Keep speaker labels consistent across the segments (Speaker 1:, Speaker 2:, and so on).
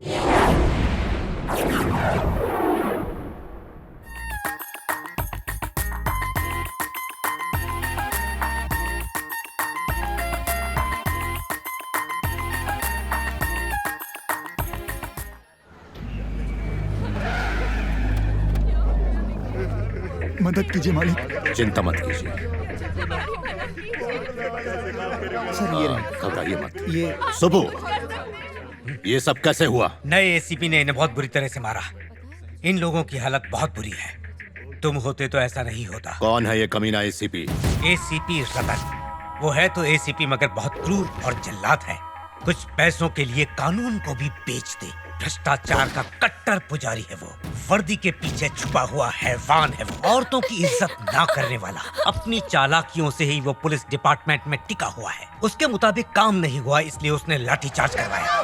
Speaker 1: मदद कीजिए मालिक।
Speaker 2: चिंता मत कीजिए
Speaker 1: सर ये रहे।
Speaker 2: घबराइए मत।
Speaker 1: ये
Speaker 2: सुबु, ये सब कैसे हुआ?
Speaker 3: नए एसीपी ने इन्हें बहुत बुरी तरह से मारा। इन लोगों की हालत बहुत बुरी है। तुम होते तो ऐसा नहीं होता।
Speaker 2: कौन है ये कमीना एसीपी?
Speaker 3: एसीपी रतन। वो है तो एसीपी मगर बहुत क्रूर और जल्लाद है। कुछ पैसों के लिए कानून को भी बेच दे। भ्रष्टाचार का कट्टर पुजारी है वो। वर्दी के पीछे छुपा हुआ हैवान है वो। औरतों की इज्जत ना करने वाला। अपनी चालाकियों से ही वो पुलिस डिपार्टमेंट में टिका हुआ है। उसके मुताबिक काम नहीं हुआ इसलिए उसने लाठीचार्ज करवाया।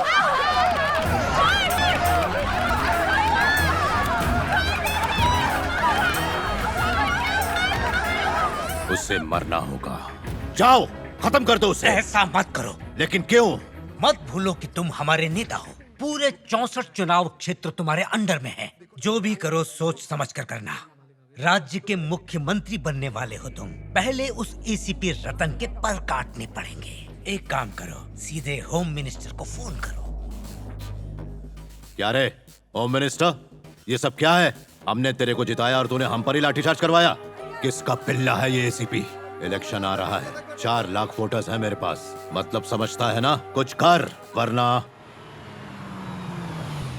Speaker 2: उससे मरना होगा। जाओ, खत्म कर दो उसे।
Speaker 3: ऐसा मत करो।
Speaker 2: लेकिन क्यों?
Speaker 3: मत भूलो कि तुम हमारे नेता हो। पूरे 64 चुनाव क्षेत्र तुम्हारे अंडर में है। जो भी करो सोच समझ कर करना। राज्य के मुख्यमंत्री बनने वाले हो तुम। पहले उस एसीपी रतन के पर काटने पड़ेंगे। एक काम करो, सीधे होम मिनिस्टर को फोन करो।
Speaker 2: क्या रे होम मिनिस्टर, ये सब क्या है? हमने तेरे को जिताया और तूने हम पर ही लाठीचार्ज करवाया। किसका पिल्ला है ये एसीपी? इलेक्शन आ रहा है, 4 लाख वोटर्स है मेरे पास। मतलब समझता है ना? कुछ कर, वरना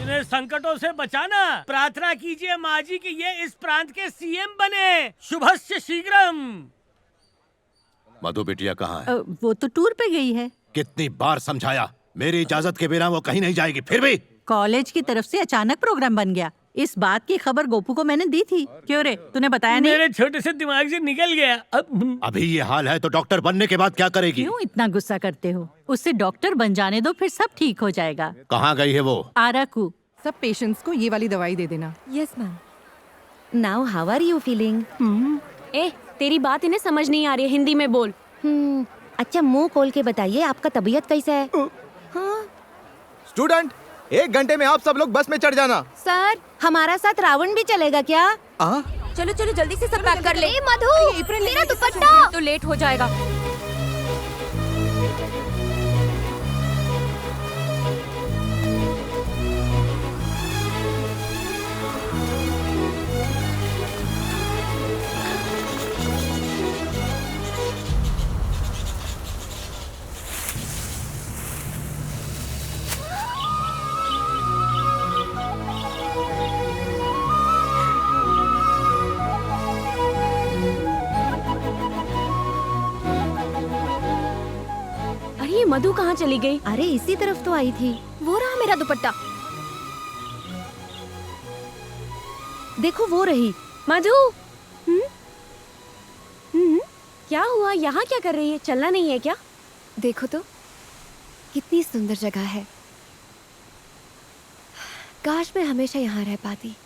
Speaker 4: इन्हें संकटों से बचाना। प्रार्थना कीजिए माँ जी कि ये इस प्रांत के सीएम बने। शुभस्य शीघ्रम।
Speaker 2: मधु बिटिया कहाँ है?
Speaker 5: वो तो टूर पे गई है।
Speaker 2: कितनी बार समझाया, मेरी इजाजत के बिना वो कहीं नहीं जाएगी। फिर भी
Speaker 5: कॉलेज की तरफ से अचानक प्रोग्राम बन गया। इस बात की खबर गोपू को मैंने दी थी। क्यों रे, तूने बताया नहीं?
Speaker 4: मेरे छोटे से दिमाग से निकल गया।
Speaker 2: अभी ये हाल है तो डॉक्टर बनने के बाद क्या करेगी?
Speaker 5: क्यों इतना गुस्सा करते हो? उससे डॉक्टर बन जाने दो, फिर सब ठीक हो जाएगा।
Speaker 2: कहाँ गई है वो?
Speaker 5: आराकू।
Speaker 6: सब पेशेंट्स को ये वाली दवाई दे देना।
Speaker 7: Yes ma'am. Now how are you feeling?
Speaker 8: ए, तेरी बात इन्हें समझ नहीं आ रही है, हिंदी में बोल।
Speaker 7: अच्छा मुंह खोल के बताइए आपका तबीयत कैसा है? हाँ?
Speaker 1: स्टूडेंट, 1 घंटे में आप सब लोग बस में चढ़ जाना।
Speaker 7: सर, हमारा साथ रावण भी चलेगा क्या?
Speaker 8: चलो चलो जल्दी से सब पैक कर ले।
Speaker 7: मधु, मेरा दुपट्टा।
Speaker 8: तो लेट हो जाएगा। ये मधु कहाँ चली गई?
Speaker 7: अरे इसी तरफ तो आई थी।
Speaker 8: वो रहा मेरा दुपट्टा।
Speaker 7: देखो वो रही।
Speaker 8: मधु। क्या हुआ? यहाँ क्या कर रही है? चलना नहीं है क्या?
Speaker 7: देखो तो कितनी सुंदर जगह है। काश मैं हमेशा यहाँ रह पाती।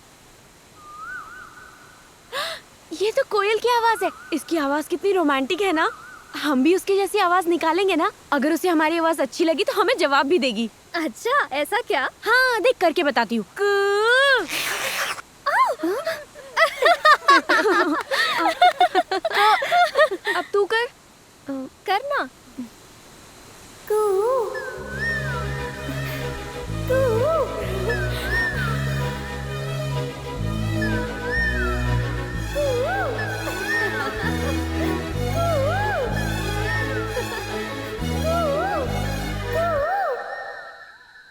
Speaker 8: ये तो कोयल की आवाज है। इसकी आवाज कितनी रोमांटिक है ना। हम भी उसकी जैसी आवाज निकालेंगे ना। अगर उसे हमारी आवाज अच्छी लगी तो हमें जवाब भी देगी।
Speaker 7: अच्छा ऐसा क्या?
Speaker 8: हाँ देख करके बताती हूँ। अब तू कर।
Speaker 7: करना।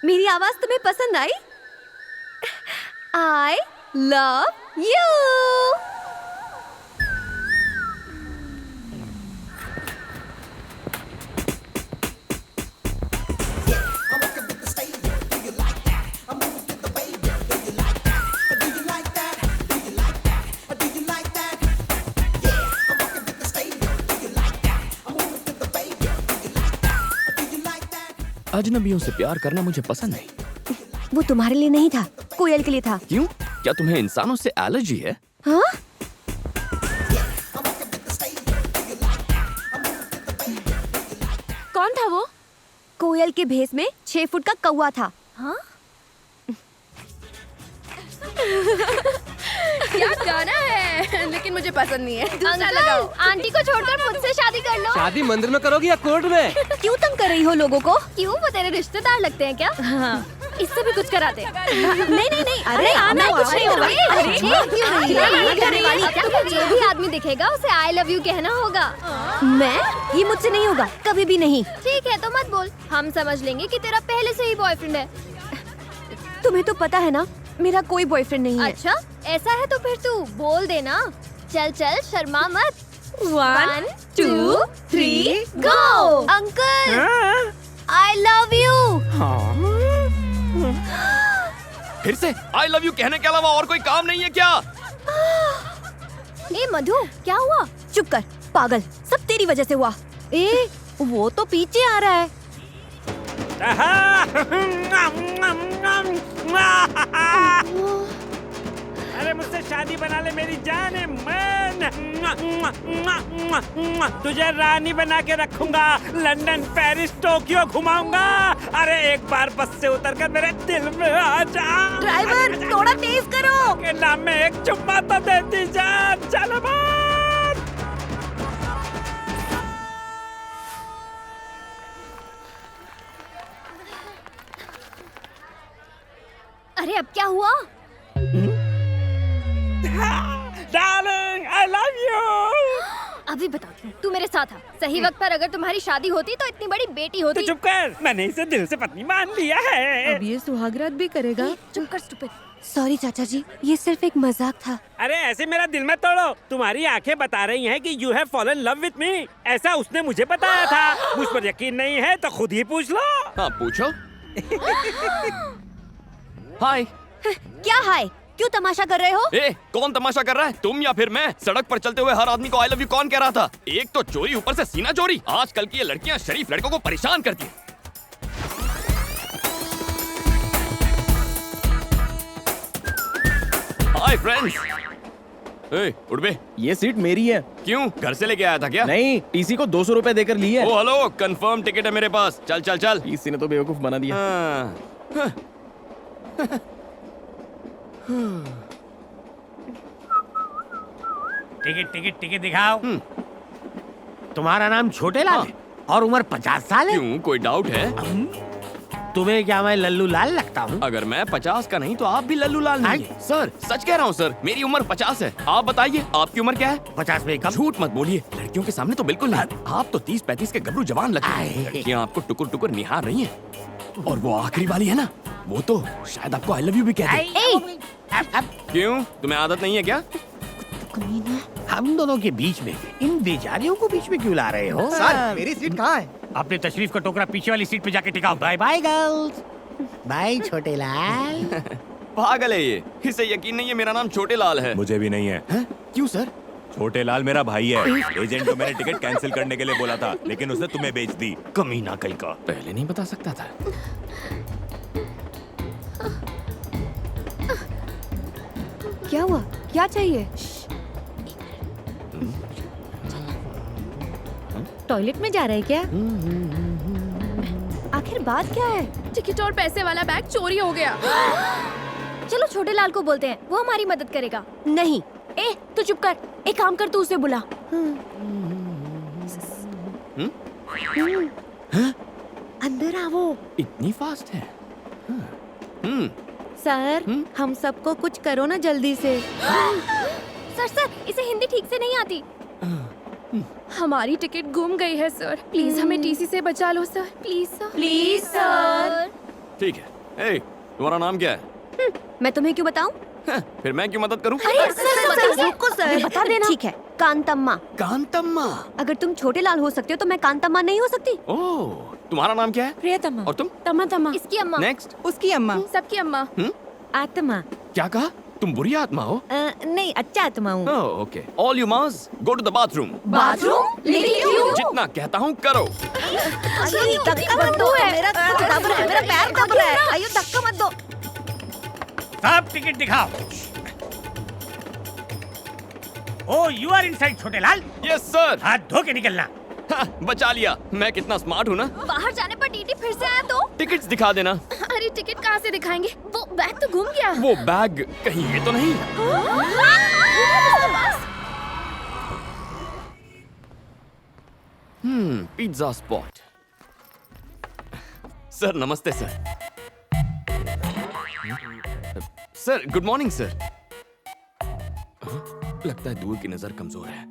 Speaker 8: मेरी आवाज तुम्हें पसंद आई? I love you.
Speaker 9: अजनबियों से प्यार करना मुझे पसंद नहीं।
Speaker 7: वो तुम्हारे लिए नहीं था, कोयल के लिए था।
Speaker 9: क्यों? क्या तुम्हें इंसानों से एलर्जी है?
Speaker 7: हाँ?
Speaker 8: कौन था वो?
Speaker 7: कोयल के भेस में 6 फुट का कौवा था।
Speaker 8: हाँ? क्या गाना है, लेकिन मुझे पसंद नहीं है। दूसरा लगाओ। आंटी को छोड़कर मुझसे शादी कर लो।
Speaker 10: शादी मंदिर में करोगी या कोर्ट में?
Speaker 8: क्यों तंग कर रही हो लोगों को? क्यों, वो तेरे रिश्तेदार लगते हैं क्या? हाँ, इससे भी कुछ कराते। नहीं, अरे आना कुछ नहीं होगा। जो भी आदमी दिखेगा उसे आई लव यू कहना होगा। मैं? ये मुझसे नहीं होगा, कभी भी नहीं। ठीक है तो मत बोल, हम समझ लेंगे कि तेरा पहले से ही बॉयफ्रेंड है। तुम्हें तो पता है ना मेरा कोई बॉयफ्रेंड नहीं है। अच्छा ऐसा है तो फिर तू बोल देना। चल शर्मा मत। 1 2 3 go. Uncle I love you.
Speaker 9: फिर से आई लव यू कहने के अलावा और कोई काम नहीं है क्या?
Speaker 8: ए मधु, क्या हुआ? चुप कर पागल, सब तेरी वजह से हुआ। ए वो तो पीछे आ रहा है।
Speaker 4: अरे मुझसे शादी बना ले मेरी जान है मन। तुझे रानी बना के रखूंगा, लंदन पेरिस टोक्यो घुमाऊंगा। अरे एक बार बस से उतरकर मेरे दिल में आ जा।
Speaker 8: ड्राइवर थोड़ा तेज करो।
Speaker 4: के नाम में एक चुम्मा तो देती जान। चलो बात।
Speaker 8: अरे अब क्या हुआ?
Speaker 4: Darling I love you.
Speaker 8: अभी बताती हूँ, तू मेरे साथ आ। सही वक्त पर अगर तुम्हारी शादी होती तो इतनी बड़ी बेटी
Speaker 4: तू
Speaker 8: होती।
Speaker 4: चुप कर, मैंने इसे दिल से पत्नी मान लिया है।
Speaker 6: अब ये सुहागरात भी करेगा।
Speaker 8: चुप कर स्टूपिड। सॉरी चाचा जी, ये सिर्फ एक मजाक था।
Speaker 4: अरे ऐसे मेरा दिल मत तोड़ो। तुम्हारी आंखें बता रही हैं कि you have fallen love with me. ऐसा उसने मुझे बताया था। मुझ पर यकीन नहीं है तो खुद ही पूछ लो।
Speaker 9: हाँ पूछो। हाय।
Speaker 8: क्या हाय? क्यों तमाशा कर रहे हो?
Speaker 9: ए, कौन तमाशा कर रहा है, तुम या फिर मैं? सड़क पर चलते हुए हर आदमी को आई लव यू कौन कह रहा था? एक तो चोरी, ऊपर से सीना चोरी। आजकल की ये लड़कियां शरीफ लड़कों को परेशान करती हैं। Hi friends. ए, उठ बे।
Speaker 10: ये सीट मेरी है।
Speaker 9: क्यों, घर से लेके आया था क्या?
Speaker 10: नहीं, टीसी को 200 रुपए देकर ली है।
Speaker 9: ओ हेलो, कंफर्म टिकट है मेरे पास। चल चल चल।
Speaker 10: टीसी ने तो बेवकूफ बना दिया।
Speaker 9: हाँ।
Speaker 4: टिकट दिखाओ। तुम्हारा नाम छोटे लाल है और उम्र 50 साल है।
Speaker 9: क्यों, कोई डाउट है?
Speaker 4: तुम्हें क्या मैं लल्लू लाल लगता हूँ?
Speaker 9: अगर मैं 50 का नहीं तो आप भी लल्लू लाल नहीं है। सर सच कह रहा हूँ सर, मेरी उम्र 50 है। आप बताइए आपकी उम्र क्या है?
Speaker 4: 50 में कम।
Speaker 9: झूठ मत बोलिए, लड़कियों के सामने तो बिल्कुल नहीं। आप तो 30-35 के गबरू जवान लगते हैं। लड़कियाँ आपको टुकुर टुकुर निहार रही हैं। और वो आखिरी वाली है ना, वो तो शायद आपको आई लव यू भी कह दे। क्यों, तुम्हें आदत नहीं है क्या?
Speaker 4: हम दोनों के बीच में इन बेचारियों को बीच में क्यों ला रहे हो?
Speaker 1: सर मेरी सीट कहाँ है?
Speaker 4: अपने तशरीफ का टोकरा पीछे वाली सीट पे जाके टिकाओ। Bye bye girls. बाय छोटे लाल।
Speaker 9: पागल है ये, इसे यकीन नहीं है मेरा नाम छोटे लाल है।
Speaker 2: मुझे भी नहीं है।
Speaker 9: क्यों सर?
Speaker 2: छोटे लाल मेरा भाई है। एजेंट को मैंने टिकट कैंसिल करने के लिए बोला था, लेकिन उसने तुम्हें बेच दी।
Speaker 4: कमीना कहीं का।
Speaker 9: पहले नहीं बता सकता था।
Speaker 8: क्या हुआ? क्या चाहिए? टॉयलेट में जा रहे हैं क्या? आखिर बात क्या है?
Speaker 11: टिकट और पैसे वाला बैग चोरी हो गया।
Speaker 8: चलो छोटे लाल को बोलते हैं, वो हमारी मदद करेगा। नहीं, ए तू चुप कर। एक काम कर, तू उसे बुला। अंदर आओ।
Speaker 9: इतनी फास्ट है?
Speaker 8: सर हम सबको कुछ करो ना जल्दी से। सर इसे हिंदी ठीक से नहीं आती।
Speaker 11: हमारी टिकट गुम गई है सर, प्लीज हमें टीसी से बचा लो सर। Please sir.
Speaker 9: ठीक है। ए, तुम्हारा नाम क्या है?
Speaker 8: मैं तुम्हें क्यों बताऊं?
Speaker 9: फिर मैं क्यों मदद करूं?
Speaker 8: अरे सर रुको सर, बता देना। ठीक है, कांतम्मा।
Speaker 9: कांतम्मा।
Speaker 8: अगर तुम छोटे लाल हो सकते हो तो मैं कांतम्मा नहीं हो सकती?
Speaker 9: ओह, तुम्हारा नाम क्या है?
Speaker 11: प्रियतमा।
Speaker 9: और तुम?
Speaker 11: तमा।
Speaker 8: इसकी अम्मा।
Speaker 9: नेक्स्ट।
Speaker 6: उसकी अम्मा।
Speaker 11: सबकी अम्मा।
Speaker 8: आत्मा।
Speaker 9: क्या कहा? तुम बुरी आत्मा हो?
Speaker 8: नहीं, अच्छा आत्मा हूँ।
Speaker 9: Oh, okay. All you must go to the bathroom.
Speaker 8: Bathroom? लेकिन क्यों?
Speaker 9: जितना कहता हूँ करो।
Speaker 8: धक्का मत दो। मेरा पैर दब रहा है। आइयो धक्का मत दो।
Speaker 4: सब टिकट दिखाओ। ओ यू आर इनसाइड छोटे लाल।
Speaker 9: Yes sir.
Speaker 4: हाथ धो के निकलना।
Speaker 9: बचा लिया, मैं कितना स्मार्ट हूँ ना।
Speaker 8: बाहर जाने पर टीटी फिर से आया तो?
Speaker 9: टिकट्स दिखा देना।
Speaker 11: अरे टिकट कहाँ से दिखाएंगे? बैग तो घूम गया।
Speaker 9: वो बैग कहीं ये तो नहीं? Pizza spot. सर नमस्ते sir. Sir good morning sir. लगता है दूर की नजर कमजोर है।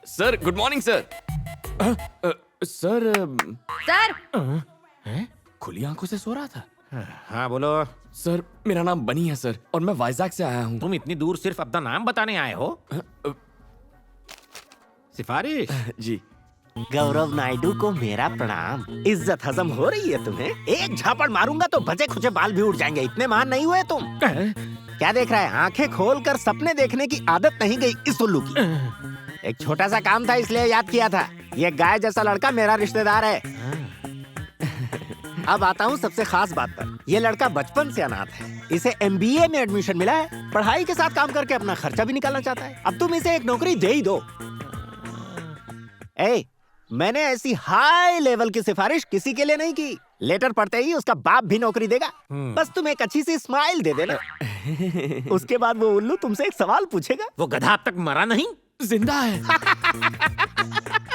Speaker 9: Sir good morning sir. Sir खुली आंखों से सो रहा था।
Speaker 12: हाँ बोलो।
Speaker 9: सर मेरा नाम बनी है सर, और मैं वाइजैक से आया हूँ।
Speaker 12: तुम इतनी दूर सिर्फ अपना नाम बताने आए हो? सिफारिश?
Speaker 9: जी।
Speaker 12: गौरव नायडू को मेरा प्रणाम। इज्जत हजम हो रही है तुम्हें? एक झापड़ मारूंगा तो बचे खुचे बाल भी उड़ जाएंगे। इतने महान नहीं हुए तुम। क्या देख रहा है? आंखें खोलकर सपने देखने की आदत नहीं गई इस उल्लू की। एक छोटा सा काम था इसलिए याद किया था। ये गाय जैसा लड़का मेरा रिश्तेदार है। अब आता हूँ सबसे खास बात पर। ये लड़का बचपन से अनाथ है। इसे MBA में एडमिशन मिला है। पढ़ाई के साथ काम करके अपना खर्चा भी निकालना चाहता है। अब तुम इसे एक नौकरी दे ही दो। मैंने ऐसी हाई लेवल की सिफारिश किसी के लिए नहीं की। लेटर पढ़ते ही उसका बाप भी नौकरी देगा। बस तुम एक अच्छी सी स्माइल दे देना। उसके बाद वो उल्लू तुमसे एक सवाल पूछेगा। वो गधा अब तक मरा नहीं?
Speaker 9: जिंदा है।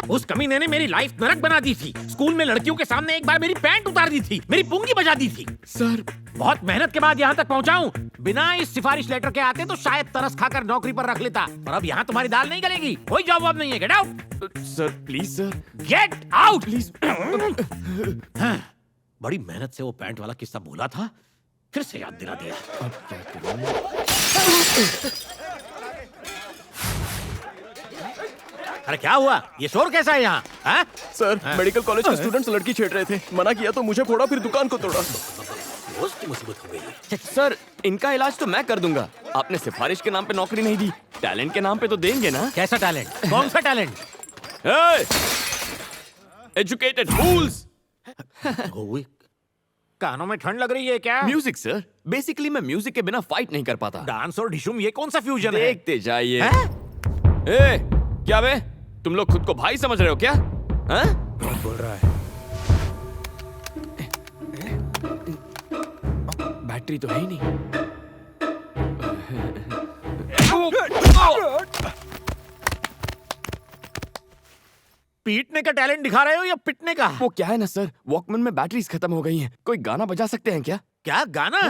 Speaker 12: उस कमीने ने मेरी लाइफ नरक बना दी थी। स्कूल में लड़कियों के सामने एक बार मेरी पैंट उतार दी थी, मेरी पुंगी बजा दी थी।
Speaker 9: सर
Speaker 12: बहुत मेहनत के बाद यहाँ तक पहुँचा हूँ। बिना इस सिफारिश लेटर के आते तो शायद तरस खाकर नौकरी पर रख लेता। और अब यहाँ तुम्हारी दाल नहीं गलेगी। कोई जॉब वॉब नहीं है। Get out
Speaker 9: sir please sir.
Speaker 12: Get out
Speaker 9: please.
Speaker 12: बड़ी मेहनत से वो पैंट वाला किस्सा बोला था, फिर से याद दिला दिया।
Speaker 9: अब क्या करूं?
Speaker 12: अरे क्या हुआ? ये शोर कैसा है यहाँ?
Speaker 10: सर मेडिकल कॉलेज के स्टूडेंट्स लड़की छेड़ रहे थे। मना किया तो मुझे फोड़ा, फिर दुकान को तोड़ा।
Speaker 12: दोस्त की मुसीबत हो गई।
Speaker 9: सर इनका इलाज तो मैं कर दूंगा। आपने सिफारिश के नाम पे नौकरी नहीं दी, टैलेंट के नाम पे तो देंगे ना?
Speaker 12: कैसा टैलेंट? कौन सा टैलेंट?
Speaker 9: एजुकेटेड फूल्स।
Speaker 12: कानों में ठंड लग रही है क्या?
Speaker 9: Music sir. बेसिकली मैं म्यूजिक के बिना फाइट नहीं कर पाता।
Speaker 12: डांस और डिशुम ये कौन सा फ्यूजन है?
Speaker 9: देखते जाइए। क्या बे? तुम लोग खुद को भाई समझ रहे हो क्या?
Speaker 12: कौन बोल रहा है?
Speaker 9: बैटरी तो है ही नहीं।
Speaker 12: पीटने का टैलेंट दिखा रहे हो या पिटने का?
Speaker 9: वो क्या है ना सर, वॉकमैन में बैटरीज खत्म हो गई हैं। कोई गाना बजा सकते हैं क्या?
Speaker 12: क्या गाना?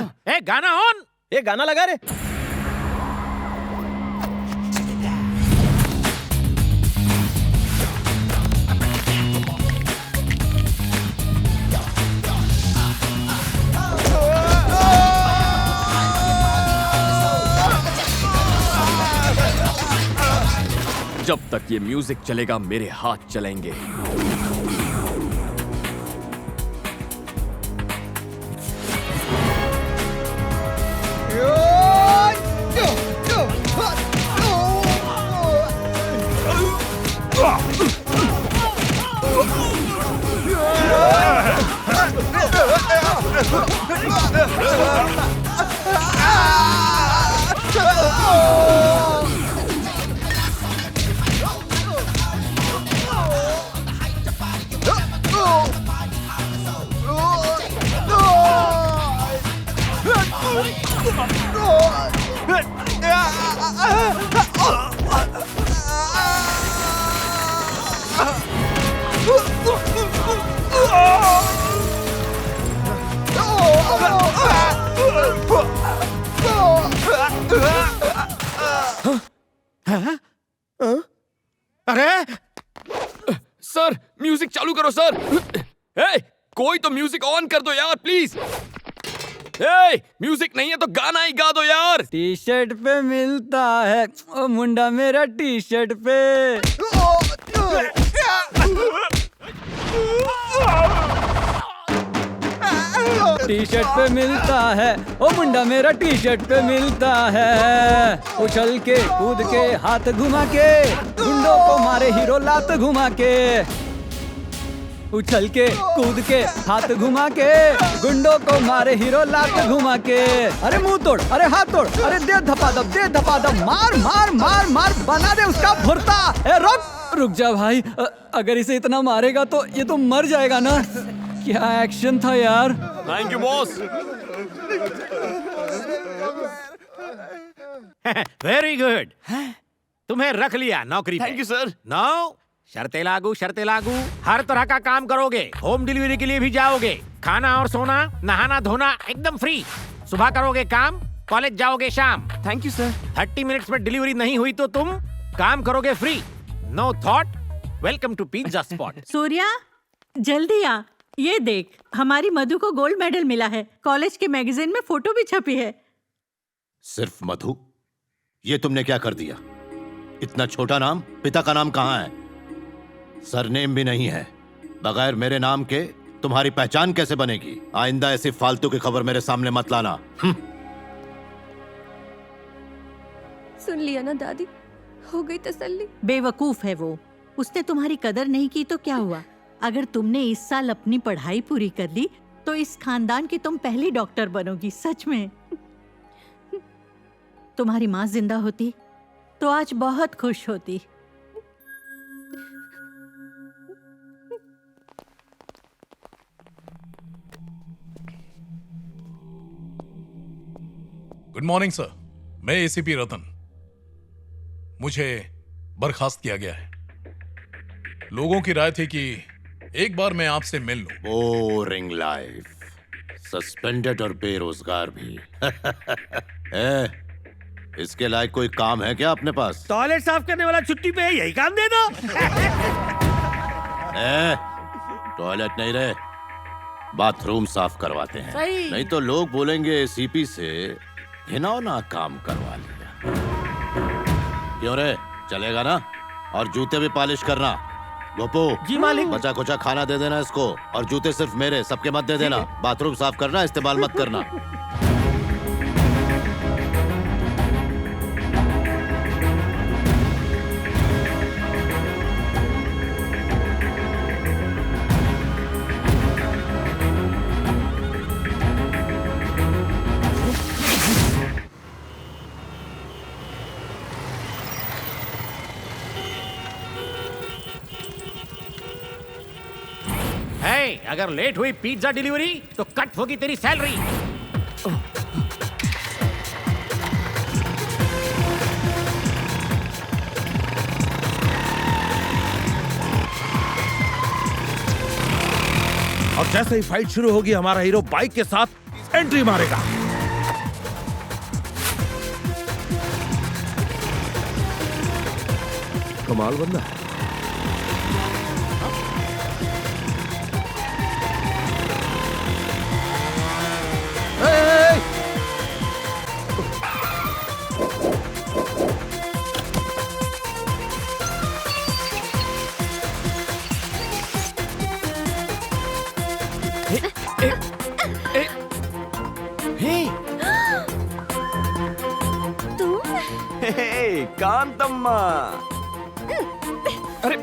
Speaker 12: गाना ऑन।
Speaker 10: ये गाना लगा रे।
Speaker 9: जब तक ये म्यूजिक चलेगा मेरे हाथ चलेंगे।
Speaker 12: अरे
Speaker 9: सर म्यूजिक चालू करो सर। कोई तो म्यूजिक ऑन कर दो यार प्लीज। म्यूजिक नहीं है तो गाना ही गा दो यार।
Speaker 13: टी शर्ट पे मिलता है ओ मुंडा मेरा टी शर्ट पे। टी शर्ट पे मिलता है ओ मुंडा मेरा टी शर्ट पे मिलता है। उछल के कूद के हाथ घुमा के गुंडों को मारे हीरो लात घुमा के। उछल के कूद के हाथ घुमा के गुंडों को मारे हीरो लात घुमा के। अरे मुंह तोड़, अरे हाथ तोड़, अरे दे धपाधप, दे धपाधप, मार मार मार मार बना दे उसका भुर्ता। रुक जा भाई, अगर इसे इतना मारेगा तो ये तो मर जाएगा ना। क्या एक्शन था यार।
Speaker 9: Thank you boss.
Speaker 12: Very good. तुम्हें रख लिया नौकरी पे।
Speaker 9: Thank you sir.
Speaker 12: नो, शर्तें लागू, शर्तें लागू। हर तरह का काम करोगे, होम डिलीवरी के लिए भी जाओगे, खाना और सोना, नहाना धोना एकदम फ्री। सुबह करोगे काम, कॉलेज जाओगे शाम।
Speaker 9: Thank you sir.
Speaker 12: 30 मिनट्स में डिलीवरी नहीं हुई तो तुम काम करोगे free. No thought. Welcome to pizza spot.
Speaker 5: Surya, जल्दी आ, ये देख, हमारी मधु को गोल्ड मेडल मिला है। कॉलेज के मैगजीन में फोटो भी छपी है।
Speaker 2: सिर्फ मधु? ये तुमने क्या कर दिया? इतना छोटा नाम, पिता का नाम कहाँ है? सरनेम भी नहीं है। बगैर मेरे नाम के तुम्हारी पहचान कैसे बनेगी? आइंदा ऐसी फालतू की खबर मेरे सामने मत लाना।
Speaker 8: सुन लिया ना दादी, हो गई तसल्ली।
Speaker 5: बेवकूफ है वो, उसने तुम्हारी कदर नहीं की तो क्या हुआ? अगर तुमने इस साल अपनी पढ़ाई पूरी कर ली तो इस खानदान की तुम पहली डॉक्टर बनोगी, सच में। तुम्हारी माँ जिंदा होती तो आज बहुत खुश होती।
Speaker 14: गुड मॉर्निंग सर, मैं एसीपी रतन। मुझे बर्खास्त किया गया है। लोगों की राय थी कि एक बार मैं आपसे मिल लूं।
Speaker 2: बोरिंग लाइफ, सस्पेंडेड और बेरोजगार भी। इसके लायक कोई काम है क्या अपने पास?
Speaker 4: टॉयलेट साफ करने वाला छुट्टी पे है, यही काम दे दो।
Speaker 2: टॉयलेट नहीं रहे, बाथरूम साफ करवाते हैं।
Speaker 4: सही।
Speaker 2: नहीं तो लोग बोलेंगे एसीपी से घिनौना काम करवा लिया। क्यों रे, चलेगा ना? और जूते भी पॉलिश करना। गोपू
Speaker 4: जी मालिक।
Speaker 2: बचा कुचा खाना दे देना इसको, और जूते सिर्फ मेरे, सबके मत दे देना। बाथरूम साफ करना, इस्तेमाल मत करना।
Speaker 12: अगर लेट हुई पिज्जा डिलीवरी तो कट होगी तेरी सैलरी।
Speaker 15: और जैसे ही फाइट शुरू होगी हमारा हीरो बाइक के साथ एंट्री मारेगा। कमाल बंदा है।
Speaker 9: कांतम्मा, अरे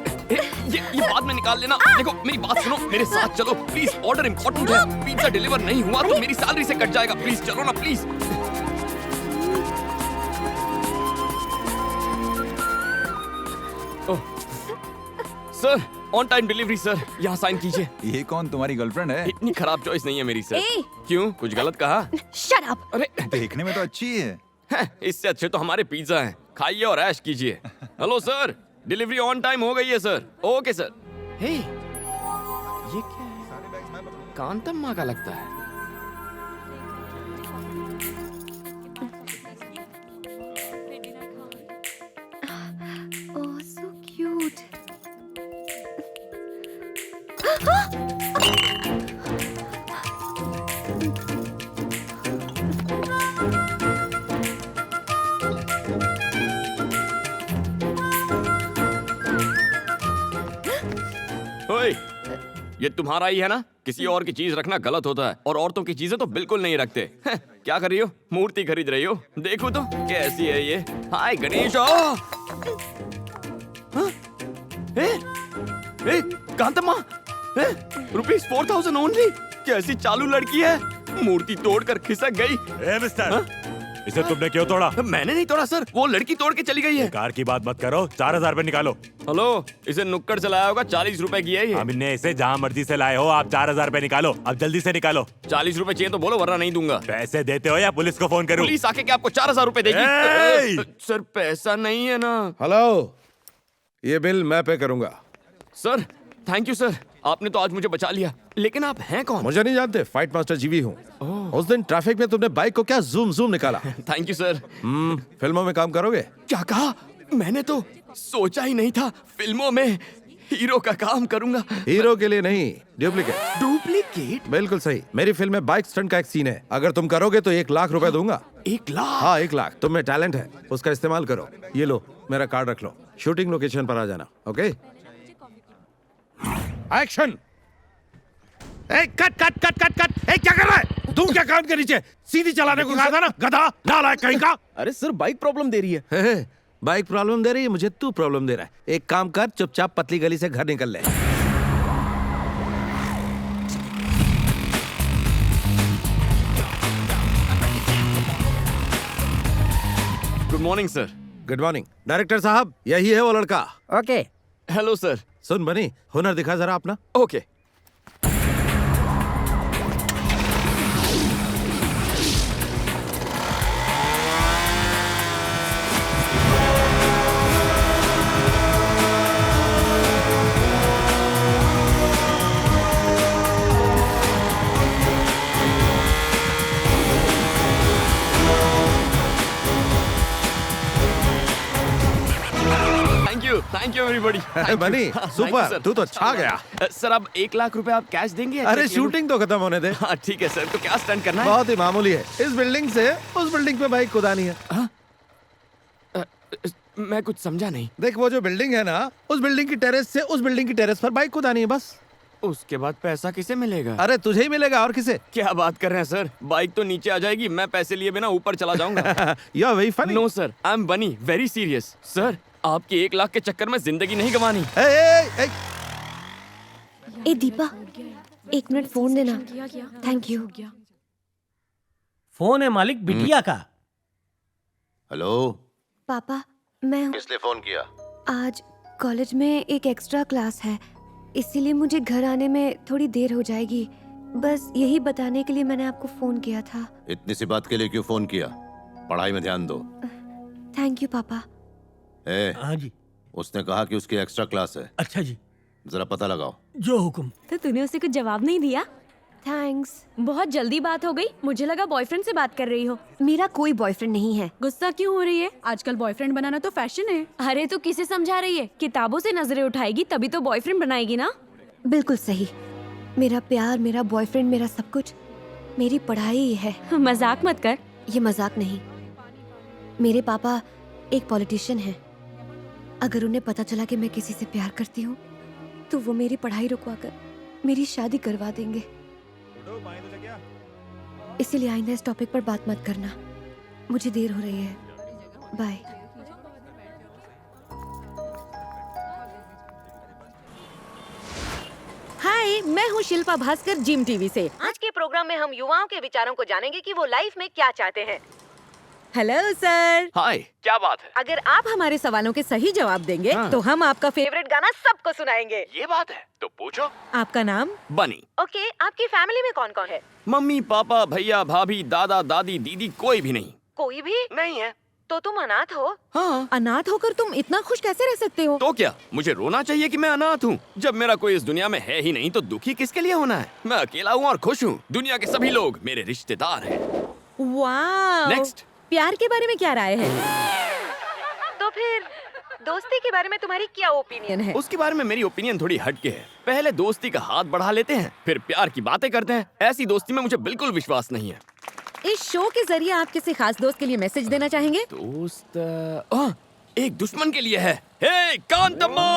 Speaker 9: ये बाद में निकाल लेना। देखो मेरी बात सुनो, मेरे साथ चलो प्लीज। ऑर्डर इंपॉर्टेंट है, पिज्जा डिलीवर नहीं हुआ तो मेरी सैलरी से कट जाएगा। प्लीज चलो ना please. Sir on time delivery sir, यहाँ साइन कीजिए।
Speaker 16: ये कौन, तुम्हारी गर्लफ्रेंड है?
Speaker 9: इतनी खराब चॉइस नहीं है मेरी सर। क्यों, कुछ गलत कहा?
Speaker 8: Shut up.
Speaker 9: अरे
Speaker 16: देखने में तो अच्छी है।
Speaker 9: इससे अच्छे तो हमारे पिज्जा हैं, खाइए और ऐश कीजिए। Hello sir, delivery on time हो गई है सर। Okay sir. हे, ये क्या है? कांतम्मा का लगता है।
Speaker 8: ओह सो क्यूट।
Speaker 9: ये तुम्हारा ही है ना? किसी और की चीज रखना गलत होता है, और औरतों की चीजें तो बिल्कुल नहीं रखते। क्या कर रही हो? मूर्ति खरीद रही हो? देखो तो कैसी है ये। हाय गणेश। कांतम्मा, ₹4000 ओनली। कैसी चालू लड़की है, मूर्ति तोड़कर खिसक गई।
Speaker 15: मिस्टर, इसे तुमने क्यों तोड़ा?
Speaker 9: मैंने नहीं तोड़ा सर, वो लड़की तोड़ के चली गई है।
Speaker 15: कार की बात मत करो, 4000 रुपए निकालो।
Speaker 9: हेलो, इसे नुक्कड़ से लाया होगा, 40 रुपए की है ये।
Speaker 15: हमने इसे जहाँ मर्जी से लाए हो, आप 4000 रुपए निकालो, अब जल्दी से निकालो।
Speaker 9: 40 रुपए चाहिए तो बोलो, वरना नहीं दूंगा।
Speaker 15: पैसे देते हो या पुलिस को फोन करूं?
Speaker 9: पुलिस आके क्या आपको 4000 रुपए देगी? सर पैसा नहीं है ना।
Speaker 15: हेलो, ये बिल मैं पे करूंगा।
Speaker 9: सर थैंक यू सर, आपने तो आज मुझे बचा लिया। लेकिन आप हैं कौन?
Speaker 15: मुझे नहीं जानते, फाइट मास्टर जीवी हूँ। उस दिन ट्रैफिक में तुमने बाइक को क्या जूम जूम निकाला।
Speaker 9: Thank you sir.
Speaker 15: फिल्मों में काम करोगे?
Speaker 9: क्या कहा? मैंने तो सोचा ही नहीं था फिल्मों में हीरो का काम करूंगा।
Speaker 15: हीरो के लिए नहीं, डुप्लीकेट।
Speaker 9: डुप्लीकेट?
Speaker 15: बिल्कुल सही। मेरी फिल्म में बाइक स्टंट का एक सीन है, अगर तुम करोगे तो 1 लाख रुपए दूंगा।
Speaker 9: 1 लाख?
Speaker 15: हाँ 1 लाख। तुम में टैलेंट है, उसका इस्तेमाल करो। ये लो, मेरा कार्ड रख लो, शूटिंग लोकेशन पर आ जाना। Okay, action. Cut cut cut cut cut. क्या कर रहा है तू? क्या कान के नीचे सीधी चलाने को कहा था ना, गधा नालायक कहीं का।
Speaker 10: अरे सर बाइक प्रॉब्लम दे रही है।
Speaker 15: बाइक प्रॉब्लम दे रही है, मुझे तू प्रॉब्लम दे रहा है। एक काम कर, चुपचाप पतली गली से घर निकल ले।
Speaker 9: Good morning sir.
Speaker 15: Good morning. Director साहब, यही है वो लड़का।
Speaker 12: ओके।
Speaker 9: Hello sir.
Speaker 15: सुन बनी, हुनर दिखा जरा अपना।
Speaker 9: ओके। Thank you everybody.
Speaker 15: बनी सुपर, तू तो छा गया।
Speaker 9: सर अब 1 लाख रुपए आप कैश देंगे?
Speaker 15: अरे शूटिंग तो खत्म होने दे।
Speaker 9: हाँ ठीक है सर, तो क्या स्टंट करना है?
Speaker 15: बहुत ही मामूली है, इस बिल्डिंग से उस बिल्डिंग पे बाइक कुदानी है।
Speaker 9: मैं कुछ समझा नहीं।
Speaker 15: देख वो जो बिल्डिंग है ना, उस बिल्डिंग की टेरेस से उस बिल्डिंग की टेरेस पर बाइक कुदानी है बस।
Speaker 9: उसके बाद पैसा किसे मिलेगा?
Speaker 15: अरे तुझे ही मिलेगा, और किसे?
Speaker 9: क्या बात कर रहे हैं सर, बाइक तो नीचे आ जाएगी, मैं पैसे लिए बिना ऊपर चला जाऊंगा।
Speaker 15: You are very funny.
Speaker 9: No sir, I am Bunny, very serious. Sir आपके 1 लाख के चक्कर में जिंदगी नहीं गंवानी।
Speaker 7: ए दीपा, 1 मिनट फोन देना। Thank you.
Speaker 3: फोन है मालिक बिटिया का।
Speaker 2: हेलो
Speaker 7: पापा, मैं
Speaker 2: किसने फोन किया?
Speaker 7: आज कॉलेज में एक एक्स्ट्रा क्लास है, इसीलिए मुझे घर आने में थोड़ी देर हो जाएगी। बस यही बताने के लिए मैंने आपको फोन किया था।
Speaker 2: इतनी सी बात के लिए क्यों फोन किया? पढ़ाई में ध्यान दो।
Speaker 7: थैंक यू पापा।
Speaker 3: हाँ जी।
Speaker 2: उसने कहा कि उसकी एक्स्ट्रा क्लास है।
Speaker 3: अच्छा जी।
Speaker 2: जरा पता लगाओ।
Speaker 3: जो हुक्म।
Speaker 11: तो तूने उसे कुछ जवाब नहीं दिया?
Speaker 7: थैंक्स।
Speaker 11: बहुत जल्दी बात हो गई, मुझे लगा बॉयफ्रेंड से बात कर रही हो।
Speaker 7: मेरा कोई बॉयफ्रेंड नहीं है।
Speaker 11: गुस्सा क्यों हो रही है? आजकल बॉयफ्रेंड बनाना तो फैशन है। अरे तू किसे समझा रही है? किताबों से नजरें उठाएगी तभी तो बॉयफ्रेंड बनाएगी ना।
Speaker 7: बिल्कुल सही। मेरा प्यार, मेरा बॉयफ्रेंड, मेरा सब कुछ मेरी पढ़ाई है।
Speaker 11: मजाक मत कर।
Speaker 7: ये मजाक नहीं। मेरे पापा एक पॉलिटिशियन हैं। अगर उन्हें पता चला कि मैं किसी से प्यार करती हूँ तो वो मेरी पढ़ाई रुकवाकर मेरी शादी करवा देंगे। इसीलिए आइंदा इस टॉपिक पर बात मत करना। मुझे देर हो रही है। बाय।
Speaker 5: हाय, मैं हूँ शिल्पा भास्कर, जिम टीवी से। आज के प्रोग्राम में हम युवाओं के विचारों को जानेंगे कि वो लाइफ में क्या चाहते हैं। Hello sir.
Speaker 9: हाय, क्या बात है?
Speaker 5: अगर आप हमारे सवालों के सही जवाब देंगे तो हम आपका फेवरेट गाना सबको सुनाएंगे।
Speaker 9: ये बात है, तो पूछो।
Speaker 5: आपका नाम?
Speaker 9: बनी।
Speaker 5: ओके, आपकी फैमिली में कौन कौन है?
Speaker 9: मम्मी, पापा, भैया, भाभी, दादा, दादी, दीदी, कोई भी नहीं।
Speaker 5: कोई भी
Speaker 9: नहीं है।
Speaker 5: तो तुम अनाथ हो?
Speaker 9: हाँ।
Speaker 5: अनाथ होकर तुम इतना खुश कैसे रह सकते हो?
Speaker 9: तो क्या मुझे रोना चाहिए कि मैं अनाथ हूँ? जब मेरा कोई इस दुनिया में है ही नहीं तो दुखी किसके लिए होना है? मैं अकेला हूँ और खुश हूँ। दुनिया के सभी लोग मेरे रिश्तेदार हैं।
Speaker 5: वाह।
Speaker 9: नेक्स्ट।
Speaker 5: प्यार के बारे में क्या राय है? तो फिर दोस्ती के बारे में तुम्हारी क्या ओपिनियन है?
Speaker 9: उसके बारे में मेरी ओपिनियन थोड़ी हटके है। पहले दोस्ती का हाथ बढ़ा लेते हैं, फिर प्यार की बातें करते हैं। ऐसी दोस्ती में मुझे बिल्कुल विश्वास नहीं है।
Speaker 5: इस शो के जरिए आप किसी खास दोस्त के लिए मैसेज देना चाहेंगे?
Speaker 9: दोस्त एक दुश्मन के लिए है। हे कांतम्मा,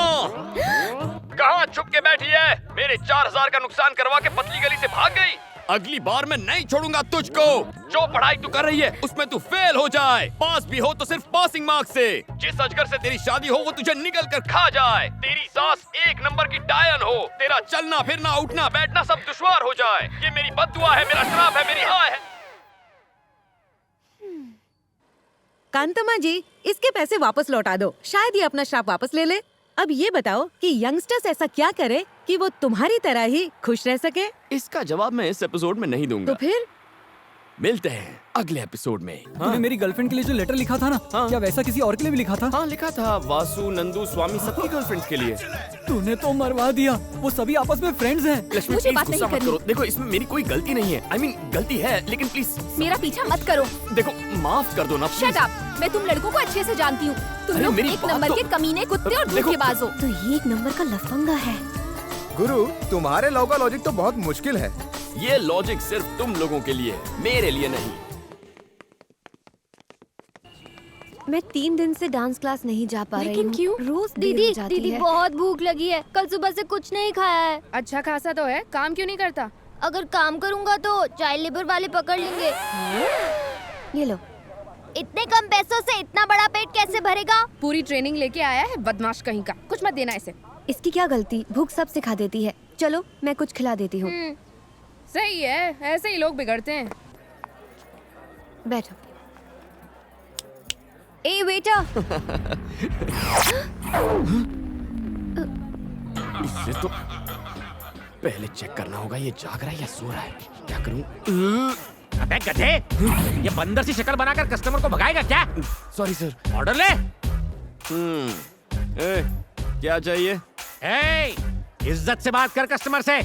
Speaker 9: कहाँ छुप के बैठी है? मेरे 4000 का नुकसान करवा के पतली गली से भाग गई। अगली बार मैं नहीं छोड़ूंगा तुझको। जो पढ़ाई तू कर रही है उसमें तू फेल हो जाए, पास भी हो तो सिर्फ पासिंग मार्क्स से। जिस अजगर से तेरी शादी हो वो तुझे निकल कर खा जाए। तेरी सास 1 नंबर की डायन हो। तेरा चलना फिरना उठना बैठना सब दुश्वार हो जाए। ये मेरी बद्दुआ है, मेरा श्राप है, मेरी हाय है।
Speaker 6: कांतमा जी, इसके पैसे वापस लौटा दो, शायद ये अपना श्राप वापस ले ले। अब ये बताओ कि यंगस्टर्स ऐसा क्या करे कि वो तुम्हारी तरह ही खुश रह सके?
Speaker 9: इसका जवाब मैं इस एपिसोड में नहीं दूंगा।
Speaker 6: तो फिर
Speaker 9: मिलते हैं अगले एपिसोड में।
Speaker 13: तूने मेरी गर्लफ्रेंड के लिए जो लेटर लिखा था ना, क्या वैसा किसी और के लिए भी लिखा था?
Speaker 9: हाँ लिखा था, वासु, नंदू, स्वामी, सबकी गर्लफ्रेंड्स के लिए।
Speaker 13: तूने तो मरवा दिया, वो सभी आपस में फ्रेंड्स हैं।
Speaker 9: लक्ष्मी
Speaker 8: मुझे
Speaker 9: प्लीज
Speaker 8: बात नहीं
Speaker 9: गुस्सा मत
Speaker 8: करनी।
Speaker 9: करो। देखो इसमें मेरी कोई गलती नहीं है। I mean, गलती है लेकिन प्लीज
Speaker 8: मेरा पीछा मत करो।
Speaker 9: देखो माफ कर दो ना प्लीज।
Speaker 8: Shut up. मैं तुम लड़कों को अच्छे से जानती हूँ। तुम
Speaker 9: अरे
Speaker 8: लोग
Speaker 9: मेरी
Speaker 8: एक
Speaker 9: बात
Speaker 8: नंबर
Speaker 9: तो-
Speaker 8: के कमीने, कुत्ते और
Speaker 9: देखो-
Speaker 8: धोखेबाज हो। तो ये एक नंबर का लफंगा है।
Speaker 1: गुरु, तुम्हारे लव का लॉजिक तो बहुत मुश्किल है।
Speaker 9: ये लॉजिक सिर्फ तुम लोगों के लिए है, मेरे लिए नहीं।
Speaker 7: मैं 3 दिन से डांस क्लास नहीं जा पा रही
Speaker 8: लेकिन
Speaker 7: हूँ।
Speaker 8: क्यों?
Speaker 7: रोज
Speaker 8: दीदी,
Speaker 7: जाती
Speaker 8: दीदी
Speaker 7: है।
Speaker 8: बहुत भूख लगी है। कल सुबह से कुछ नहीं खाया है।
Speaker 11: अच्छा खासा तो है, काम क्यों नहीं करता?
Speaker 8: अगर काम करूँगा तो चाइल्ड लेबर वाले पकड़ लेंगे।
Speaker 7: ये लो।
Speaker 8: इतने कम पैसों से इतना बड़ा पेट कैसे भरेगा?
Speaker 11: पूरी ट्रेनिंग लेके आया है बदमाश कहीं का। कुछ मत देना इसे।
Speaker 7: इसकी क्या गलती, भूख सब सिखा देती है। चलो मैं कुछ खिला देती हूँ।
Speaker 11: सही है, ऐसे ही लोग बिगड़ते हैं।
Speaker 7: बैठो। ए बेटा।
Speaker 9: इससे तो पहले चेक करना होगा ये जाग रहा है या सो रहा है। क्या करूं?
Speaker 15: अबे गधे, ये बंदर सी शक्ल बनाकर कस्टमर को भगाएगा क्या?
Speaker 9: Sorry sir.
Speaker 15: ऑर्डर ले।
Speaker 9: क्या चाहिए?
Speaker 15: ए, इज्जत से बात कर कस्टमर से।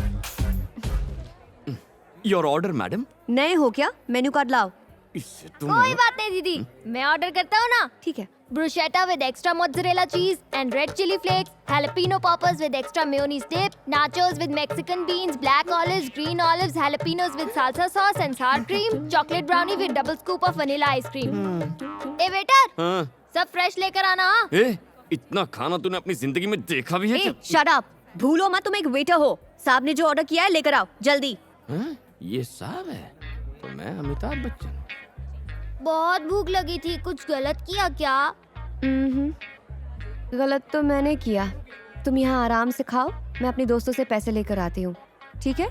Speaker 9: Your order madam.
Speaker 7: नए हो क्या? मेन्यू कार्ड लाओ।
Speaker 9: इससे तुम
Speaker 8: कोई बात नहीं दीदी, मैं ऑर्डर करता हूँ ना।
Speaker 7: ठीक है।
Speaker 8: Bruschetta with extra mozzarella cheese and red chili flakes, jalapeno poppers with extra mayonnaise dip, nachos with Mexican beans, black olives, green olives, jalapenos with salsa sauce and sour cream, chocolate brownie with double scoop of vanilla ice cream. A waiter,
Speaker 9: हाँ।
Speaker 8: सब fresh लेकर आना। हाँ?
Speaker 9: इतना खाना तूने अपनी जिंदगी में देखा भी है क्या?
Speaker 7: Shut up. भूलो मत तुम एक वेटर हो। साहब ने जो ऑर्डर किया है लेकर आओ जल्दी।
Speaker 9: ये साहब है तो मैं अमिताभ बच्चन।
Speaker 8: बहुत भूख लगी थी, कुछ गलत किया क्या?
Speaker 7: गलत तो मैंने किया। तुम यहाँ आराम से खाओ, मैं अपने दोस्तों से पैसे लेकर आती हूँ, ठीक है?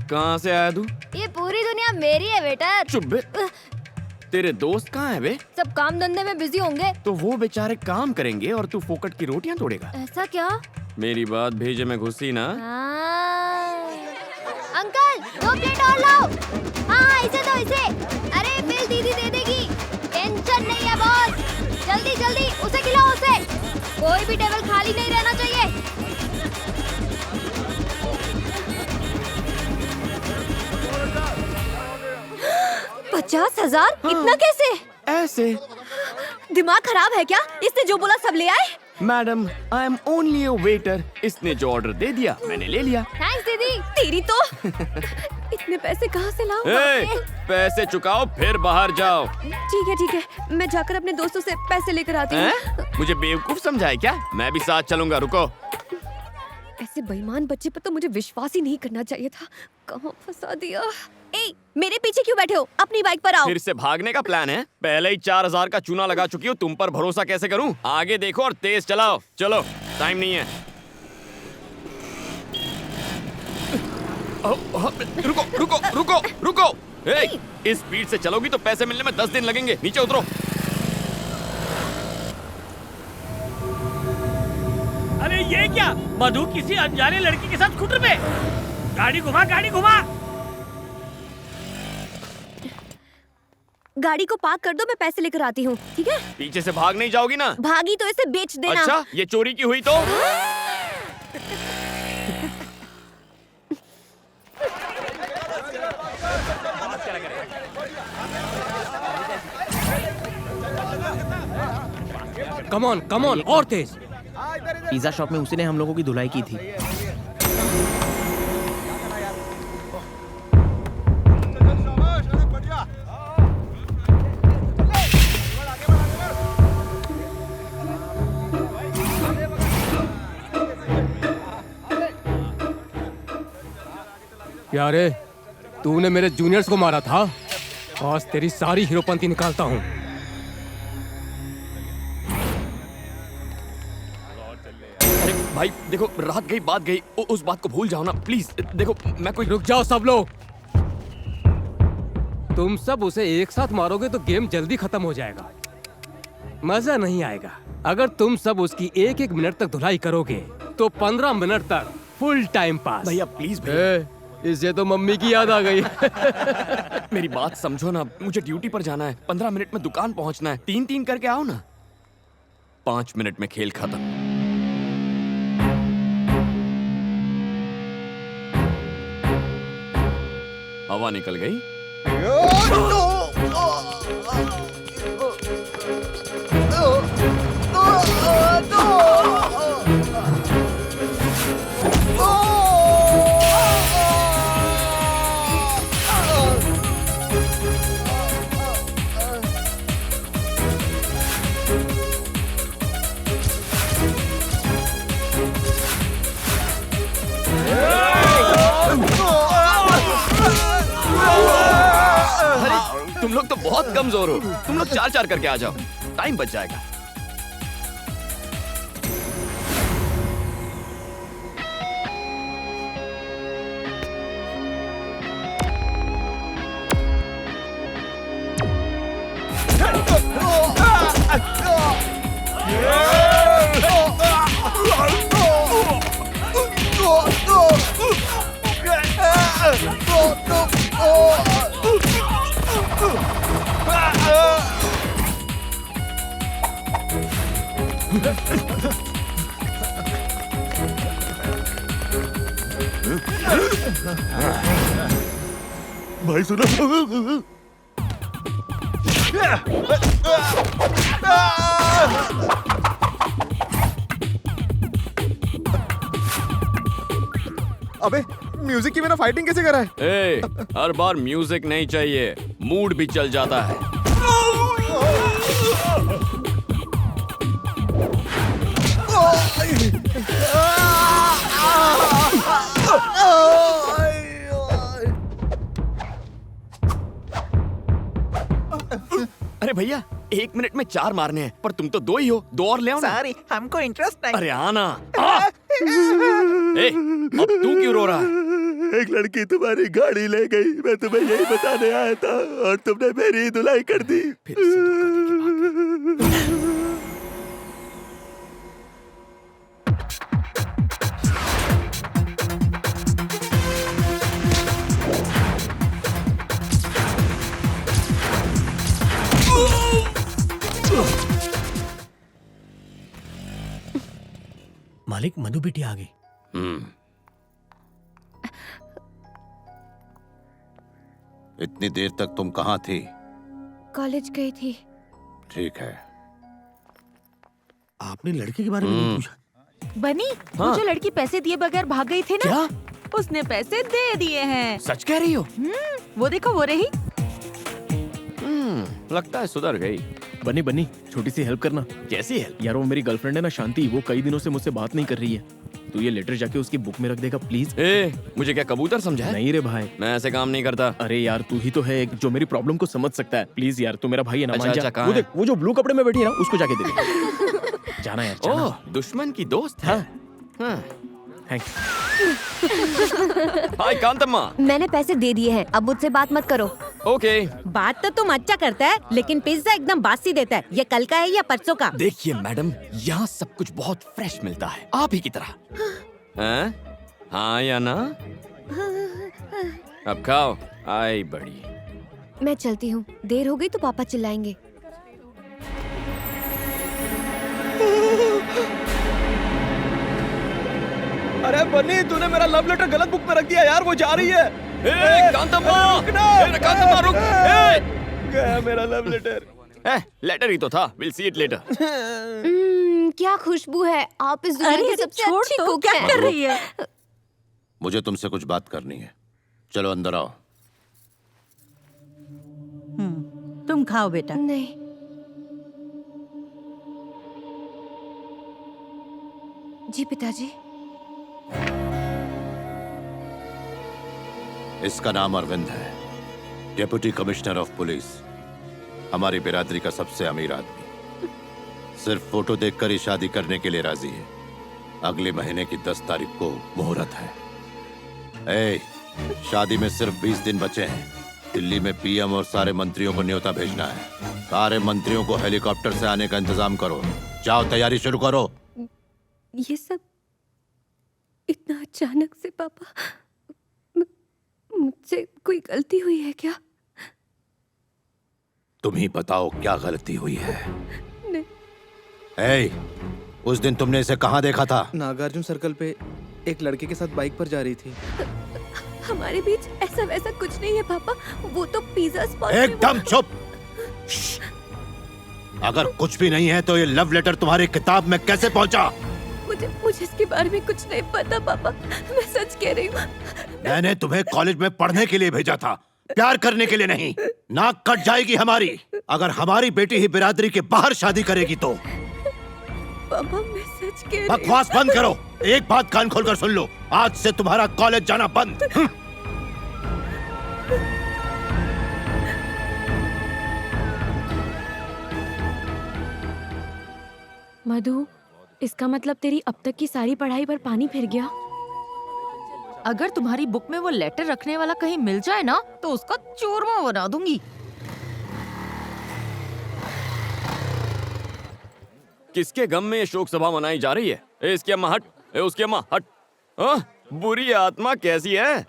Speaker 9: कहाँ से आया तू?
Speaker 8: ये पूरी दुनिया मेरी है वेटर।
Speaker 9: चुप बे। तेरे दोस्त कहाँ है बे?
Speaker 8: सब काम धंधे में बिजी होंगे।
Speaker 9: तो वो बेचारे काम करेंगे और तू फोकट की रोटियां तोड़ेगा।
Speaker 8: ऐसा क्या?
Speaker 9: मेरी बात भेजे में घुसी ना।
Speaker 8: अंकल 2 प्लेट और लाओ। हाँ इसे दो इसे। अरे बिल दीदी दे देगी, टेंशन नहीं है बॉस। जल्दी जल्दी उसे खिलाओ उसे। कोई भी टेबल खाली नहीं रहना चाहिए।
Speaker 7: 50,000? इतना कैसे?
Speaker 9: ऐसे।
Speaker 7: दिमाग खराब है क्या? इसने जो बोला सब ले आए?
Speaker 9: Madam I am only a waiter. इसने जो ऑर्डर दे दिया मैंने ले लिया।
Speaker 8: थैंक्स दीदी।
Speaker 7: तेरी तो इतने पैसे कहाँ से लाऊं?
Speaker 9: पैसे चुकाओ फिर बाहर जाओ।
Speaker 7: ठीक है, मैं जाकर अपने दोस्तों से पैसे लेकर आती हूँ।
Speaker 9: मुझे बेवकूफ समझा है क्या? मैं भी साथ चलूंगा, रुको।
Speaker 7: ऐसे बेईमान बच्चे पर तो मुझे विश्वास ही नहीं करना चाहिए था। कहाँ फंसा दिया? ए, मेरे पीछे क्यों बैठे हो? अपनी बाइक पर आओ।
Speaker 9: फिर से भागने का प्लान है? पहले ही 4,000 का चूना लगा चुकी हूँ, तुम पर भरोसा कैसे करूँ? आगे देखो और तेज चलाओ। चलो टाइम नहीं है। रुको रुको रुको रुको। इस स्पीड से चलोगी तो पैसे मिलने में 10 दिन लगेंगे। नीचे उतरो।
Speaker 4: अरे ये क्या? मधु किसी अनजाने लड़की के साथ स्कूटर पे। गाड़ी घुमा, गाड़ी घुमा।
Speaker 7: गाड़ी को पार्क कर दो, मैं पैसे लेकर आती हूँ, ठीक है?
Speaker 9: पीछे से भाग नहीं जाओगी ना?
Speaker 7: भागी तो इसे बेच देना।
Speaker 9: अच्छा, ये चोरी की हुई तो?
Speaker 15: कम ऑन और तेज।
Speaker 10: पिज्जा शॉप में उसी ने हम लोगों की धुलाई की थी।
Speaker 15: क्या रे, तूने मेरे जूनियर्स को मारा था? आज तेरी सारी हीरोपंती निकालता हूँ।
Speaker 9: अरे भाई देखो, रात गई बात गई, उस बात को भूल जाओ ना प्लीज। देखो मैं कोई।
Speaker 15: रुक जाओ सब लोग।
Speaker 17: तुम सब उसे एक साथ मारोगे तो गेम जल्दी खत्म हो जाएगा, मजा नहीं आएगा। अगर तुम सब उसकी एक एक मिनट तक धुलाई करोगे तो 15 मिनट तक फुल टाइम पास।
Speaker 9: भैया प्लीज भैया,
Speaker 17: इससे तो मम्मी की याद आ गई।
Speaker 9: मेरी बात समझो ना, मुझे ड्यूटी पर जाना है, 15 मिनट में दुकान पहुंचना है। 3-3 करके आओ ना। 5 मिनट में खेल खत्म। हवा निकल गई। तुम लोग तो बहुत कमजोर हो। तुम लोग 4-4 करके आ जाओ, टाइम बच जाएगा।
Speaker 15: भाई सुनो।
Speaker 1: अबे म्यूजिक की बिना फाइटिंग कैसे करा है?
Speaker 9: हर बार म्यूजिक नहीं चाहिए, मूड भी चल जाता है। अरे भैया 1 मिनट में 4 मारने हैं, पर तुम तो 2 ही हो, 2 और ले आओ ना।
Speaker 12: सॉरी, हमको इंटरेस्ट नहीं।
Speaker 9: अरे आना। अब तू क्यों रो रहा है?
Speaker 15: एक लड़की तुम्हारी गाड़ी ले गई, मैं तुम्हें यही बताने आया था और तुमने मेरी धुलाई कर दी।
Speaker 9: फिर से धोखा की बात।
Speaker 3: मालिक, मधु बिटी आ गई।
Speaker 2: इतनी देर तक तुम कहाँ थी?
Speaker 7: कॉलेज गई थी।
Speaker 2: ठीक है।
Speaker 15: आपने लड़के के बारे में नहीं पूछा?
Speaker 6: बनी, वो जो लड़की पैसे दिए बगैर भाग गई थी ना, उसने पैसे दे दिए हैं।
Speaker 9: सच कह रही हो?
Speaker 6: वो देखो, वो रही।
Speaker 9: लगता है सुधर गई।
Speaker 10: बनी बनी, छोटी सी हेल्प करना।
Speaker 9: कैसी हेल्प?
Speaker 10: यार वो मेरी गर्लफ्रेंड है ना शांति, वो कई दिनों से मुझसे बात नहीं कर रही है। तू ये लेटर जाके उसकी बुक में रख देगा प्लीज।
Speaker 9: मुझे क्या कबूतर समझा है?
Speaker 10: नहीं रे भाई,
Speaker 9: मैं ऐसे काम नहीं करता।
Speaker 10: अरे यार तू ही तो है एक जो मेरी प्रॉब्लम को समझ सकता है। प्लीज यार, तू मेरा भाई है ना, मान जा।
Speaker 9: अच्छा,
Speaker 10: वो देख, वो जो ब्लू कपड़े में बैठी है ना, उसको जाके दे दे। जाना यार, जाना।
Speaker 9: ओह, दुश्मन की दोस्त है। हाय कांतम्मा।
Speaker 7: मैंने पैसे दे दिए हैं, अब मुझसे बात मत करो।
Speaker 9: ओके।
Speaker 6: बात तो तुम अच्छा करता है, लेकिन पिज्जा एकदम बासी देता है। ये कल का है या परसों का?
Speaker 9: देखिए मैडम, यहाँ सब कुछ बहुत फ्रेश मिलता है, आप ही की तरह। हाँ या ना? अब खाओ। आई बड़ी।
Speaker 7: मैं चलती हूँ, देर हो गई तो पापा चिल्लाएंगे।
Speaker 10: अरे बनी, तूने मेरा लव लेटर गलत बुक में रख दिया यार, वो जा रही है।
Speaker 9: कांतम्मा, कांतम्मा रुक।
Speaker 10: गया मेरा लव लेटर।
Speaker 9: लेटर ही तो था। Will see it later.
Speaker 7: क्या खुशबू है, आप इस दुनिया की सबसे अच्छी कुक
Speaker 6: क्या
Speaker 7: हैं।
Speaker 6: कर रही है?
Speaker 2: मुझे तुमसे कुछ बात करनी है, चलो अंदर आओ।
Speaker 5: तुम खाओ बेटा।
Speaker 7: नहीं। जी पिताजी।
Speaker 2: इसका नाम अरविंद है, डेप्यूटी कमिश्नर ऑफ पुलिस, हमारी बिरादरी का सबसे अमीर आदमी। सिर्फ फोटो देखकर ही शादी करने के लिए राजी है। अगले महीने की 10 तारीख को मुहूर्त है। शादी में सिर्फ 20 दिन बचे हैं, दिल्ली में पीएम और सारे मंत्रियों को न्योता भेजना है। सारे मंत्रियों को हेलीकॉप्टर से आने का इंतजाम करो। जाओ, तैयारी शुरू करो।
Speaker 7: ये सब इतना अचानक से पापा, मुझसे कोई गलती हुई है क्या?
Speaker 2: तुम ही बताओ क्या गलती हुई है।
Speaker 7: नहीं।
Speaker 2: ए, उस दिन तुमने इसे कहाँ देखा था?
Speaker 18: नागार्जुन सर्कल पे एक लड़के के साथ बाइक पर जा रही थी।
Speaker 7: हमारे बीच ऐसा वैसा कुछ नहीं है पापा, वो तो पिज्जा स्पॉट पे
Speaker 2: एकदम चुप। अगर कुछ भी नहीं है तो ये लव लेटर तुम्हारी किताब में कैसे पहुंचा?
Speaker 7: मुझे इसके बारे में कुछ नहीं पता पापा, मैं सच कह रही हूँ।
Speaker 2: मैंने तुम्हें कॉलेज में पढ़ने के लिए भेजा था, प्यार करने के लिए नहीं। नाक कट जाएगी हमारी अगर हमारी बेटी ही बिरादरी के बाहर शादी करेगी तो।
Speaker 7: पापा मैं सच कह रही हूँ।
Speaker 2: बकवास बंद करो। एक बात कान खोलकर सुन लो, आज से तुम्हारा कॉलेज जाना बंद।
Speaker 11: मधु, इसका मतलब तेरी अब तक की सारी पढ़ाई पर पानी फिर गया।
Speaker 19: अगर तुम्हारी बुक में वो लेटर रखने वाला कहीं मिल जाए ना तो उसका चूरमा बना दूंगी।
Speaker 9: किसके गम में ये शोक सभा मनाई जा रही है? इसकी अम्मा हट, उसकी अम्मा हट। बुरी आत्मा कैसी है?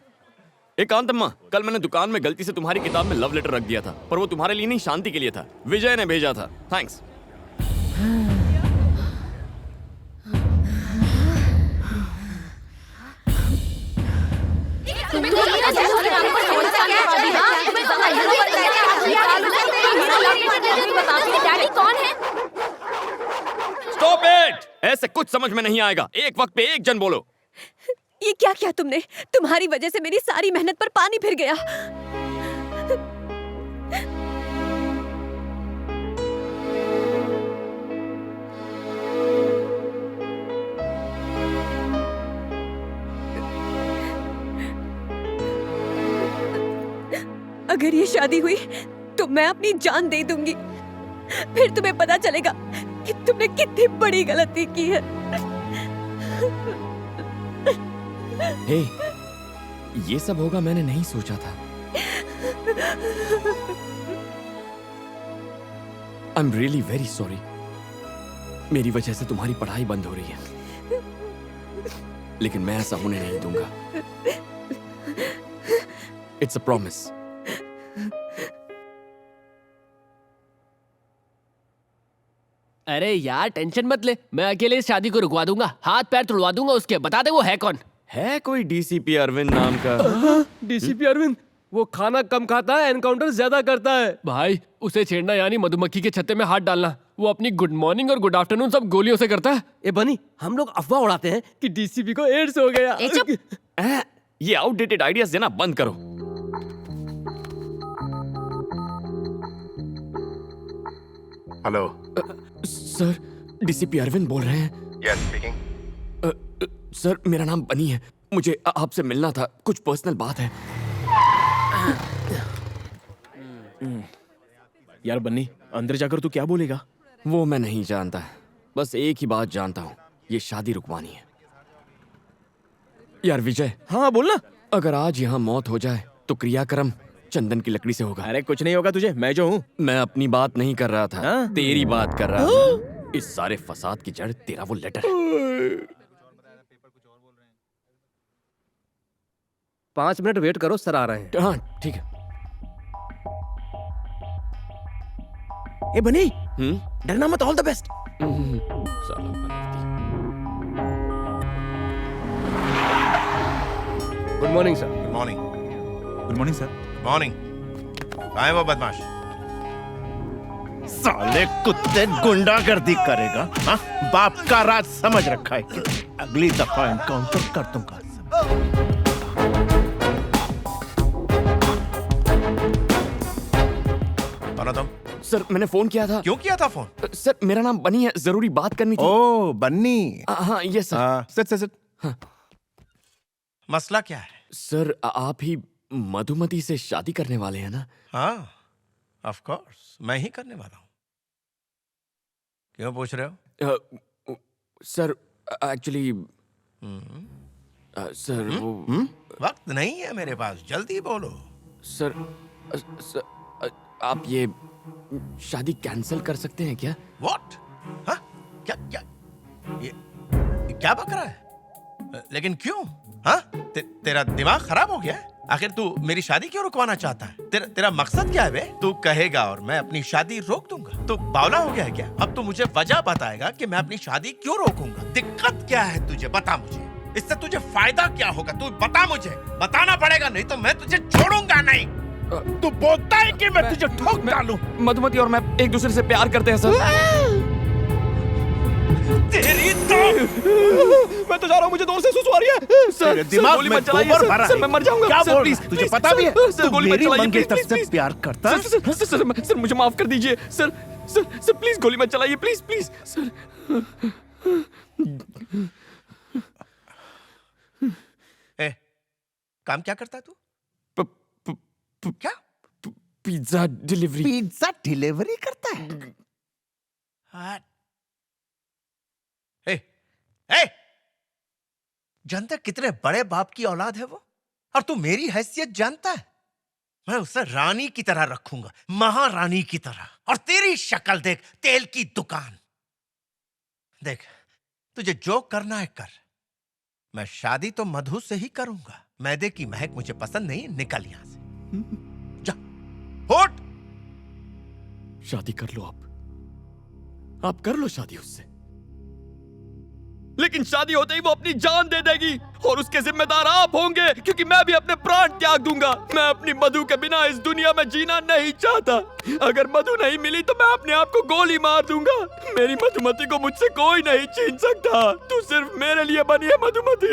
Speaker 9: एकांत अम्मा, कल मैंने दुकान में गलती से तुम्हारी किताब में लव लेटर रख दिया था, पर वो तुम्हारे लिए नहीं, शांति के लिए था। विजय ने भेजा था। थैंक्स।
Speaker 8: डैडी कौन है?
Speaker 9: Stop it! ऐसे कुछ समझ में नहीं आएगा। एक वक्त पे एक जन बोलो।
Speaker 7: ये क्या किया तुमने? तुम्हारी वजह से मेरी सारी मेहनत पर पानी फिर गया। अगर ये शादी हुई तो मैं अपनी जान दे दूंगी। फिर तुम्हें पता चलेगा कि तुमने कितनी बड़ी गलती की है।
Speaker 9: हे, ये सब होगा मैंने नहीं सोचा था। I am really very sorry. मेरी वजह से तुम्हारी पढ़ाई बंद हो रही है, लेकिन मैं ऐसा होने नहीं दूंगा। It's a promise.
Speaker 17: अरे यार टेंशन मत ले, मैं अकेले इस शादी को रुकवा दूंगा, हाथ पैर तुड़वा दूंगा उसके। बता दे वो है कौन?
Speaker 9: है कोई डीसीपी अरविंद नाम का?
Speaker 17: डीसीपी अरविंद? वो खाना कम खाता है, एनकाउंटर ज्यादा करता है। भाई उसे छेड़ना यानी मधुमक्खी के छत्ते में हाथ डालना। वो अपनी गुड मॉर्निंग और गुड आफ्टरनून सब गोलियों से करता है। ए बनी, हम लोग अफवाह उड़ाते हैं कि डीसीपी को एड्स हो गया।
Speaker 9: ये आउटडेटेड आइडियाज देना बंद करो।
Speaker 20: हेलो
Speaker 9: सर, डीसीपी अरविंद बोल रहे हैं।
Speaker 20: Yes speaking.
Speaker 9: सर मेरा नाम बनी है, मुझे आपसे मिलना था, कुछ पर्सनल बात है।
Speaker 10: यार बन्नी, अंदर जाकर तू क्या बोलेगा?
Speaker 9: वो मैं नहीं जानता, बस एक ही बात जानता हूँ, ये शादी रुकवानी है। यार विजय।
Speaker 10: हाँ बोलना।
Speaker 9: अगर आज यहाँ मौत हो जाए तो क्रियाक्रम चंदन की लकड़ी से होगा।
Speaker 10: अरे कुछ नहीं होगा तुझे, मैं जो हूँ।
Speaker 9: मैं अपनी बात नहीं कर रहा था, तेरी बात कर रहा था। इस सारे फसाद की जड़ तेरा वो लेटर है।
Speaker 17: 5 मिनट वेट करो, सर आ रहे हैं।
Speaker 9: हाँ ठीक है।
Speaker 10: ए बनी, डरना मत, all the best.
Speaker 17: Good morning sir.
Speaker 20: Good morning.
Speaker 16: Good morning sir.
Speaker 20: Good morning. कहाँ है वो बदमाश?
Speaker 15: साले कुत्ते गुंडागर्दी करेगा। हाँ, बाप का राज समझ रखा है कि अगली दफा एनकाउंटर कर दूंगा।
Speaker 20: कौन हो तुम?
Speaker 9: सर मैंने फोन किया था।
Speaker 20: क्यों किया था फोन?
Speaker 9: सर मेरा नाम बनी है, जरूरी बात करनी थी।
Speaker 15: ओ बन्नी।
Speaker 9: हाँ ये सर।
Speaker 15: सच।
Speaker 9: हाँ।
Speaker 20: मसला क्या है?
Speaker 9: सर आप ही मधुमती से शादी करने वाले हैं ना?
Speaker 20: हाँ ऑफ कोर्स, मैं ही करने वाला हूँ। क्यों पूछ रहे हो?
Speaker 9: सर एक्चुअली सर वो
Speaker 20: वक्त नहीं है मेरे पास, जल्दी बोलो।
Speaker 9: सर आप ये शादी कैंसिल कर सकते हैं क्या?
Speaker 20: What? हाँ? क्या क्या ये क्या बक रहा है? लेकिन क्यों? हाँ? तेरा दिमाग खराब हो गया है? आखिर तू मेरी शादी क्यों रुकवाना चाहता है? तेरा मकसद क्या है बे? तू कहेगा और मैं अपनी शादी रोक दूंगा। तू बावला हो गया है क्या? अब तू मुझे वजह बताएगा कि मैं अपनी शादी क्यों रोकूंगा? दिक्कत क्या है तुझे? बता मुझे। इससे तुझे फायदा क्या होगा? तू बता मुझे। बताना पड़ेगा, नहीं तो मैं तुझे छोड़ूंगा नहीं। तू बोलता है कि मैं तुझे ठोक डालूं।
Speaker 9: मधुमती और मैं एक दूसरे से प्यार करते हैं सर।
Speaker 20: तेरी तो
Speaker 9: मैं तो जा रहा हूँ, मुझे दूर से सुसु आ रही है। सर
Speaker 15: दिमाग
Speaker 9: गोली
Speaker 15: में
Speaker 9: मत चलाइए
Speaker 15: गोबर भरा
Speaker 9: सर,
Speaker 15: है।
Speaker 9: मैं मर जाऊंगा।
Speaker 15: क्या
Speaker 9: सर
Speaker 15: बोल
Speaker 9: प्लीज,
Speaker 15: रहा है? तुझे
Speaker 9: प्लीज,
Speaker 15: पता भी है?
Speaker 9: सर
Speaker 15: तू
Speaker 9: गोली मत
Speaker 15: मेरी
Speaker 9: चलाइए,
Speaker 15: मंगेतर
Speaker 9: प्लीज,
Speaker 15: से
Speaker 9: प्लीज,
Speaker 15: प्यार करता है?
Speaker 9: सर मुझे माफ कर दीजिए सर। सर प्लीज गोली मत चलाइए, प्लीज प्लीज सर।
Speaker 20: ए, काम क्या करता है तू? क्या?
Speaker 9: Pizza delivery.
Speaker 15: पिज्जा डिलीवरी करता है?
Speaker 20: हाँ। ए, जानता कितने बड़े बाप की औलाद है वो? और तू मेरी हैसियत जानता है? मैं उसे रानी की तरह रखूंगा, महारानी की तरह। और तेरी शक्ल देख, तेल की दुकान। देख, तुझे जो करना है कर। मैं शादी तो मधु से ही करूंगा। मैदे की महक मुझे पसंद नहीं, निकल यहां से। जा, होट।
Speaker 9: शादी कर लो आप कर लो शादी उससे, लेकिन शादी होते ही वो अपनी जान दे देगी और उसके जिम्मेदार आप होंगे, क्योंकि मैं भी अपने प्राण त्याग दूंगा। मैं अपनी मधु के बिना इस दुनिया में जीना नहीं चाहता। अगर मधु नहीं मिली तो मैं अपने आप को गोली मार दूंगा। मेरी मधुमती को मुझसे कोई नहीं छीन सकता। तू सिर्फ मेरे लिए बनी है मधुमती।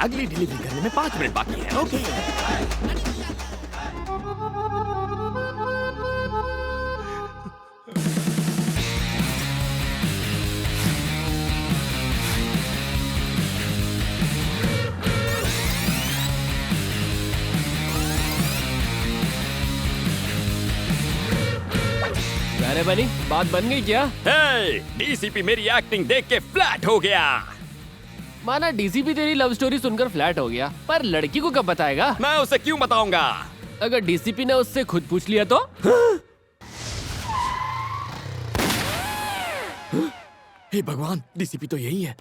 Speaker 9: अगली डिलीवरी करने में 5 मिनट बाकी है। ओके।
Speaker 17: अरे बनी, बात बन गई क्या?
Speaker 9: डीसीपी मेरी एक्टिंग देख के फ्लैट हो गया।
Speaker 17: माना डीसीपी तेरी लव स्टोरी सुनकर फ्लैट हो गया, पर लड़की को कब बताएगा?
Speaker 9: मैं उसे क्यों बताऊंगा?
Speaker 17: अगर डीसीपी ने उससे खुद पूछ लिया तो?
Speaker 9: हे भगवान, डीसीपी तो यही है।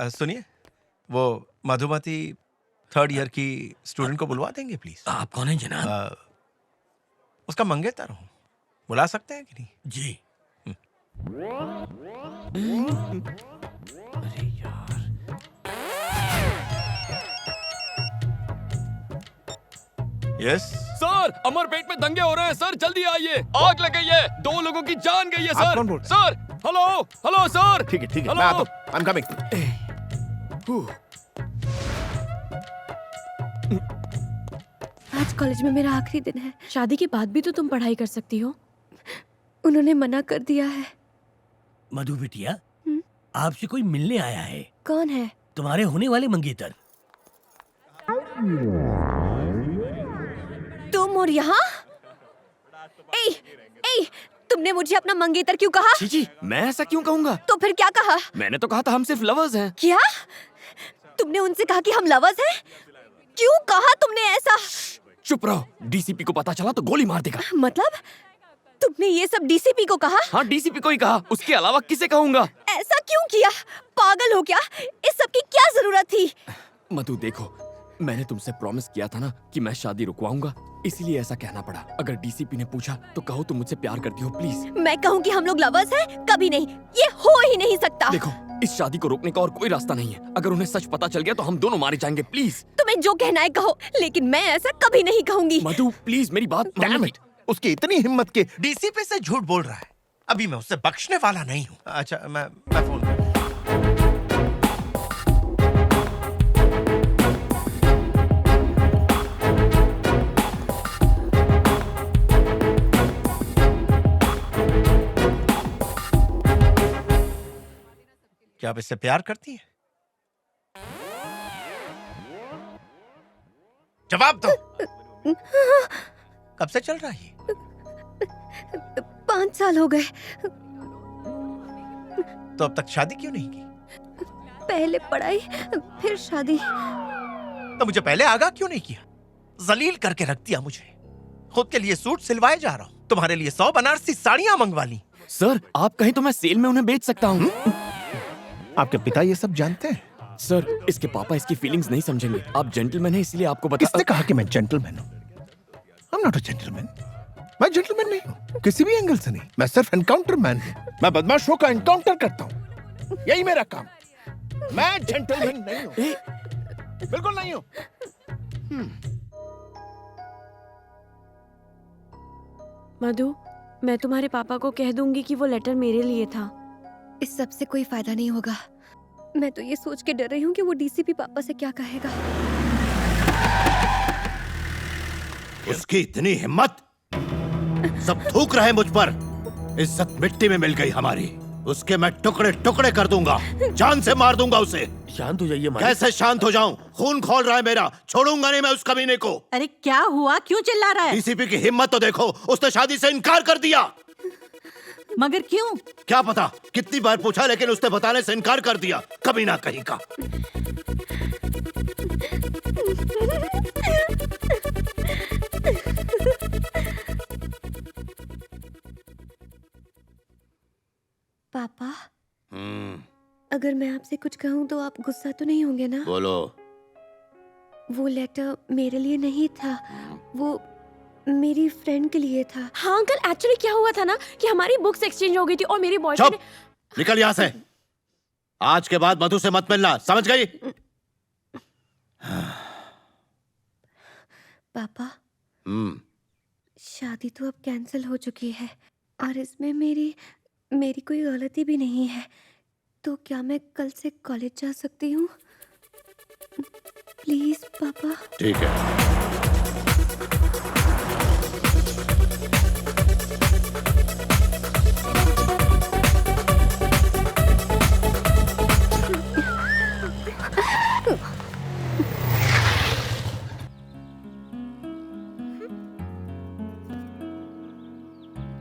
Speaker 20: सुनिए, वो मधुमती 3rd ईयर की स्टूडेंट को बुलवा देंगे प्लीज?
Speaker 3: आप कौन है जनाब?
Speaker 20: उसका मंगेतर हूँ, बुला सकते हैं कि नहीं?
Speaker 3: जी।
Speaker 20: अरे यार, यस
Speaker 9: सर, अमरपेट में दंगे हो रहे हैं सर, जल्दी आइए। आग लग गई है, 2 लोगों की जान गई है
Speaker 15: आप
Speaker 9: सर।
Speaker 15: कौन बोल?
Speaker 9: Sir hello hello sir.
Speaker 15: ठीक है
Speaker 9: हेलो।
Speaker 15: मैं आता हूँ। I'm coming।
Speaker 7: आज कॉलेज में मेरा आखिरी दिन है। शादी के बाद भी तो तुम पढ़ाई कर सकती हो। उन्होंने मना कर दिया है।
Speaker 3: मधु बिटिया, आपसे कोई मिलने आया है।
Speaker 7: कौन है?
Speaker 3: तुम्हारे होने वाले मंगेतर।
Speaker 7: तुम और यहाँ? तुमने मुझे अपना मंगेतर क्यों कहा?
Speaker 9: जी, मैं ऐसा क्यों कहूँगा?
Speaker 7: तो फिर क्या कहा?
Speaker 9: मैंने तो कहा था हम सिर्फ लवर्स हैं।
Speaker 7: क्या? तुमने उनसे कहा कि हम लवर्स हैं? क्यों कहा तुमने ऐसा?
Speaker 9: चुप रहो, डीसीपी को पता चला तो गोली मार देगा।
Speaker 7: मतलब तुमने ये सब डीसीपी को कहा?
Speaker 9: हाँ, डीसीपी को ही कहा, उसके अलावा किसे कहूँगा?
Speaker 7: ऐसा क्यों किया? पागल हो क्या? इस सब की क्या जरूरत थी?
Speaker 9: मधु देखो, मैंने तुमसे प्रॉमिस किया था ना कि मैं शादी रुकवाऊंगा, इसलिए ऐसा कहना पड़ा। अगर डीसीपी ने पूछा तो कहो तुम मुझसे प्यार करती हो प्लीज।
Speaker 7: मैं कहूँ कि हम लोग लवर्स हैं? कभी नहीं, ये हो ही नहीं सकता।
Speaker 9: देखो, इस शादी को रोकने का और कोई रास्ता नहीं है। अगर उन्हें सच पता चल गया तो हम दोनों मारे जाएंगे। प्लीज
Speaker 7: तुम्हें जो कहना है कहो, लेकिन मैं ऐसा कभी नहीं कहूंगी।
Speaker 9: मधु प्लीज मेरी बात
Speaker 20: Damn it! उसकी इतनी हिम्मत के डीसीपी से झूठ बोल रहा है। अभी मैं उससे बख्शने वाला नहीं हूँ। अच्छा, मैं फोन कर। क्या आप इससे प्यार करती हैं? जवाब दो। कब से चल रहा है?
Speaker 7: 5 साल हो गए।
Speaker 20: तो अब तक शादी क्यों नहीं की?
Speaker 7: पहले पढ़ाई फिर शादी।
Speaker 20: तो मुझे पहले आगाह क्यों नहीं किया? जलील करके रख दिया मुझे। खुद के लिए सूट सिलवाए जा रहा हूँ, तुम्हारे लिए 100 बनारसी साड़ियाँ मंगवा ली।
Speaker 9: सर आप कहें तो मैं सेल में उन्हें बेच सकता हूँ।
Speaker 15: आपके पिता ये सब जानते हैं?
Speaker 9: सर इसके पापा इसकी फीलिंग्स नहीं समझेंगे। आप जेंटलमैन हैं इसलिए आपको बता।
Speaker 15: किसने कहा कि मैं जेंटलमैन हूँ? I'm not a gentleman. मैं जेंटलमैन नहीं हूँ, किसी भी एंगल से नहीं। मैं सिर्फ एनकाउंटर मैन हूँ। मैं बदमाशों का एनकाउंटर करता हूँ, यही मेरा काम। मैं जेंटलमैन नहीं हूँ, बिल्कुल नहीं हूँ।
Speaker 7: मधु, मैं तुम्हारे पापा को कह दूंगी कि वो लेटर मेरे लिए था। इस सब से कोई फायदा नहीं होगा। मैं तो ये सोच के डर रही हूँ कि वो डीसीपी पापा से क्या कहेगा।
Speaker 2: उसकी इतनी हिम्मत! सब थूक रहे मुझ पर। इज्जत मिट्टी में मिल गई हमारी। उसके मैं टुकड़े टुकड़े कर दूंगा, जान से मार दूंगा उसे।
Speaker 15: शांत हो जाइए।
Speaker 2: कैसे शांत हो जाऊं? खून खौल रहा है मेरा, छोड़ूंगा नहीं मैं उस कमीने को।
Speaker 5: अरे क्या हुआ, क्यों चिल्ला रहा है?
Speaker 2: डीसीपी की हिम्मत तो देखो, उसने शादी से इनकार कर दिया।
Speaker 5: मगर क्यों?
Speaker 2: क्या पता, कितनी बार पूछा लेकिन उसने बताने से इनकार कर दिया। कमीना कहीं का।
Speaker 7: पापा, अगर मैं आपसे कुछ कहूँ तो आप गुस्सा तो नहीं होंगे ना?
Speaker 2: बोलो।
Speaker 7: वो लेटर मेरे लिए नहीं था, वो मेरी फ्रेंड के लिए था। हाँ अंकल, एक्चुअली क्या हुआ था ना कि हमारी बुक्स एक्सचेंज हो गई थी और मेरी बॉयफ्रेंड।
Speaker 2: चुप! निकल यहाँ से। आज के बाद मधु से मत मिलना, समझ गई?
Speaker 7: पापा, शादी तो अब कैंसिल हो चुकी है और इसमें मेरी कोई गलती भी नहीं है। तो क्या मैं कल से कॉलेज जा सकती हूँ? प्लीज पापा।
Speaker 2: ठीक है।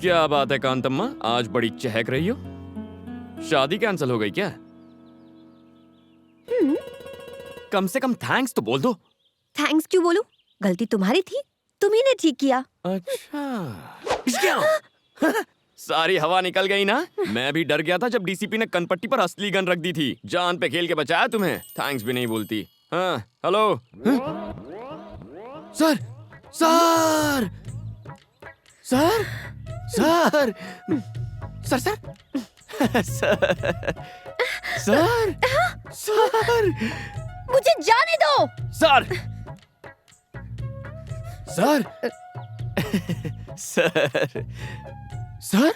Speaker 9: क्या बात है कांतम्मा, आज बड़ी चहक रही हो। शादी कैंसिल हो गई क्या? कम से कम थैंक्स तो बोल दो।
Speaker 7: थैंक्स क्यों बोलूं? गलती तुम्हारी थी, तुम्ही ने ठीक किया।
Speaker 9: अच्छा। सारी हवा निकल गई ना? मैं भी डर गया था जब डीसीपी ने कनपट्टी पर असली गन रख दी थी। जान पे खेल के बचाया तुम्हें, थैंक्स भी नहीं बोलती। हाँ hello sir. Sir sir sir sir sir sir sir
Speaker 8: मुझे जाने दो।
Speaker 9: Sir sir sir sir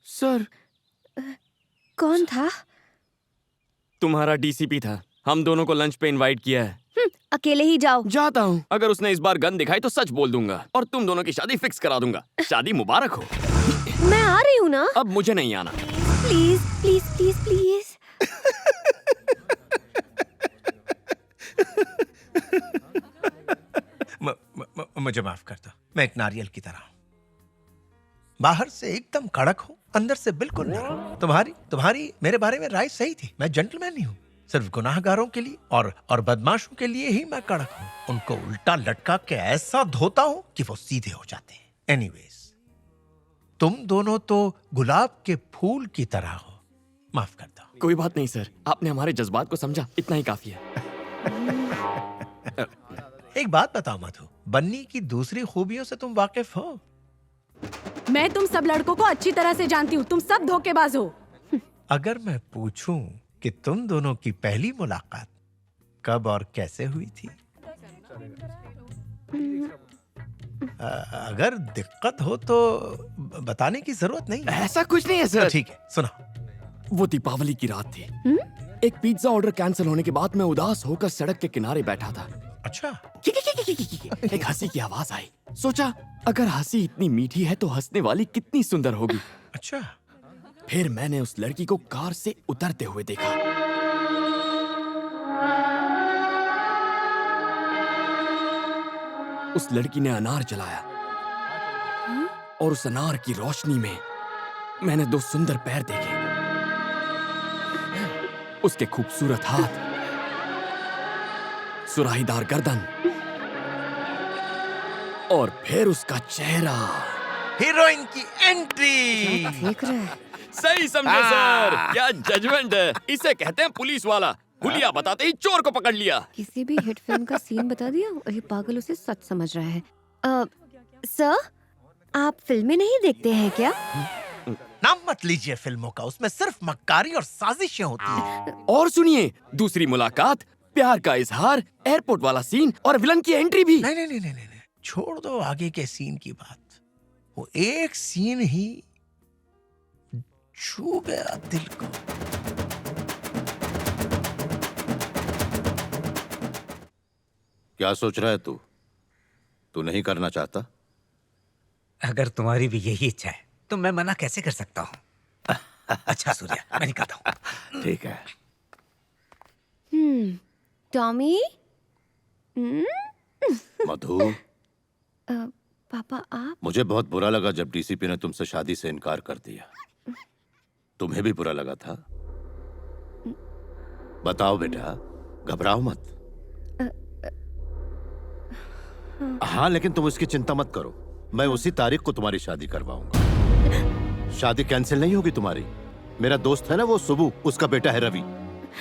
Speaker 9: sir
Speaker 7: कौन था?
Speaker 9: तुम्हारा डीसीपी था। हम दोनों को लंच पे इनवाइट किया है।
Speaker 7: अकेले ही जाओ।
Speaker 9: जाता हूँ। अगर उसने इस बार गन दिखाई तो सच बोल दूंगा और तुम दोनों की शादी फिक्स करा दूंगा। शादी मुबारक हो।
Speaker 7: मैं आ रही हूँ ना।
Speaker 9: अब मुझे नहीं आना।
Speaker 7: Please please please please.
Speaker 20: मुझे माफ कर दो, मैं एक नारियल की तरह हूं। बाहर से एकदम कड़क हूं, अंदर से बिल्कुल नरम। तुम्हारी मेरे बारे में राय सही थी। मैं जेंटलमैन ही हूं। सिर्फ गुनाहगारों के लिए और बदमाशों के लिए ही मैं कड़क हूं। उनको उल्टा लटका के ऐसा धोता हूं कि वो सीधे हो जाते हैं। एनीवेज, तुम दोनों तो गुलाब के फूल की तरह हो। माफ कर दो।
Speaker 9: कोई बात नहीं सर, आपने हमारे जज्बात को समझा, इतना ही काफी है।
Speaker 20: एक बात बताओ मधु, बन्नी की दूसरी खूबियों से तुम वाकिफ हो?
Speaker 6: मैं तुम सब लड़कों को अच्छी तरह से जानती हूँ, तुम सब धोखेबाज हो।
Speaker 20: अगर मैं पूछूं कि तुम दोनों की पहली मुलाकात कब और कैसे हुई थी? अगर दिक्कत हो तो बताने की जरूरत नहीं।
Speaker 9: ऐसा कुछ नहीं है सर।
Speaker 20: ठीक है, सुना।
Speaker 9: वो दीपावली की रात थी। एक पिज्जा ऑर्डर कैंसिल होने के बाद मैं उदास होकर सड़क के किनारे बैठा था।
Speaker 20: अच्छा।
Speaker 9: एक हंसी की आवाज आई। सोचा अगर हंसी इतनी मीठी है तो हंसने वाली कितनी सुंदर होगी।
Speaker 20: अच्छा।
Speaker 9: फिर मैंने उस लड़की को कार से उतरते हुए देखा। उस लड़की ने अनार जलाया और उस अनार की रोशनी में मैंने दो सुंदर पैर देखे, उसके खूबसूरत हाथ, सुराहीदार गर्दन और फिर उसका चेहरा।
Speaker 20: हीरोइन की एंट्री।
Speaker 6: देख रहे हैं?
Speaker 9: सही समझे सर, क्या जजमेंट है। इसे कहते हैं पुलिस वाला। हुलिया बताते ही चोर को पकड़ लिया।
Speaker 7: किसी भी हिट फिल्म का सीन बता दिया और ये पागल उसे सच समझ रहा है। सर, आप फिल्में नहीं देखते हैं क्या?
Speaker 20: नाम मत लीजिए फिल्मों का, उसमें सिर्फ मक्कारी और साजिशें होती हैं।
Speaker 9: और सुनिए, दूसरी मुलाकात, प्यार का इजहार, एयरपोर्ट वाला सीन और विलन की एंट्री भी।
Speaker 20: नहीं नहीं नहीं नहीं नहीं, छोड़ दो आगे के सीन की बात। वो एक सीन ही छू गया दिल को।
Speaker 2: क्या सोच रहा है तू? तू नहीं करना चाहता?
Speaker 3: अगर तुम्हारी भी यही इच्छा है तो मैं मना कैसे कर सकता हूँ। अच्छा सूर्या, मैं निकलता हूँ।
Speaker 2: ठीक है।
Speaker 7: टॉमी।
Speaker 2: मधु,
Speaker 7: पापा आप?
Speaker 2: मुझे बहुत बुरा लगा जब डीसीपी ने तुमसे शादी से इनकार कर दिया। तुम्हें भी बुरा लगा था? बताओ बेटा, घबराओ मत। हाँ, लेकिन तुम उसकी चिंता मत करो। मैं उसी तारीख को तुम्हारी शादी करवाऊंगा। शादी कैंसिल नहीं होगी तुम्हारी। मेरा दोस्त है ना वो सुबू, उसका बेटा है रवि।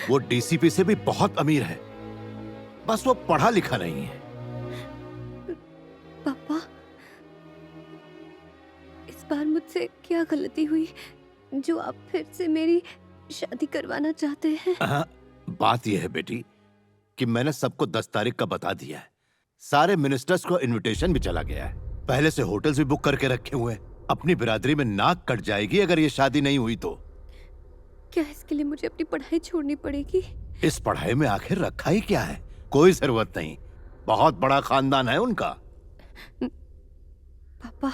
Speaker 2: वो डीसीपी से भी बहुत अमीर है, बस वो पढ़ा लिखा नहीं है।
Speaker 7: पापा, इस बार मुझसे क्या गलती हुई जो आप फिर से मेरी शादी करवाना चाहते हैं?
Speaker 2: बात यह है बेटी कि मैंने सबको 10 तारीख का बता दिया है। सारे मिनिस्टर्स को इनविटेशन भी चला गया है। पहले से होटल्स भी बुक करके रखे हुए हैं। अपनी बिरादरी में नाक कट जाएगी अगर ये शादी नहीं हुई तो।
Speaker 7: क्या इसके लिए मुझे अपनी पढ़ाई छोड़नी पड़ेगी?
Speaker 2: इस पढ़ाई में आखिर रखा ही क्या है? कोई जरूरत नहीं, बहुत बड़ा खानदान है उनका।
Speaker 7: पापा,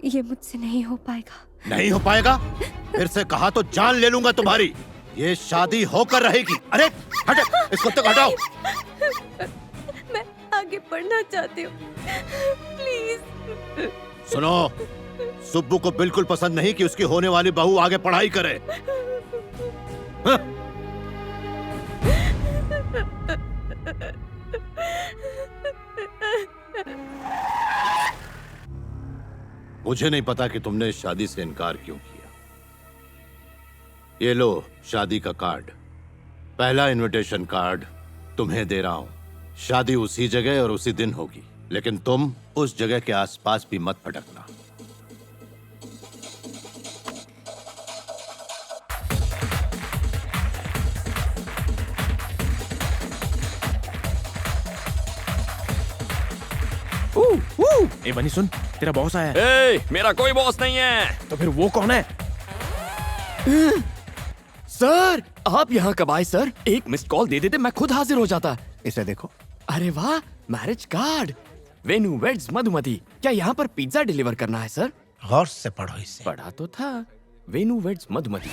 Speaker 7: ये मुझसे नहीं हो पाएगा।
Speaker 2: नहीं हो पाएगा? फिर से कहा तो जान ले लूंगा तुम्हारी। ये शादी होकर रहेगी। अरे हटो, इसको तक हटाओ।
Speaker 7: मैं आगे पढ़ना चाहती हूँ, प्लीज।
Speaker 2: सुनो, सुब्बू को बिल्कुल पसंद नहीं कि उसकी होने वाली बहू आगे पढ़ाई करे। हाँ? मुझे नहीं पता कि तुमने इस शादी से इनकार क्यों किया। ये लो शादी का कार्ड, पहला इनविटेशन कार्ड तुम्हें दे रहा हूं। शादी उसी जगह और उसी दिन होगी, लेकिन तुम उस जगह के आसपास भी मत भटकना।
Speaker 10: ए बनी सुन, तेरा बॉस आया है।
Speaker 9: ए, मेरा कोई बॉस नहीं है।
Speaker 10: तो फिर वो कौन है?
Speaker 9: सर, आप यहाँ कब आए सर? एक मिस्ड कॉल दे देते मैं खुद हाजिर हो जाता।
Speaker 15: इसे देखो।
Speaker 9: अरे वाह, marriage card. Venue weds Madhumati. क्या यहाँ पर पिज्जा डिलीवर करना है सर?
Speaker 20: गौर से पढ़ो इसे।
Speaker 9: पढ़ा तो था, वेन्यू वेड्स मधुमती।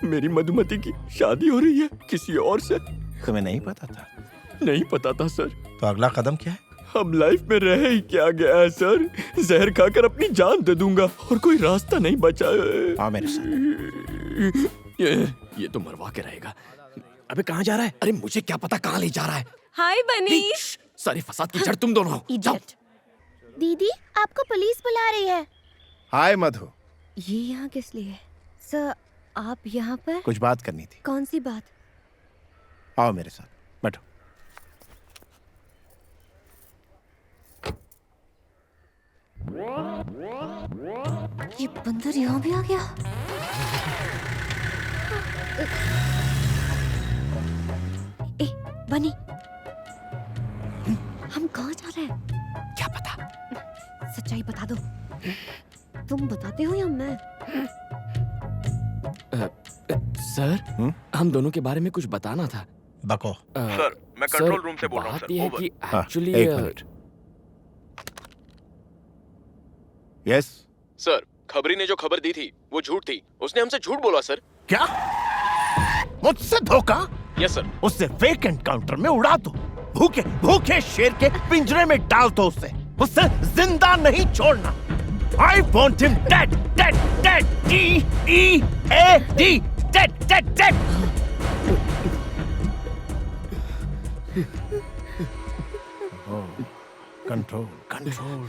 Speaker 9: मेरी मधुमती की शादी हो रही है किसी और से।
Speaker 15: तुम्हें नहीं पता था?
Speaker 9: नहीं पता था सर।
Speaker 20: तो अगला कदम क्या है?
Speaker 9: अब लाइफ में रह ही क्या गया है सर? जहर खाकर अपनी जान दे दूंगा और कोई रास्ता नहीं बचा।
Speaker 15: हाँ मेरे साथ।
Speaker 9: ये तो मरवा के रहेगा।
Speaker 10: अबे कहाँ जा रहा है?
Speaker 9: अरे मुझे क्या पता कहाँ ले जा रहा है।
Speaker 6: हाय बनी।
Speaker 9: सारे फसाद की जड़ तुम दोनों हो। जाओ।
Speaker 8: दीदी, आपको पुलिस बुला रही है।
Speaker 15: हाय मधु।
Speaker 7: ये यहाँ किस लिए? सर, आप यहाँ पर?
Speaker 15: कुछ बात करनी थी।
Speaker 7: कौन सी बात?
Speaker 15: आओ मेरे साथ, बैठो।
Speaker 7: ये बंदर यहाँ भी आ गया। ए, बनी, हम कहाँ जा रहे हैं?
Speaker 9: क्या पता?
Speaker 7: सच्चाई बता दो। तुम बताते हो या मैं?
Speaker 9: सर, हम दोनों के बारे में कुछ बताना था।
Speaker 20: बको।
Speaker 9: सर,
Speaker 21: मैं कंट्रोल रूम से बोल रहा हूं,
Speaker 9: बात
Speaker 21: सर।
Speaker 9: ये है
Speaker 21: ओवर।
Speaker 9: कि
Speaker 15: हाँ,
Speaker 9: एक्चुअली
Speaker 15: एक मिनट। यस
Speaker 10: सर, खबरी ने जो खबर दी थी वो झूठ थी। उसने हमसे झूठ बोला सर।
Speaker 15: क्या? मुझसे धोखा?
Speaker 9: Yes sir.
Speaker 15: उससे फेक एनकाउंटर में उड़ा दो। भूखे भूखे शेर के पिंजरे में डाल दो उससे जिंदा नहीं छोड़ना। I want him dead, dead, dead, D-E-A-D, dead, dead, dead. Control control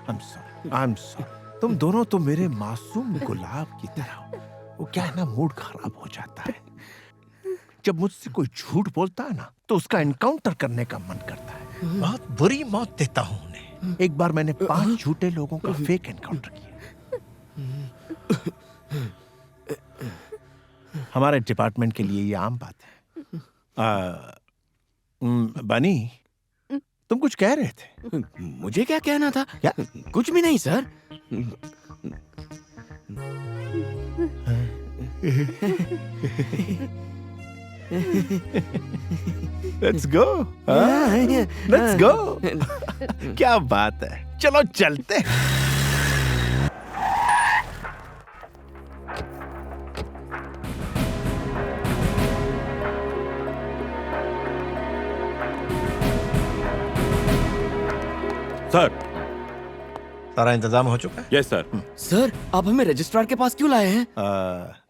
Speaker 15: I'm sorry. तुम दोनों तो मेरे मासूम गुलाब की तरह हो। वो क्या है ना, मूड खराब हो जाता है जब मुझसे कोई झूठ बोलता है ना, तो उसका एनकाउंटर करने का मन करता है। बहुत बुरी मौत देता हूं उन्हें। एक बार मैंने 5 झूठे लोगों का फेक एनकाउंटर किया। हमारे डिपार्टमेंट के लिए ये आम बात है। बनी, तुम कुछ कह रहे थे।
Speaker 9: मुझे क्या कहना था? क्या? कुछ भी नहीं sir.
Speaker 15: Let's go. Let's go. क्या बात है, चलो चलते हैं।
Speaker 20: सर, सारा इंतजाम हो चुका है?
Speaker 9: Yes sir. सर, आप हमें रजिस्ट्रार के पास क्यों लाए हैं?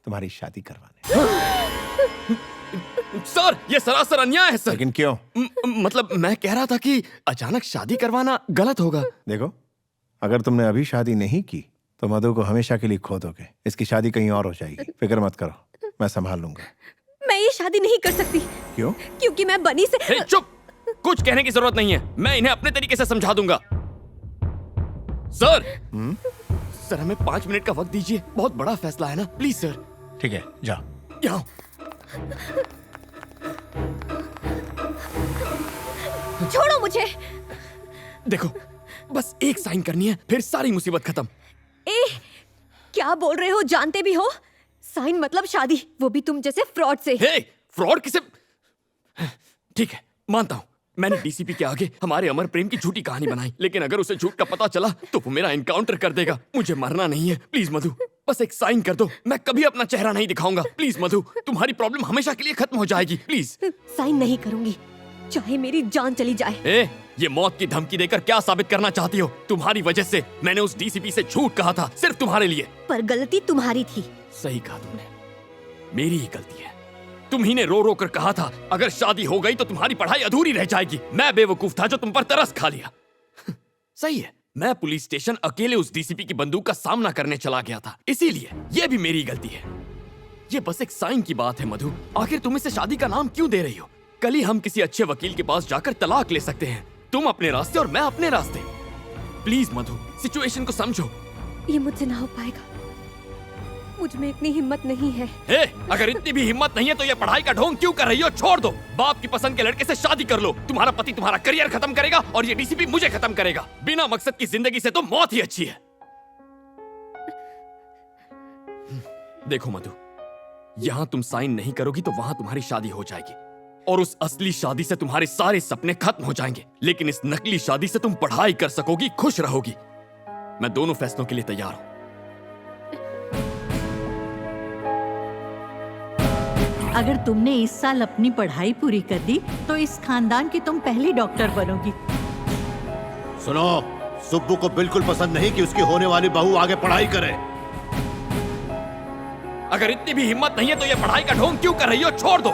Speaker 15: तुम्हारी शादी करवाने।
Speaker 9: सर, ये सरासर अन्याय है सर।
Speaker 15: लेकिन क्यों?
Speaker 9: मतलब मैं कह रहा था कि अचानक शादी करवाना गलत होगा।
Speaker 15: देखो, अगर तुमने अभी शादी नहीं की तो मधु को हमेशा के लिए खो दोगे। इसकी शादी कहीं और हो जाएगी। फिक्र मत करो, मैं संभाल लूंगा।
Speaker 7: मैं ये शादी नहीं कर सकती।
Speaker 15: क्यों?
Speaker 7: क्योंकि मैं बनी से।
Speaker 9: चुप! कुछ कहने की जरूरत नहीं है, मैं इन्हें अपने तरीके से समझा दूंगा। सर, सर हमें 5 मिनट का वक्त दीजिए, बहुत बड़ा फैसला है ना, प्लीज सर।
Speaker 20: ठीक है, जाओ।
Speaker 9: जाओ।
Speaker 7: छोड़ो मुझे।
Speaker 9: देखो, बस एक साइन करनी है, फिर सारी मुसीबत खत्म।
Speaker 7: क्या बोल रहे हो? जानते भी हो? साइन मतलब शादी, वो भी तुम जैसे फ्रॉड से।
Speaker 9: हे, फ्रॉड किसे? ठीक है, मानता हूँ, मैंने डीसीपी के आगे हमारे अमर प्रेम की झूठी कहानी बनाई, लेकिन अगर उसे झूठ का पता चला तो वो मेरा एनकाउंटर कर देगा। मुझे मरना नहीं है, प्लीज मधु, बस एक साइन कर दो। मैं कभी अपना चेहरा नहीं दिखाऊंगा। प्लीज मधु, तुम्हारी प्रॉब्लम हमेशा के लिए खत्म हो जाएगी, प्लीज।
Speaker 7: साइन नहीं करूंगी, चाहे मेरी जान चली जाए।
Speaker 9: ये मौत की धमकी देकर क्या साबित करना चाहती हो? तुम्हारी वजह से मैंने उस डीसीपी से झूठ कहा था, सिर्फ तुम्हारे लिए।
Speaker 7: पर गलती तुम्हारी थी।
Speaker 9: सही कहा तुमने, मेरी ही गलती है। तुम ही ने रो रो कर कहा था अगर शादी हो गई तो तुम्हारी पढ़ाई अधूरी रह जाएगी। मैं बेवकूफ था जो तुम पर तरस खा लिया। सही है, मैं पुलिस स्टेशन अकेले उस डीसीपी की बंदूक का सामना करने चला गया था, इसीलिए ये भी मेरी गलती है। ये बस एक साइन की बात है मधु। आखिर तुम इसे शादी का नाम क्यों दे रही हो? कल ही हम किसी अच्छे वकील के पास जाकर तलाक ले सकते हैं, तुम अपने रास्ते और मैं अपने रास्ते। प्लीज मधु, सिचुएशन को समझो।
Speaker 7: ये मुझसे ना हो पाएगा, मुझ में इतनी हिम्मत नहीं है।
Speaker 9: अगर इतनी भी हिम्मत नहीं है तो ये पढ़ाई का ढोंग क्यों कर रही हो? छोड़ दो, बाप की पसंद के लड़के से शादी कर लो। तुम्हारा पति तुम्हारा करियर खत्म करेगा और ये डीसीपी मुझे खत्म करेगा। बिना मकसद की जिंदगी से तो मौत ही अच्छी है। देखो मधु, यहाँ तुम साइन नहीं करोगी तो वहां तुम्हारी शादी हो जाएगी और उस असली शादी से तुम्हारे सारे सपने खत्म हो जाएंगे, लेकिन इस नकली शादी से तुम पढ़ाई कर सकोगी, खुश रहोगी। मैं दोनों फैसलों के लिए तैयार हूं।
Speaker 5: अगर तुमने इस साल अपनी पढ़ाई पूरी कर दी तो इस खानदान की तुम पहली डॉक्टर बनोगी।
Speaker 2: सुनो, सुब्बू को बिल्कुल पसंद नहीं कि उसकी होने वाली बहू आगे पढ़ाई करे।
Speaker 9: अगर इतनी भी हिम्मत नहीं है तो ये पढ़ाई का ढोंग क्यों कर रही हो? छोड़ दो।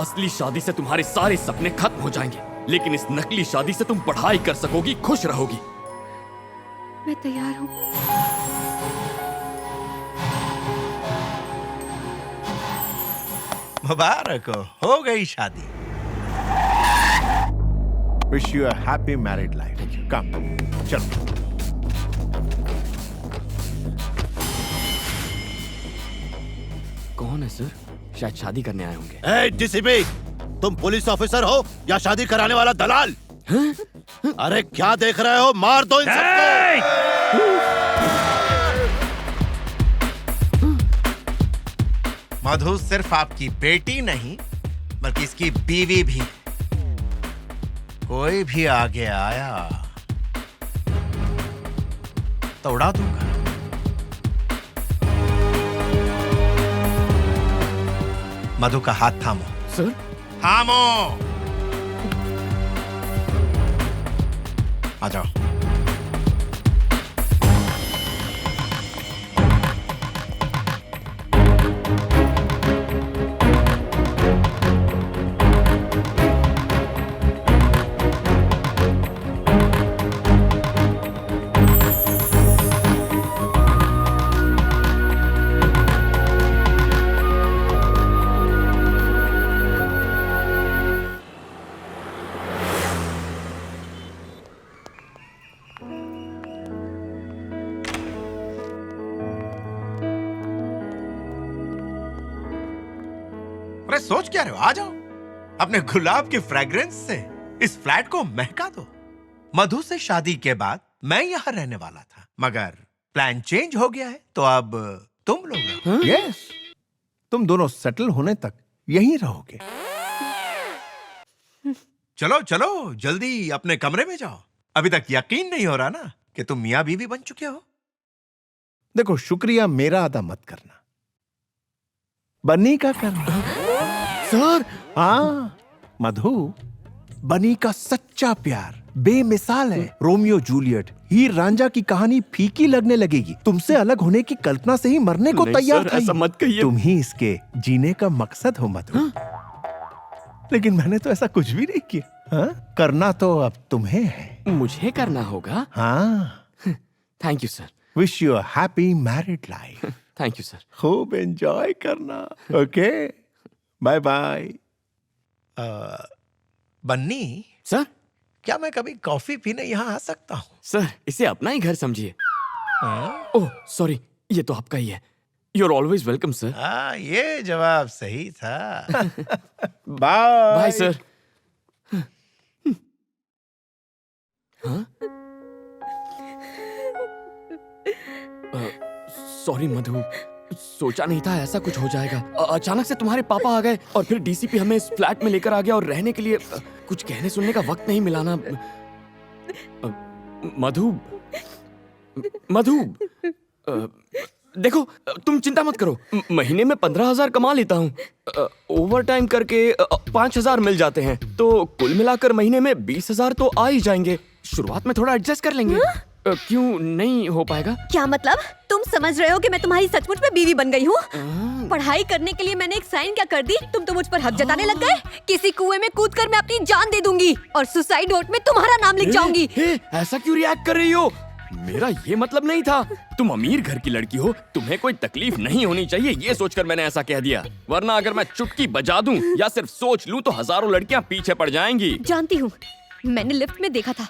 Speaker 9: असली शादी से तुम्हारे सारे सपने खत्म हो जाएंगे, लेकिन इस नकली शादी से तुम पढ़ाई कर सकोगी, खुश रहोगी।
Speaker 7: मैं तैयार हूं।
Speaker 20: मुबारक हो गई शादी।
Speaker 15: Wish you a happy married life. Come, चलो।
Speaker 9: कौन है सर? शायद शादी करने आए होंगे।
Speaker 2: डीसीपी, तुम पुलिस ऑफिसर हो या शादी कराने वाला दलाल? अरे क्या देख रहे हो? मार दो इन सबको।
Speaker 20: मधु सिर्फ आपकी बेटी नहीं बल्कि इसकी बीवी भी। कोई भी आगे आया तो उड़ा दूंगा। मधु का हाथ थामो।
Speaker 17: सर
Speaker 20: थामो। आ जाओ। अरे सोच क्या रहे हो? आ जाओ। अपने गुलाब की फ्रेग्रेंस से इस फ्लैट को महका दो। मधु से शादी के बाद मैं यहाँ रहने वाला था, मगर प्लान चेंज हो गया है, तो अब तुम लोग रहो।
Speaker 15: यस, तुम दोनों सेटल होने तक यहीं रहोगे।
Speaker 20: चलो चलो जल्दी अपने कमरे में जाओ। अभी तक यकीन नहीं हो रहा ना कि तुम मियाँ बीवी बन चुके हो।
Speaker 15: देखो, शुक्रिया मेरा अदा मत करना, बन्नी का करना।
Speaker 17: सर
Speaker 15: हाँ मधु, बनी का सच्चा प्यार बेमिसाल है। रोमियो जूलियट, हीर रांझा की कहानी फीकी लगने लगेगी। तुमसे अलग होने की कल्पना से ही मरने को तैयार था।
Speaker 17: ऐसा मत कहिए।
Speaker 15: तुम ही इसके जीने का मकसद हो मधु। लेकिन मैंने तो ऐसा कुछ भी नहीं किया। हाँ? करना तो अब तुम्हें है।
Speaker 17: मुझे करना होगा?
Speaker 15: हाँ।
Speaker 17: Thank you sir.
Speaker 15: Wish you a happy married life.
Speaker 17: Thank you sir.
Speaker 15: खूब एंजॉय करना। Okay, bye bye.
Speaker 20: Bunny
Speaker 17: sir,
Speaker 20: क्या मैं कभी कॉफी पीने यहाँ आ सकता हूँ?
Speaker 17: सर इसे अपना ही घर समझिए। ओह सॉरी, ये तो आपका ही है। You are always welcome sir.
Speaker 20: हाँ, ये जवाब सही था।
Speaker 15: Bye
Speaker 17: bye sir. हाँ? सॉरी मधु, सोचा नहीं था ऐसा कुछ हो जाएगा। अचानक से तुम्हारे पापा आ गए और फिर डीसीपी हमें इस फ्लैट में लेकर आ गया और रहने के लिए कुछ कहने सुनने का वक्त नहीं मिला ना। मधु, मधु, देखो तुम चिंता मत करो, महीने में 15,000 कमा लेता हूँ। ओवर टाइम करके 5,000 मिल जाते हैं, तो कुल मिलाकर महीने में 20,000 तो आ ही जाएंगे। शुरुआत में थोड़ा एडजस्ट कर लेंगे। क्यों नहीं हो पाएगा?
Speaker 6: क्या मतलब? तुम समझ रहे हो कि मैं तुम्हारी सचमुच में बीवी बन गई हूँ? पढ़ाई करने के लिए मैंने एक साइन क्या कर दी, तुम तो मुझ पर हक जताने लग गए। किसी कुएं में कूदकर मैं अपनी जान दे दूंगी और सुसाइड नोट में तुम्हारा नाम लिख जाऊंगी।
Speaker 17: ऐसा क्यों रिएक्ट कर रही हो? मेरा ये मतलब नहीं था। तुम अमीर घर की लड़की हो, तुम्हें कोई तकलीफ नहीं होनी चाहिए, ये सोचकर मैंने ऐसा कह दिया। वरना अगर मैं चुटकी बजा दूं या सिर्फ सोच लूं तो हजारों लड़कियां पीछे पड़ जाएंगी।
Speaker 6: जानती हूँ, मैंने लिफ्ट में देखा था।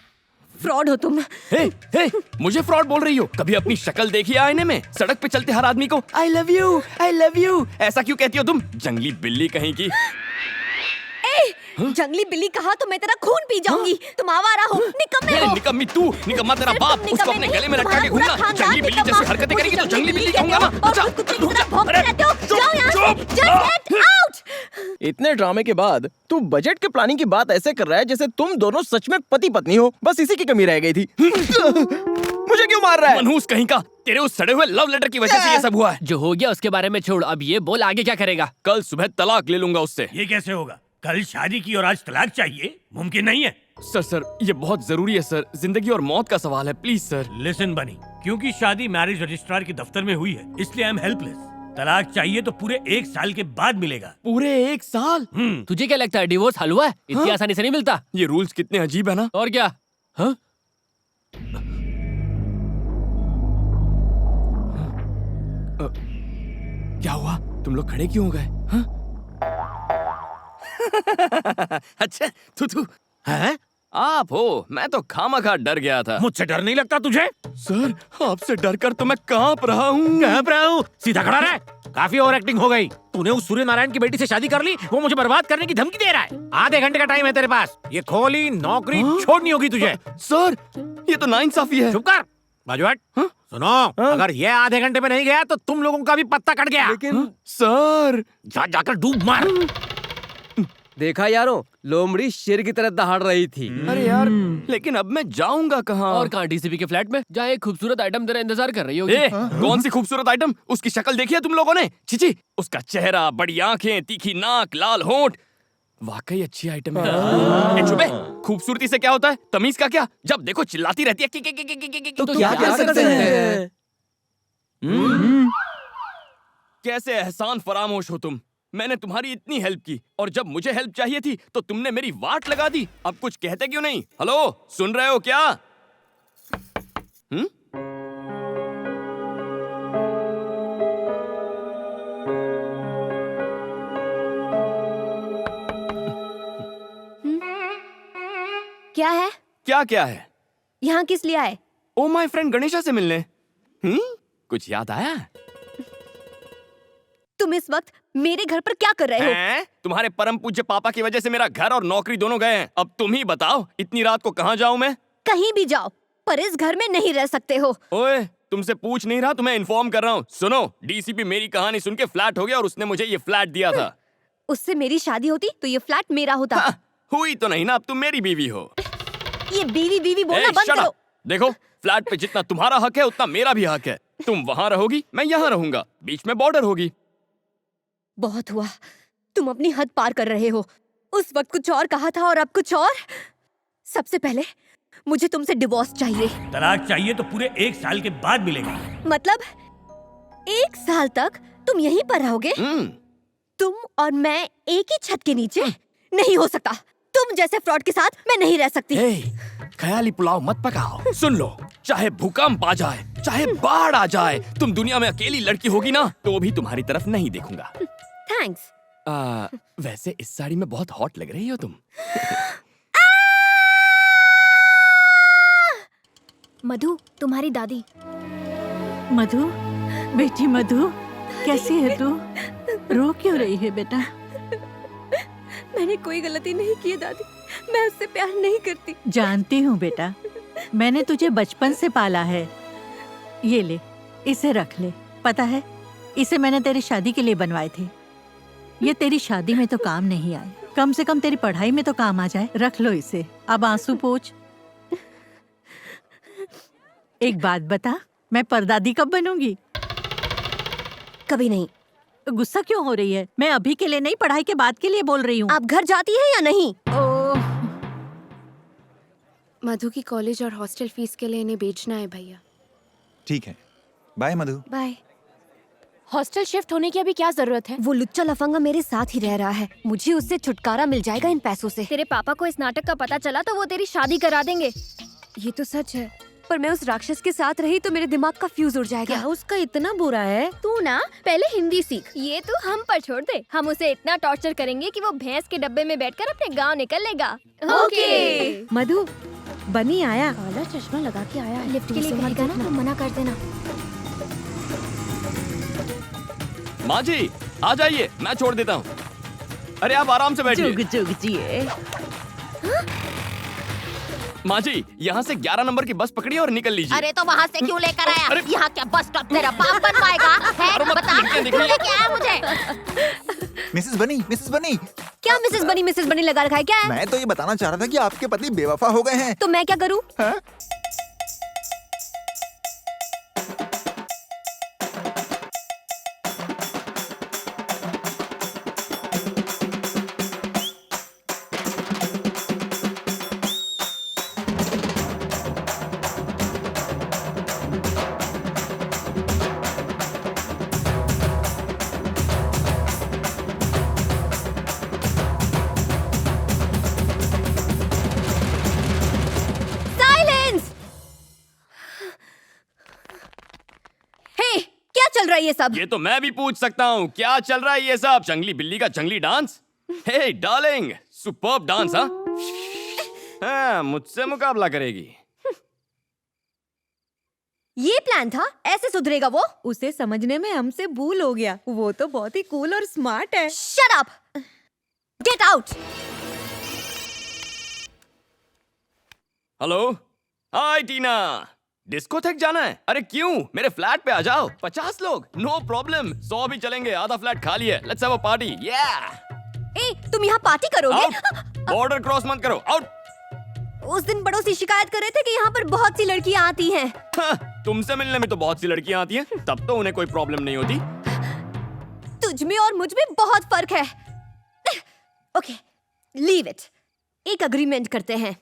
Speaker 6: फ्रॉड हो तुम।
Speaker 17: हे, मुझे फ्रॉड बोल रही हो? कभी अपनी शक्ल देखी है आईने में? सड़क पे चलते हर आदमी को आई love you, I love you ऐसा क्यों कहती हो तुम? जंगली बिल्ली कहीं की।
Speaker 6: जंगली बिल्ली कहा तो मैं तेरा खून पी जाऊंगी। तुम आवारा हो, निकम्मे हो।
Speaker 17: निकम्मी तू, निकम्मा तेरा बाप, उसको अपने गले में लटका के घूमना। जंगली बिल्ली जैसी हरकतें करेगी तो जंगली बिल्ली कहूंगा ना। अच्छा,
Speaker 10: इतने ड्रामे के बाद तू बजट के प्लानिंग की बात ऐसे कर रहा है जैसे तुम दोनों सच में पति पत्नी हो। बस इसी की कमी रह गई थी। मुझे क्यों मार रहा है?
Speaker 17: मनहूस कहीं का, तेरे उस सड़े हुए लव लेटर की वजह से ये सब हुआ है।
Speaker 21: जो हो गया उसके बारे में छोड़, अब ये बोल आगे क्या करेगा?
Speaker 17: कल सुबह तलाक ले लूंगा उससे।
Speaker 3: ये कैसे होगा? कल शादी की और आज तलाक चाहिए? मुमकिन नहीं है।
Speaker 17: सर ये बहुत जरूरी है सर, जिंदगी और मौत का सवाल है, प्लीज सर।
Speaker 3: लिसन बनी, क्योंकि शादी मैरिज रजिस्ट्रार के दफ्तर में हुई है, इसलिए आई एम हेल्पलेस। तलाक चाहिए तो पूरे 1 साल के बाद मिलेगा।
Speaker 17: पूरे 1 साल?
Speaker 21: तुझे क्या लगता है डिवोर्स हलवा है? इतनी आसानी से नहीं मिलता।
Speaker 17: ये रूल्स कितने अजीब है ना।
Speaker 21: और क्या?
Speaker 17: हाँ? क्या हुआ? तुम लोग खड़े क्यों हो गए? हाँ? अच्छा तू हैं? आप हो? मैं तो खामखा डर गया था।
Speaker 3: मुझसे डर नहीं लगता तुझे?
Speaker 17: सर आपसे डर कर तो मैं कांप रहा हूँ।
Speaker 3: कांप रहा हूँ? सीधा खड़ा रह। काफी ओवर एक्टिंग हो गई। तूने उस सूर्य नारायण की बेटी से शादी कर ली, वो मुझे बर्बाद करने की धमकी दे रहा है। आधे घंटे का टाइम है तेरे पास, ये खोली नौकरी छोड़नी होगी तुझे।
Speaker 17: सर ये तो नाइंसाफी है।
Speaker 3: चुप कर बाजूहट। सुनो, अगर ये आधे घंटे में नहीं गया तो तुम लोगों का भी पत्ता कट गया।
Speaker 17: लेकिन सर
Speaker 3: जाकर डूब मार।
Speaker 17: देखा यारों, लोमड़ी शेर की तरह दहाड़ रही थी।
Speaker 9: अरे यार, लेकिन अब मैं जाऊंगा कहाँ?
Speaker 21: और कहाँ डीसीपी के फ्लैट में, जहाँ एक खूबसूरत आइटम तेरा इंतजार कर रही होगी।
Speaker 9: कौन सी खूबसूरत आइटम? उसकी शक्ल देखी है तुम लोगों ने? चिची, उसका चेहरा, बड़ी आंखें, तीखी नाक, लाल होंठ, वाकई अच्छी आइटम है। ए चुप है, खूबसूरती से क्या होता है? तमीज का क्या? जब देखो चिल्लाती रहती है।
Speaker 17: तो क्या कर सकते हैं?
Speaker 9: कैसे एहसान फरामोश हो तुम? मैंने तुम्हारी इतनी हेल्प की और जब मुझे हेल्प चाहिए थी तो तुमने मेरी वाट लगा दी। अब कुछ कहते क्यों नहीं? हेलो, सुन रहे हो क्या?
Speaker 7: क्या है?
Speaker 9: क्या है?
Speaker 7: यहाँ किस लिए आए?
Speaker 9: ओ माय फ्रेंड गणेशा से मिलने। कुछ याद आया?
Speaker 7: तुम इस वक्त मेरे घर पर क्या कर रहे हो?
Speaker 9: हैं? तुम्हारे परम पूज्य पापा की वजह से मेरा घर और नौकरी दोनों गए हैं। अब तुम ही बताओ, इतनी रात को कहाँ जाऊँ मैं?
Speaker 7: कहीं भी जाओ, पर इस घर में नहीं रह सकते हो।
Speaker 9: ओए, तुमसे पूछ नहीं रहा, तुम्हें इन्फॉर्म कर रहा हूँ। सुनो, डीसीपी मेरी कहानी सुन के फ्लैट हो गया और उसने मुझे ये फ्लैट दिया था।
Speaker 7: उससे मेरी शादी होती तो ये फ्लैट मेरा होता।
Speaker 9: हुई तो नहीं ना, अब तुम मेरी बीवी हो।
Speaker 7: ये बीवी बोलना बंद करो।
Speaker 9: देखो, फ्लैट पे जितना तुम्हारा हक है उतना मेरा भी हक है। तुम वहाँ रहोगी, मैं यहाँ रहूंगा, बीच में बॉर्डर होगी।
Speaker 7: बहुत हुआ, तुम अपनी हद पार कर रहे हो। उस वक्त कुछ और कहा था और अब कुछ और। सबसे पहले मुझे तुमसे डिवोर्स चाहिए।
Speaker 3: तलाक चाहिए तो पूरे 1 साल के बाद मिलेगा।
Speaker 7: मतलब 1 साल तक तुम यहीं पर रहोगे? तुम और मैं एक ही छत के नीचे? नहीं हो सकता। तुम जैसे फ्रॉड के साथ मैं नहीं रह सकती।
Speaker 9: ख्याली पुलाव मत पकाओ। सुन लो, चाहे भूकंप आ जाए, चाहे बाढ़ आ जाए, तुम दुनिया में अकेली लड़की होगी ना तो भी तुम्हारी तरफ नहीं देखूंगा।
Speaker 7: थैंक्स।
Speaker 9: वैसे इस साड़ी में बहुत हॉट लग रही हो तुम।
Speaker 8: मधु, तुम्हारी दादी।
Speaker 5: मधु, बेटी मधु, कैसी है तू? रो क्यों रही है बेटा?
Speaker 7: मैंने कोई गलती नहीं की है दादी, मैं उससे प्यार नहीं करती।
Speaker 5: जानती हूँ बेटा, मैंने तुझे बचपन से पाला है। ये ले, इसे रख ले। पता है, इसे मैंने तेरी शादी के लिए बनवाए थे। ये तेरी शादी में तो काम नहीं आए, कम से कम तेरी पढ़ाई में तो काम आ जाए। रख लो इसे, अब आंसू पोंछ। एक बात बता, मैं परदादी कब बनूंगी?
Speaker 7: कभी नहीं।
Speaker 5: गुस्सा क्यों हो रही है? मैं अभी के लिए नहीं, पढ़ाई के बाद के लिए बोल रही हूँ।
Speaker 7: आप घर जाती है या नहीं?
Speaker 11: मधु की कॉलेज और हॉस्टल फीस के लिए इन्हें बेचना है भैया।
Speaker 16: ठीक है, बाय मधु।
Speaker 11: बाय। हॉस्टल शिफ्ट होने की अभी क्या जरूरत है?
Speaker 7: वो लुच्चा लफंगा मेरे साथ ही रह रहा है, मुझे उससे छुटकारा मिल जाएगा इन पैसों से।
Speaker 8: तेरे पापा को इस नाटक का पता चला तो वो तेरी शादी करा देंगे।
Speaker 7: ये तो सच है, पर मैं उस राक्षस के साथ रही तो मेरे दिमाग का फ्यूज उड़ जाएगा।
Speaker 8: क्या उसका इतना बुरा है? तू ना पहले हिंदी सीख, ये तू हम पर छोड़ दे। हम उसे इतना टॉर्चर करेंगे कि वो भैंस के डब्बे में बैठकर अपने गांव निकल लेगा।
Speaker 7: ओके। मधु, बनी आया।
Speaker 8: काला चश्मा लगा के आया है। लिफ्ट के लिए कहेगा ना तो मना कर देना।
Speaker 9: माँ जी, आ जाइए, मैं छोड़ देता हूँ। अरे आप आराम से बैठिए।
Speaker 5: जुग जिए।
Speaker 9: माँ जी, यहाँ से 11 नंबर की बस पकड़िए और निकल लीजिए।
Speaker 19: अरे तो वहाँ से क्यों लेकर आया?
Speaker 9: अरे
Speaker 19: यहाँ क्या बस स्टॉप तेरा बाप बनवाएगा? है? बता, क्यों लेके आया मुझे?
Speaker 16: मिसेस बनी।
Speaker 7: क्या मिसेस बनी लगा रखा है? क्या है?
Speaker 16: मैं तो ये बताना चाह रहा था कि आपके पति बेवफा हो गए हैं।
Speaker 7: तो मैं क्या करूँ? ये सब?
Speaker 9: ये तो मैं भी पूछ सकता हूँ, क्या चल रहा है ये सब? जंगली बिल्ली का जंगली डांस? हे डार्लिंग, सुपर्ब डांस। हाँ, मुझसे मुकाबला करेगी।
Speaker 7: ये प्लान था? ऐसे सुधरेगा वो? उसे समझने में हमसे भूल हो गया। वो तो बहुत ही कूल और स्मार्ट है। Shut up! Get out!
Speaker 9: Hello, hi Tina. Disco तक जाना है? अरे क्यों, मेरे फ्लैट पे आ जाओ। 50 लोग, नो प्रॉब्लम। 100 भी चलेंगे, आधा फ्लैट खाली है। Let's have a party.
Speaker 6: ए, तुम यहाँ पार्टी करोगे?
Speaker 9: बॉर्डर क्रॉस मत करो, आउट।
Speaker 6: उस दिन पड़ोसी शिकायत कर रहे थे कि यहाँ पर बहुत सी लड़कियाँ आती हैं।
Speaker 9: तुमसे मिलने में तो बहुत सी लड़कियाँ आती हैं, तब तो उन्हें कोई प्रॉब्लम नहीं होती।
Speaker 6: तुझ में और मुझ में बहुत फर्क है। Okay, leave it. एक अग्रीमेंट करते हैं,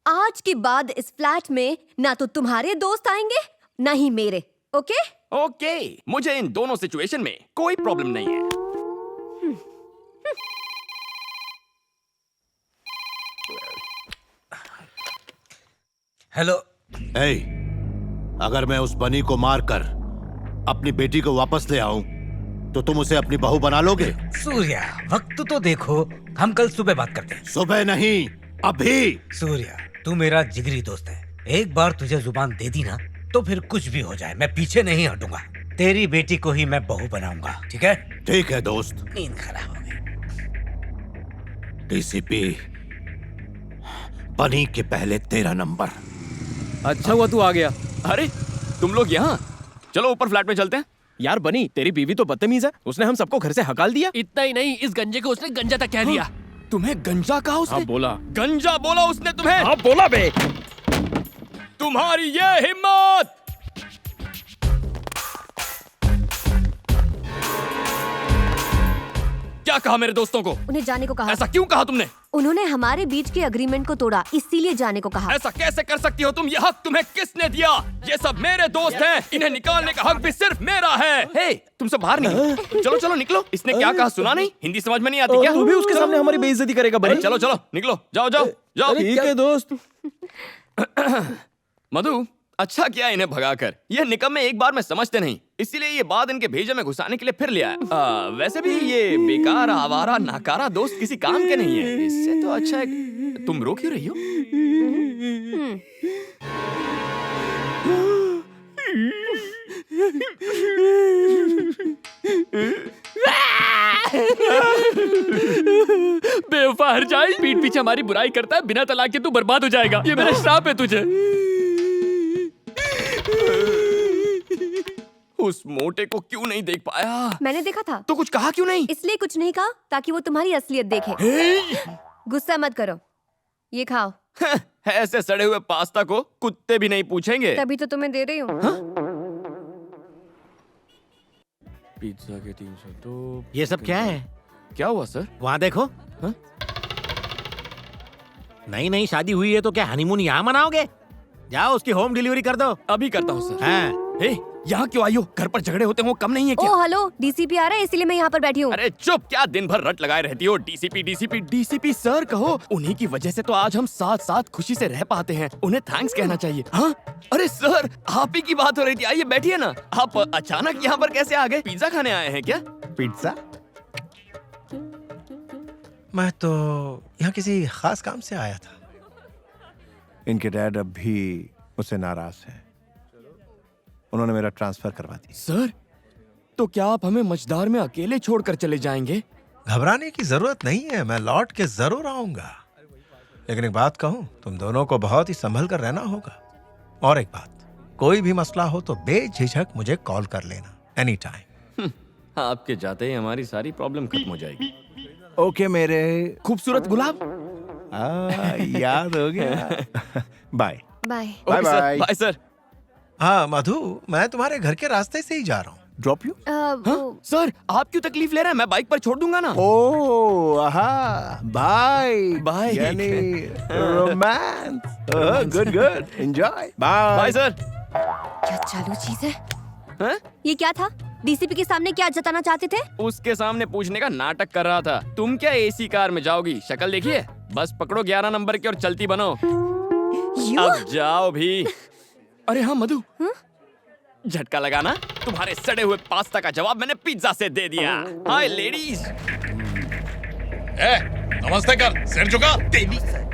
Speaker 6: आज के बाद इस फ्लैट में ना तो तुम्हारे दोस्त आएंगे ना ही मेरे। ओके?
Speaker 9: ओके, मुझे इन दोनों सिचुएशन में कोई प्रॉब्लम नहीं है।
Speaker 3: हेलो।
Speaker 2: हे, अगर मैं उस बनी को मारकर अपनी बेटी को वापस ले आऊं तो तुम उसे अपनी बहू बना लोगे?
Speaker 3: सूर्या, वक्त तो देखो, हम कल सुबह बात करते हैं।
Speaker 2: सुबह नहीं, अभी।
Speaker 3: सूर्या, तू मेरा जिगरी दोस्त है। एक बार तुझे जुबान दे दी ना तो फिर कुछ भी हो जाए मैं पीछे नहीं हटूंगा। तेरी बेटी को ही मैं बहू बनाऊंगा, ठीक है?
Speaker 2: ठीक है दोस्त।
Speaker 3: नींद खराब हो गई।
Speaker 2: डीसीपी बनी के पहले तेरा नंबर।
Speaker 17: अच्छा हुआ तू आ गया।
Speaker 9: अरे तुम लोग यहाँ, चलो ऊपर फ्लैट में चलते हैं।
Speaker 10: यार बनी, तेरी बीवी तो बदतमीज है, उसने हम सबको घर से हकाल दिया।
Speaker 17: इतना ही नहीं, इस गंजे को उसने गंजा तक कह दिया।
Speaker 9: तुम्हें गंजा कहा उसने?
Speaker 10: हाँ बोला।
Speaker 9: गंजा बोला उसने तुम्हें?
Speaker 10: हाँ बोला बे।
Speaker 9: तुम्हारी ये हिम्मत! क्या कहा मेरे दोस्तों को?
Speaker 6: उन्हें जाने को कहा।
Speaker 9: ऐसा क्यों कहा तुमने?
Speaker 6: उन्होंने हमारे बीच के अग्रीमेंट को तोड़ा, इसीलिए जाने को कहा।
Speaker 9: ऐसा कैसे कर सकती हो तुम? ये हक तुम्हें किसने दिया? ये सब मेरे दोस्त हैं, इन्हें निकालने का हक भी सिर्फ मेरा है। हे, तुम सब बाहर निकलो। चलो चलो निकलो। इसने क्या कहा सुना नहीं? हिंदी समझ में नहीं आती क्या?
Speaker 10: तू भी उसके सामने हमारी बेइज्जती करेगा बनी?
Speaker 9: चलो चलो निकलो, जाओ जाओ जाओ।
Speaker 10: ठीक है दोस्त।
Speaker 9: मधु, अच्छा किया इन्हें भगाकर। ये निकम्मे एक बार में समझते नहीं, इसीलिए ये बात इनके भेजे में घुसाने के लिए फिर ले आया। वैसे भी ये बेकार, आवारा, नाकारा दोस्त किसी काम के नहीं है। इससे तो अच्छा है। तुम रो क्यों रही हो?
Speaker 17: बेवफा हर जाए, पीठ पीछे हमारी बुराई करता है, बिना तलाक के तू बर्बाद हो जाएगा। ये मेरा श्राप है तुझे।
Speaker 9: उस मोटे को क्यों नहीं देख पाया?
Speaker 6: मैंने देखा था।
Speaker 9: तो कुछ कहा क्यों नहीं?
Speaker 6: इसलिए कुछ नहीं कहा ताकि वो तुम्हारी असलियत देखे। गुस्सा मत करो, ये खाओ।
Speaker 9: ऐसे सड़े हुए पास्ता को कुत्ते भी नहीं पूछेंगे।
Speaker 6: तभी तो तुम्हें दे रही हूँ।
Speaker 9: पिज्जा के 302।
Speaker 12: ये सब क्या है?
Speaker 9: क्या हुआ सर?
Speaker 12: वहाँ देखो। नई नई शादी हुई है तो क्या हनीमून यहाँ मनाओगे? जाओ उसकी होम डिलीवरी कर दो।
Speaker 9: अभी करता हूँ सर।
Speaker 12: हाँ।
Speaker 9: यहाँ क्यों आई हो? घर पर झगड़े होते हैं, वो कम नहीं है क्या?
Speaker 6: ओ हेलो, डीसीपी आ रहा है इसीलिए मैं यहाँ पर बैठी हूँ।
Speaker 9: अरे चुप, क्या दिन भर रट लगाए रहती हो? डीसीपी डीसीपी डीसीपी सर कहो। उन्हीं की वजह से तो आज हम साथ साथ खुशी से रह पाते हैं। उन्हें थैंक्स कहना चाहिए। हाँ, अरे सर, आप ही की बात हो रही थी। आइए बैठिए ना। आप अचानक यहाँ पर कैसे आ गए? पिज्जा खाने आए हैं क्या?
Speaker 20: पिज्जा? मैं तो यहाँ किसी खास काम से आया था।
Speaker 15: इनके डैड अब भी मुझसे नाराज हैं। उन्होंने मेरा ट्रांसफर करवा दिया।
Speaker 9: सर, तो क्या आप हमें मझदार में अकेले छोड़कर चले जाएंगे?
Speaker 20: घबराने की जरूरत नहीं है, मैं लौट के जरूर आऊंगा। लेकिन एक बात कहूं, तुम दोनों को बहुत ही संभल कर रहना होगा। और एक बात, कोई भी मसला हो तो बेझिझक मुझे कॉल कर लेना, एनी टाइम।
Speaker 9: आपके जाते ही हमारी सारी प्रॉब्लम खत्म हो जाएगी।
Speaker 15: ओके मेरे
Speaker 9: खूबसूरत गुलाब।
Speaker 15: याद हो गया। Bye
Speaker 6: bye
Speaker 15: bye bye
Speaker 9: bye sir.
Speaker 20: हाँ मधु, मैं तुम्हारे घर के रास्ते से ही जा रहा हूँ।
Speaker 15: Drop you?
Speaker 9: सर, आप क्यों तकलीफ ले रहे हैं? मैं बाइक पर छोड़ दूंगा ना।
Speaker 15: ओह, आहा, बाय
Speaker 9: बाय।
Speaker 15: यानी romance. Good good, enjoy. Bye
Speaker 9: bye sir.
Speaker 6: क्या चालू चीज है? ये क्या था? डीसीपी के सामने क्या जताना चाहते थे?
Speaker 9: उसके सामने पूछने का नाटक कर रहा था। तुम क्या एसी कार में जाओगी? शक्ल देखिए। बस पकड़ो 11 नंबर की और चलती बनो। अब जाओ भी। अरे हाँ मधु, झटका लगाना। तुम्हारे सड़े हुए पास्ता का जवाब मैंने पिज्जा से दे दिया। हाय लेडीज।
Speaker 20: नमस्ते कर, सिर झुका।
Speaker 3: देवी सर।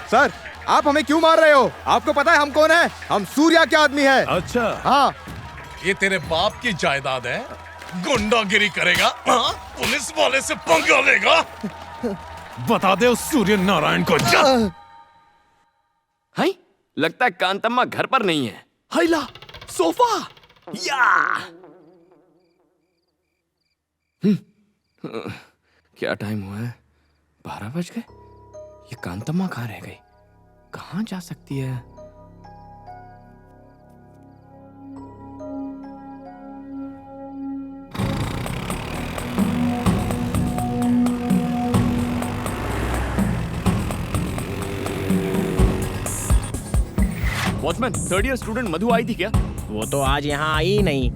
Speaker 1: सर, आप हमें क्यों मार रहे हो? आपको पता है हम कौन है? हम सूर्या के आदमी है।
Speaker 15: अच्छा।
Speaker 1: हाँ।
Speaker 14: ये तेरे बाप की जायदाद है? गुंडागिरी करेगा? हाँ? पुलिस वाले से पंगा लेगा? बता दे उस सूर्य नारायण को।
Speaker 9: हाय, लगता है कांतम्मा घर पर नहीं है। हाइला, सोफा। या क्या टाइम हुआ है? 12 बज गए। ये कांतम्मा कहाँ रह गई? कहाँ जा सकती है? वॉचमैन, 3rd ईयर स्टूडेंट मधु आई थी क्या?
Speaker 10: वो तो आज यहाँ आई ही नहीं।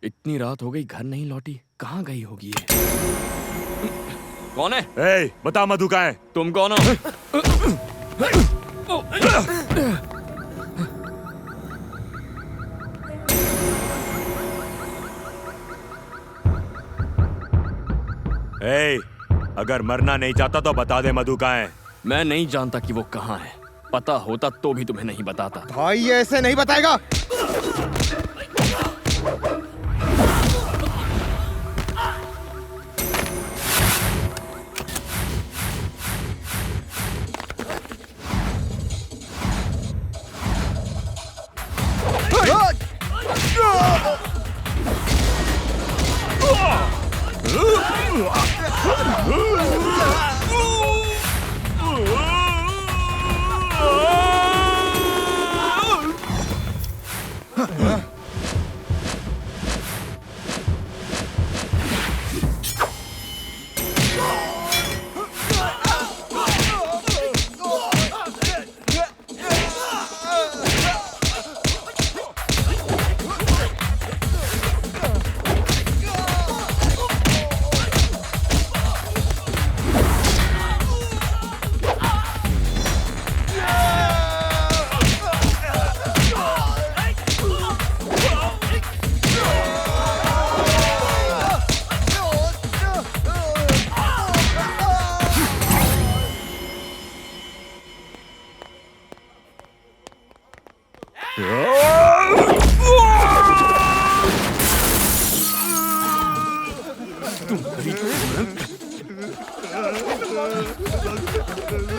Speaker 9: इतनी रात हो गई, घर नहीं लौटी। कहाँ गई होगी ये? कौन है?
Speaker 14: ए, बता मधु कहाँ है?
Speaker 9: तुम कौन हो?
Speaker 14: ए, अगर मरना नहीं चाहता तो बता दे मधु कहाँ है।
Speaker 9: मैं नहीं जानता कि वो कहाँ है। पता होता तो भी तुम्हें नहीं बताता।
Speaker 1: भाई ये ऐसे नहीं बताएगा।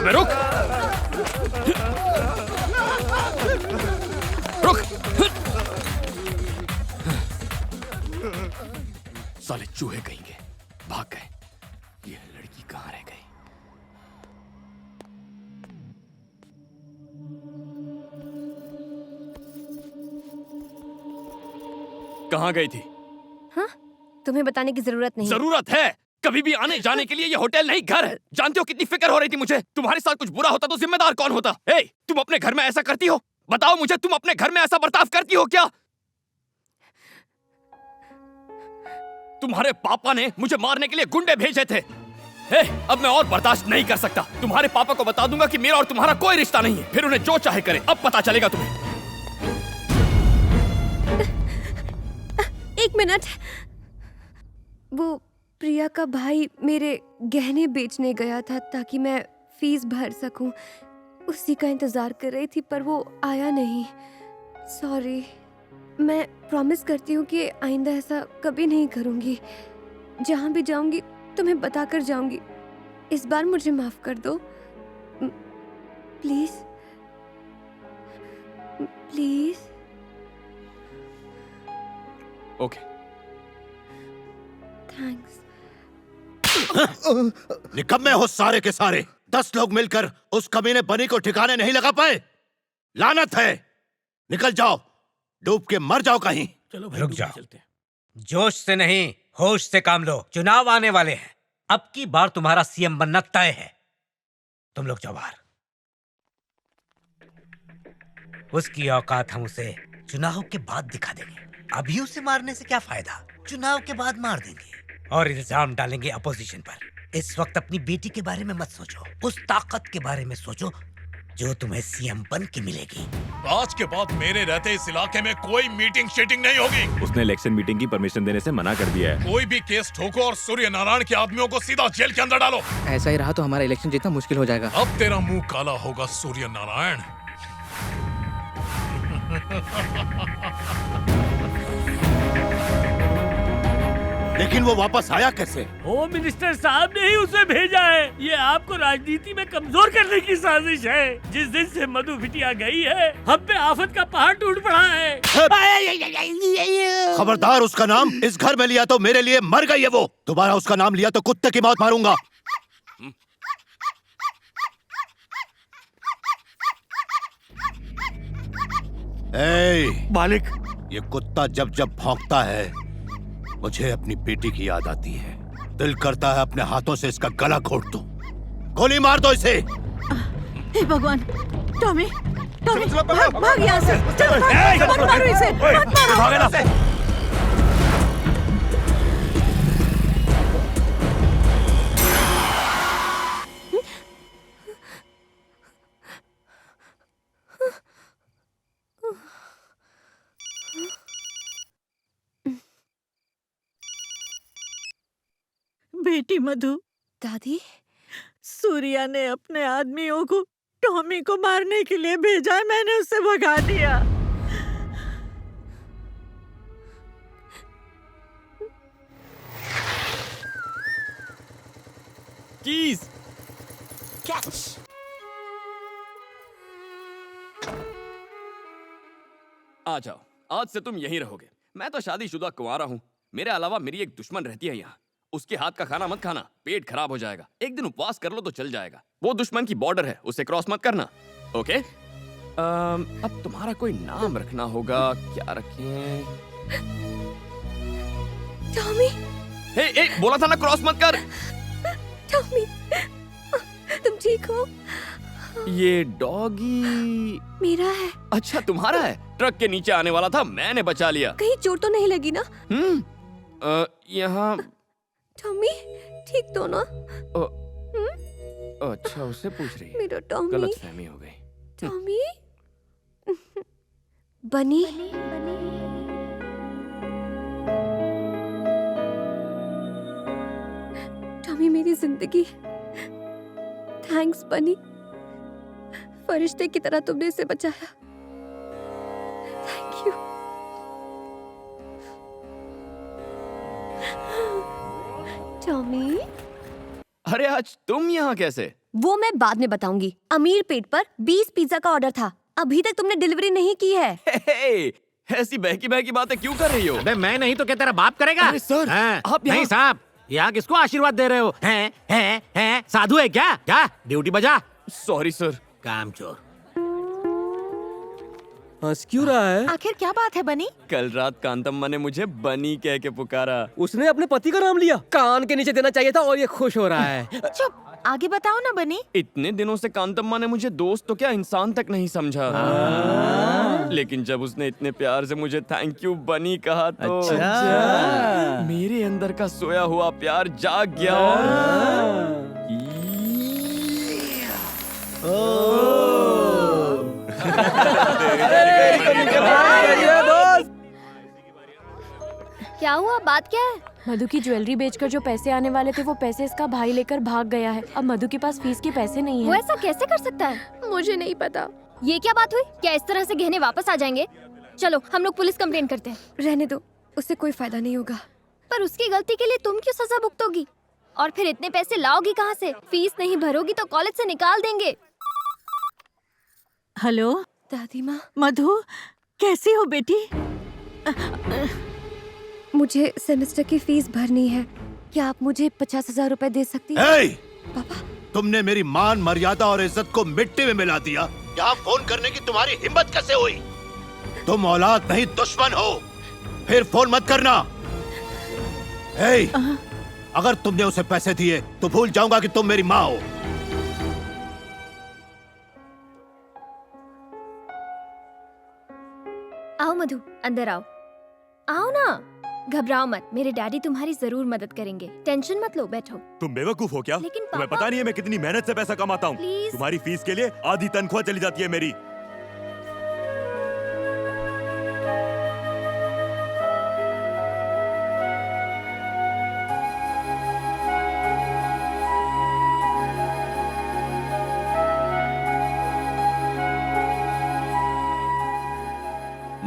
Speaker 9: रुक, रुक। साले चूहे कहेंगे, भाग गए। ये लड़की कहाँ रह गई? कहाँ गई थी?
Speaker 7: हाँ? तुम्हें बताने की जरूरत नहीं।
Speaker 9: जरूरत है। कभी भी आने जाने के लिए ये होटल नहीं घर है। जानते हो कितनी फिक्र हो रही थी मुझे। तुम्हारे साथ कुछ बुरा होता तो जिम्मेदार कौन होता? ए, तुम अपने घर में ऐसा करती हो? बताओ मुझे, तुम अपने घर में ऐसा बर्ताव करती हो क्या? तुम्हारे पापा ने मुझे मारने के लिए गुंडे भेजे थे। अब मैं और बर्दाश्त नहीं कर सकता। तुम्हारे पापा को बता दूंगा कि मेरा और तुम्हारा कोई रिश्ता नहीं है। फिर उन्हें जो चाहे करे। अब पता चलेगा तुम्हें।
Speaker 7: एक मिनट। वो प्रिया का भाई मेरे गहने बेचने गया था ताकि मैं फीस भर सकूं। उसी का इंतजार कर रही थी पर वो आया नहीं। सॉरी। मैं प्रॉमिस करती हूँ कि आइंदा ऐसा कभी नहीं करूँगी। जहाँ भी जाऊँगी तुम्हें बताकर जाऊँगी। इस बार मुझे माफ कर दो प्लीज, प्लीज।
Speaker 9: Okay,
Speaker 7: thanks.
Speaker 2: निकम्मे हो सारे के सारे। 10 लोग मिलकर उस कमीने बनी को ठिकाने नहीं लगा पाए। लानत है। निकल जाओ, डूब के मर जाओ कहीं।
Speaker 3: चलो भाई, रुक जाओ। जोश से नहीं, होश से काम लो। चुनाव आने वाले हैं। अब की बार तुम्हारा सीएम बनना तय है। तुम लोग जाओ बाहर। उसकी औकात हम उसे चुनाव के बाद दिखा देंगे। अभी उसे मारने से क्या फायदा? चुनाव के बाद मार देंगे और इल्जाम डालेंगे अपोजिशन पर। इस वक्त अपनी बेटी के बारे में मत सोचो, उस ताकत के बारे में सोचो जो तुम्हें सीएम बन के मिलेगी।
Speaker 14: आज के बाद मेरे रहते इस इलाके में कोई मीटिंग शीटिंग नहीं होगी।
Speaker 13: उसने इलेक्शन मीटिंग की परमिशन देने से मना कर दिया है।
Speaker 14: कोई भी केस ठोको और सूर्य नारायण के आदमियों को सीधा जेल के अंदर डालो।
Speaker 18: ऐसा ही रहा तो हमारा इलेक्शन जीतना मुश्किल हो जाएगा।
Speaker 14: अब तेरा मुंह काला होगा सूर्य नारायण।
Speaker 2: लेकिन वो वापस आया कैसे?
Speaker 4: होम मिनिस्टर साहब ने ही उसे भेजा है। ये आपको राजनीति में कमजोर करने की साजिश है। जिस दिन से मधु बिटिया गई है, हम पे आफत का पहाड़ टूट पड़ा है।
Speaker 2: खबरदार, उसका नाम इस घर में लिया तो मेरे लिए मर गई है वो। दोबारा उसका नाम लिया तो कुत्ते की मौत मारूंगा।
Speaker 13: मालिक,
Speaker 2: ये कुत्ता जब जब भौंकता है मुझे अपनी बेटी की याद आती है। दिल करता है अपने हाथों से इसका गला घोट दूं। गोली मार दो इसे।
Speaker 5: हे भगवान, टॉमी, टॉमी, भाग यहाँ से। चल, मत मारो इसे, मत मारो। बेटी मधु।
Speaker 7: दादी,
Speaker 5: सूर्या ने अपने आदमियों को टॉमी को मारने के लिए भेजा है। मैंने उसे भगा दिया।
Speaker 9: Keys catch. आ जाओ, आज से तुम यहीं रहोगे। मैं तो शादीशुदा कुंवारा हूँ। मेरे अलावा मेरी एक दुश्मन रहती है यहाँ। उसके हाथ का खाना मत खाना, पेट खराब हो जाएगा। एक दिन उपवास कर लो तो चल जाएगा। वो दुश्मन की बॉर्डर है, उसे क्रॉस मत करना। ओके? अब तुम्हारा कोई नाम रखना होगा। क्या रखें?
Speaker 7: टॉमी।
Speaker 9: हे, बोला था ना क्रॉस मत कर।
Speaker 7: टॉमी, तुम ठीक हो?
Speaker 9: ये डॉगी
Speaker 7: मेरा है।
Speaker 9: अच्छा, तुम्हारा है? ट्रक के नीचे आने वाला था, मैंने बचा लिया।
Speaker 7: कहीं चोट तो नहीं लगी ना?
Speaker 9: यहाँ
Speaker 7: टॉमी ठीक तो ना?
Speaker 9: अच्छा, उससे पूछ रही है।
Speaker 7: मेरा टॉमी।
Speaker 9: गलतफहमी हो गई।
Speaker 7: टॉमी, बनी। टॉमी मेरी जिंदगी। थैंक्स बनी, फरिश्ते की तरह तुमने इसे बचाया। Thank you. टॉमी,
Speaker 9: अरे आज तुम यहाँ कैसे?
Speaker 6: वो मैं बाद में बताऊंगी। अमीर पेट पर 20 पिज्जा का ऑर्डर था। अभी तक तुमने डिलीवरी नहीं की है।
Speaker 9: ऐसी बहकी बहकी बातें क्यों कर रही हो?
Speaker 12: अबे मैं नहीं तो क्या तेरा बाप करेगा?
Speaker 9: अरे सर,
Speaker 12: आप नहीं साहब, यहाँ किसको आशीर्वाद दे रहे हो? हैं? साधु है क्या? क्या ड्यूटी बजा।
Speaker 9: Sorry sir.
Speaker 12: कामचोर।
Speaker 18: हंस क्यों रहा है?
Speaker 19: आखिर क्या बात है बनी?
Speaker 9: कल रात कांतम्मा ने मुझे बनी कह के पुकारा।
Speaker 18: उसने अपने पति का नाम लिया। कान के नीचे देना चाहिए था और ये खुश हो रहा है।
Speaker 19: चुप, आगे बताओ ना बनी।
Speaker 9: इतने दिनों से कांतम्मा ने मुझे दोस्त तो क्या इंसान तक नहीं समझा। लेकिन जब उसने इतने प्यार से मुझे थैंक यू बनी कहा तो मेरे अंदर का सोया हुआ प्यार जाग गया
Speaker 8: क्या हुआ? बात क्या है?
Speaker 11: मधु की ज्वेलरी बेचकर जो पैसे आने वाले थे वो पैसे इसका भाई लेकर भाग गया है। अब मधु के पास फीस के पैसे नहीं
Speaker 8: वो
Speaker 11: है।
Speaker 8: ऐसा कैसे कर सकता है?
Speaker 11: मुझे नहीं पता।
Speaker 8: ये क्या बात हुई? क्या इस तरह से गहने वापस आ जाएंगे? चलो हम लोग पुलिस कंप्लेंट करते हैं।
Speaker 7: रहने दो, उससे कोई फायदा नहीं होगा।
Speaker 8: पर उसकी गलती के लिए तुम क्यों सजा भुगतोगी? और फिर इतने पैसे लाओगी कहाँ से? फीस नहीं भरोगी तो कॉलेज से निकाल देंगे।
Speaker 5: हेलो
Speaker 7: दादी माँ।
Speaker 5: मधु, कैसी हो बेटी?
Speaker 7: मुझे सेमेस्टर की फीस भरनी है। क्या आप मुझे 50,000 रुपए दे सकती हैं?
Speaker 2: पापा, तुमने मेरी मान मर्यादा और इज्जत को मिट्टी में मिला दिया। यहाँ फोन करने की तुम्हारी हिम्मत कैसे हुई? तुम औलाद नहीं दुश्मन हो। फिर फोन मत करना। अगर तुमने उसे पैसे दिए तो भूल जाऊंगा कि तुम मेरी माँ हो।
Speaker 8: आओ मधु, अंदर आओ। आओ ना।
Speaker 11: घबराओ मत, मेरे डैडी तुम्हारी जरूर मदद करेंगे। टेंशन मत लो, बैठो।
Speaker 13: तुम बेवकूफ हो क्या?
Speaker 11: लेकिन
Speaker 13: तुम्हें
Speaker 11: पापा-
Speaker 13: पता नहीं है मैं कितनी मेहनत से पैसा कमाता हूँ।
Speaker 11: Please।
Speaker 13: तुम्हारी फीस के लिए आधी तनख्वाह चली जाती है मेरी।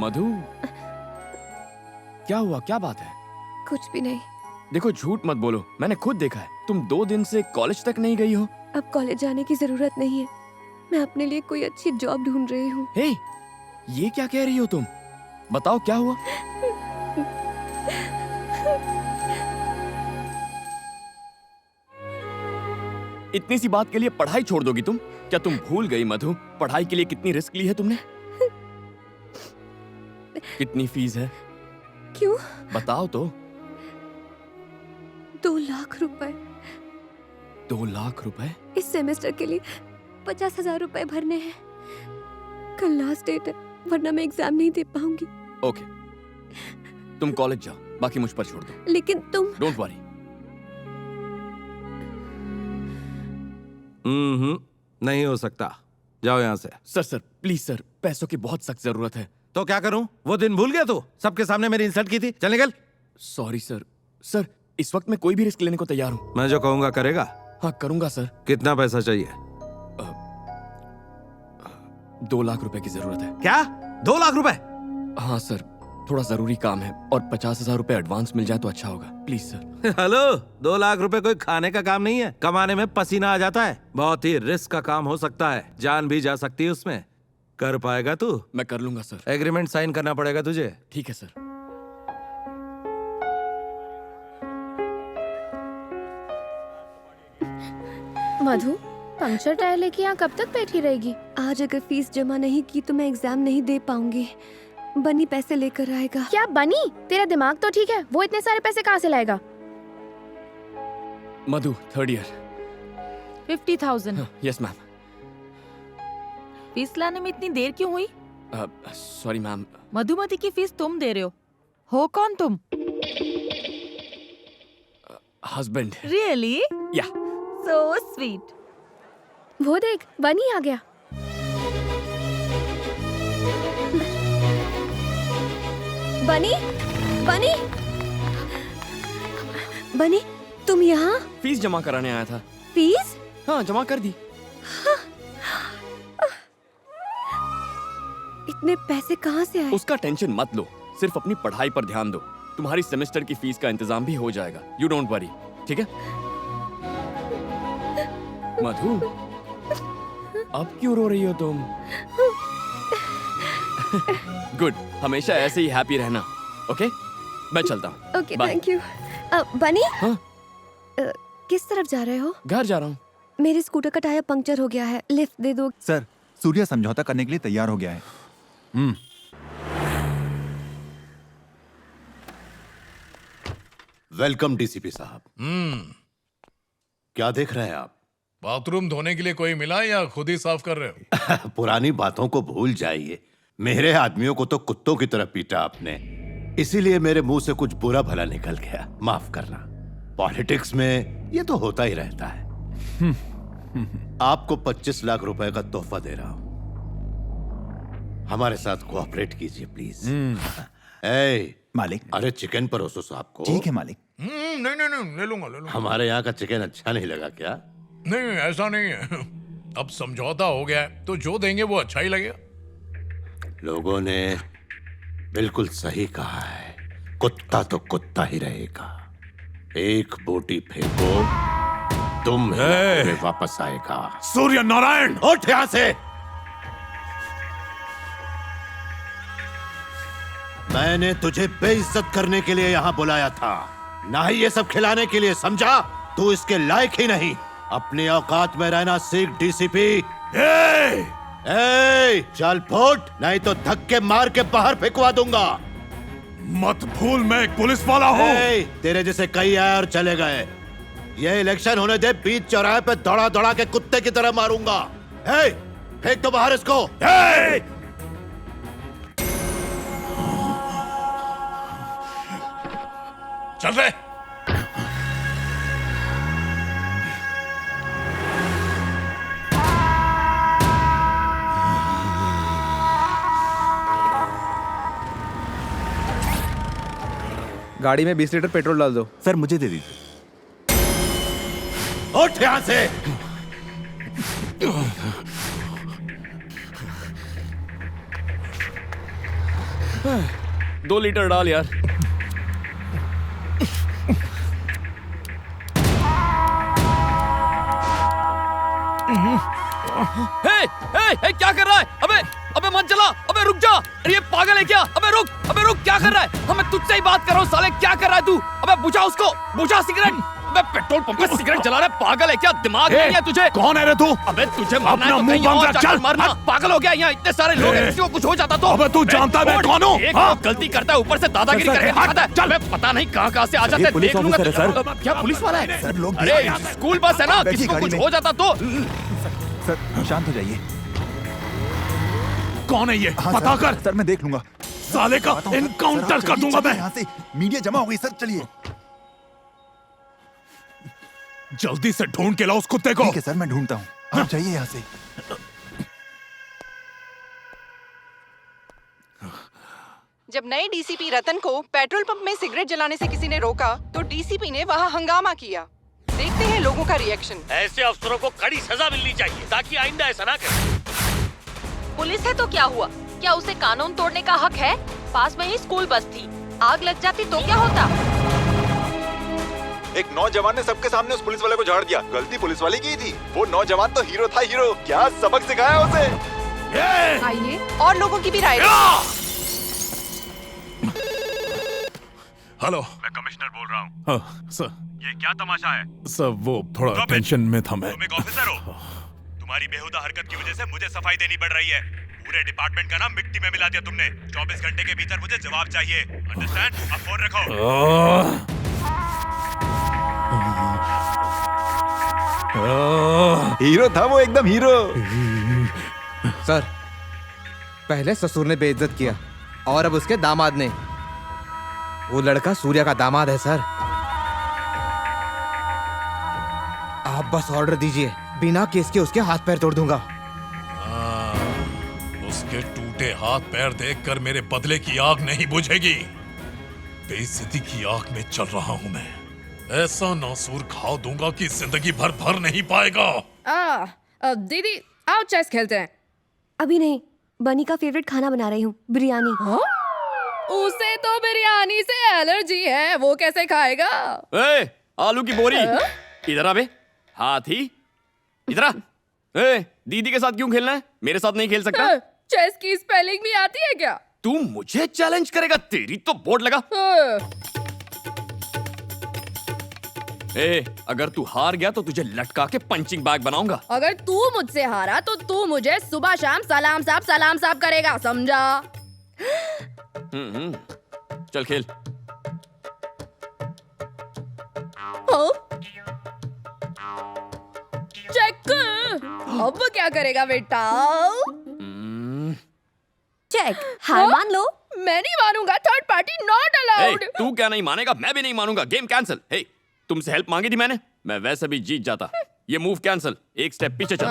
Speaker 9: मधु, क्या हुआ? क्या बात है?
Speaker 7: कुछ भी नहीं।
Speaker 9: देखो झूठ मत बोलो, मैंने खुद देखा है तुम 2 दिन से कॉलेज तक नहीं गई हो।
Speaker 7: अब कॉलेज जाने की जरूरत नहीं है। मैं अपने लिए कोई अच्छी जॉब ढूंढ रही हूँ।
Speaker 9: हे, ये क्या कह रही हो तुम? बताओ क्या हुआ? इतनी सी बात के लिए पढ़ाई छोड़ दोगी तुम? क्या तुम भूल गई मधु, पढ़ाई के लिए कितनी रिस्क ली है तुमने? कितनी फीस है?
Speaker 7: क्यों?
Speaker 9: बताओ तो।
Speaker 7: 2 लाख रुपए।
Speaker 9: 2 लाख रुपए?
Speaker 7: इस सेमेस्टर के लिए 50,000 रुपए भरने हैं। कल लास्ट डेट है, वरना मैं एग्जाम नहीं दे पाऊंगी।
Speaker 9: ओके, तुम कॉलेज जाओ, बाकी मुझ पर छोड़ दो।
Speaker 7: लेकिन तुम।
Speaker 9: Don't worry.
Speaker 21: नहीं हो सकता, जाओ यहाँ से।
Speaker 9: सर प्लीज सर, पैसों की बहुत सख्त जरूरत है।
Speaker 21: तो क्या करूं? वो दिन भूल गया तू? सबके सामने मेरी इंसल्ट की थी। चल निकल।
Speaker 9: सॉरी सर, इस वक्त मैं कोई भी रिस्क लेने को तैयार हूँ।
Speaker 21: मैं जो कहूंगा करेगा?
Speaker 9: हाँ करूंगा सर।
Speaker 21: कितना पैसा चाहिए?
Speaker 9: 2 लाख रुपए की जरूरत है।
Speaker 21: क्या? 2 लाख रुपए?
Speaker 9: हाँ सर, थोड़ा जरूरी काम है और 50,000 रुपए एडवांस मिल जाए तो अच्छा होगा, प्लीज सर।
Speaker 21: हेलो, 2 लाख रुपए कोई खाने का काम नहीं है। कमाने में पसीना आ जाता है। बहुत ही रिस्क का काम हो सकता है, जान भी जा सकती है उसमें। कर पाएगा तू?
Speaker 9: मैं कर लूंगा सर।
Speaker 21: एग्रीमेंट साइन करना पड़ेगा तुझे।
Speaker 9: ठीक है सर।
Speaker 11: मधु, पंक्चर टायर लेके यहाँ कब तक बैठी रहेगी?
Speaker 7: आज अगर फीस जमा नहीं की तो मैं एग्जाम नहीं दे पाऊंगी। बनी पैसे लेकर आएगा।
Speaker 11: क्या बनी? तेरा दिमाग तो ठीक है, वो इतने सारे पैसे कहाँ से लाएगा?
Speaker 9: मधु, 3rd year.
Speaker 19: 50,000।
Speaker 9: Yes ma'am.
Speaker 19: Fees लाने में इतनी देर क्यों हुई?
Speaker 9: Sorry ma'am.
Speaker 19: मधुमती की फीस तुम दे रहे हो कौन तुम?
Speaker 9: हस्बैंड।
Speaker 19: रियली?
Speaker 9: या।
Speaker 19: So sweet.
Speaker 11: वो देख, बनी आ गया।
Speaker 7: बनी, बनी, बनी, तुम यहाँ?
Speaker 9: फीस जमा कराने आया था।
Speaker 7: फीस?
Speaker 9: हाँ, जमा कर दी।
Speaker 7: इतने पैसे कहाँ से आए?
Speaker 9: उसका टेंशन मत लो, सिर्फ अपनी पढ़ाई पर ध्यान दो। तुम्हारी सेमेस्टर की फीस का इंतजाम भी हो जाएगा। यू डोंट वरी, ठीक है? मधु, अब क्यों रो रही हो तुम? गुड, हमेशा ऐसे ही हैप्पी रहना। ओके, मैं चलता हूँ।
Speaker 7: Okay, thank you. बनी?
Speaker 9: हाँ?
Speaker 7: किस तरफ जा रहे हो?
Speaker 9: घर जा रहा हूँ।
Speaker 7: मेरे स्कूटर का टायर पंक्चर हो गया है, लिफ्ट दे दो।
Speaker 16: सर, सूर्या समझौता करने के लिए तैयार हो गया है।
Speaker 2: वेलकम डीसीपी साहब। क्या देख रहे हैं आप?
Speaker 14: बाथरूम धोने के लिए कोई मिला या खुद ही साफ कर रहे हो?
Speaker 2: पुरानी बातों को भूल जाइए। मेरे आदमियों को तो कुत्तों की तरह पीटा आपने, इसीलिए मेरे मुंह से कुछ बुरा भला निकल गया। माफ करना। पॉलिटिक्स में ये तो होता ही रहता है। आपको 25 लाख रुपए का तोहफा दे रहा हूं, हमारे साथ कोऑपरेट कीजिए प्लीज।
Speaker 16: मालिक।
Speaker 2: अरे चिकन परोसो साहब को।
Speaker 16: ठीक है मालिक।
Speaker 14: नहीं, ले लूंगा।
Speaker 2: हमारे यहाँ का चिकन अच्छा नहीं लगा क्या?
Speaker 14: नहीं, ऐसा नहीं है। अब समझौता हो गया है तो जो देंगे वो अच्छा ही लगेगा।
Speaker 2: लोगों ने बिल्कुल सही कहा है, कुत्ता तो कुत्ता ही रहेगा। एक बोटी फेंको, तुम वापस आएगा।
Speaker 14: सूर्य नारायण,
Speaker 2: उठ यहाँ से। मैंने तुझे बेइज्जत करने के लिए यहाँ बुलाया था, ना ही ये सब खिलाने के लिए, समझा? तू इसके लायक ही नहीं। अपनी औकात में रहना सीख डीसीपी। चल फुट, नहीं तो धक्के मार के बाहर फेंकवा दूंगा।
Speaker 14: मत भूल मैं एक पुलिस वाला हूँ।
Speaker 2: तेरे जैसे कई आए और चले गए। ये इलेक्शन होने दे, बीच चौराहे पे दौड़ा दौड़ा के कुत्ते की तरह मारूंगा। फेंक तो बाहर इसको।
Speaker 14: चल रहे।
Speaker 18: गाड़ी में 20 लीटर पेट्रोल डाल दो।
Speaker 16: सर मुझे दे दीजिए।
Speaker 2: उठ यहाँ से।
Speaker 9: 2 लीटर डाल यार। हे, क्या कर रहा है? अबे मत चला। अबे रुक जा। अरे ये पागल है क्या? अबे रुक क्या कर रहा है? मैं तुझसे ही बात कर रहा हूँ साले, क्या कर रहा है तू? अबे बुझा उसको, बुझा सिगरेट। अबे पेट्रोल पंप पे सिगरेट जला रहा है, पागल है क्या? दिमाग नहीं है तुझे?
Speaker 2: कौन है रे तू?
Speaker 9: अबे तुझे मरना है तो कहीं और जाकर मरना। पागल हो गया, यहाँ इतने सारे लोग हैं, किसी को कुछ हो जाता तो?
Speaker 2: अबे तू जानता है मैं कौन हूँ?
Speaker 9: एक गलती करता है ऊपर से दादागिरी करके दिखाता है। चल, पता नहीं कहाँ से आ जाते हैं, देख लूंगा। क्या पुलिस वाला है? अरे स्कूल बस है ना, किसी को कुछ हो जाता तो?
Speaker 16: सर शांत हो जाइए।
Speaker 2: कौन है ये? पता कर।
Speaker 16: सर मैं देख लूंगा।
Speaker 2: साले का एनकाउंटर कर दूंगा मैं।
Speaker 16: यहाँ से मीडिया जमा हो गई सर, चलिए।
Speaker 2: जल्दी से ढूंढ के लाओ उस कुत्ते को।
Speaker 16: ठीक है सर, मैं ढूंढता हूँ, आप जाइए यहाँ से।
Speaker 17: जब नए डीसीपी रतन को पेट्रोल पंप में सिगरेट जलाने से किसी ने रोका तो डीसीपी ने वहाँ हंगामा किया। देखते हैं लोगों का रिएक्शन।
Speaker 4: ऐसे अफसरों को कड़ी सजा मिलनी चाहिए ताकि आइंदा ऐसा ना करें।
Speaker 19: पुलिस है तो क्या हुआ? क्या उसे कानून तोड़ने का हक है? पास में ही स्कूल बस थी, आग लग जाती तो क्या होता?
Speaker 22: एक नौजवान ने सबके सामने उस पुलिस वाले को झाड़ दिया। गलती पुलिस वाले की थी। वो नौजवान तो हीरो था, हीरो। क्या सबक सिखाया उसे।
Speaker 17: आइए और लोगों की भी राय।
Speaker 14: हेलो,
Speaker 13: मैं कमिश्नर बोल रहा हूँ।
Speaker 14: सर,
Speaker 13: ये क्या तमाशा है?
Speaker 14: सर वो थोड़ा टेंशन में था मैं।
Speaker 13: तुम एक ऑफिसर हो। तुम्हारी बेहुदा हरकत की वजह से मुझे सफाई देनी पड़ रही है। पूरे डिपार्टमेंट का नाम मिट्टी में मिला दिया तुमने। 24 घंटे के भीतर मुझे जवाब चाहिए। अंडरस्टैंड? अब फोन रखो।
Speaker 1: हीरो था वो, एकदम हीरो। सर, पहले ससुर ने बेइज्जत किया और अब उसके दामाद ने। वो लड़का सूर्या का दामाद है सर। आप बस ऑर्डर दीजिए, बिना केस के उसके हाथ पैर तोड़ दूंगा।
Speaker 14: उसके टूटे हाथ पैर देखकर मेरे बदले की आग नहीं बुझेगी। बेइज्जती की आग में चल रहा हूँ मैं। ऐसा नासूर खा दूंगा कि जिंदगी भर नहीं पाएगा।
Speaker 11: दीदी आओ चेस खेलते हैं।
Speaker 7: अभी नहीं, बनी का फेवरेट खाना बना रही हूँ, बिरयानी।
Speaker 11: उसे तो बिरयानी से एलर्जी है, वो कैसे खाएगा?
Speaker 9: आलू की बोरी, इधर आ बे। हाथी, इधर आ। दीदी के साथ क्यों खेलना है? मेरे साथ नहीं खेल सकता?
Speaker 11: चेस की स्पेलिंग भी आती है क्या?
Speaker 9: तू मुझे चैलेंज करेगा? तेरी तो बोर्ड लगा। अगर तू हार गया तो तुझे लटका के पंचिंग बैग बनाऊंगा।
Speaker 11: अगर तू मुझसे हारा तो तू मुझे सुबह शाम सलाम साहब करेगा, समझा?
Speaker 9: चल खेल।
Speaker 11: चेक। अब क्या करेगा बेटा?
Speaker 7: चेक। हार मान लो।
Speaker 11: मैं नहीं मानूंगा, थर्ड पार्टी नॉट अलाउड।
Speaker 9: तू क्या नहीं मानेगा? मैं भी नहीं मानूंगा। Game cancel. तुमसे हेल्प मांगी थी मैंने, मैं वैसे भी जीत जाता। ये मूव कैंसिल, एक स्टेप पीछे चल।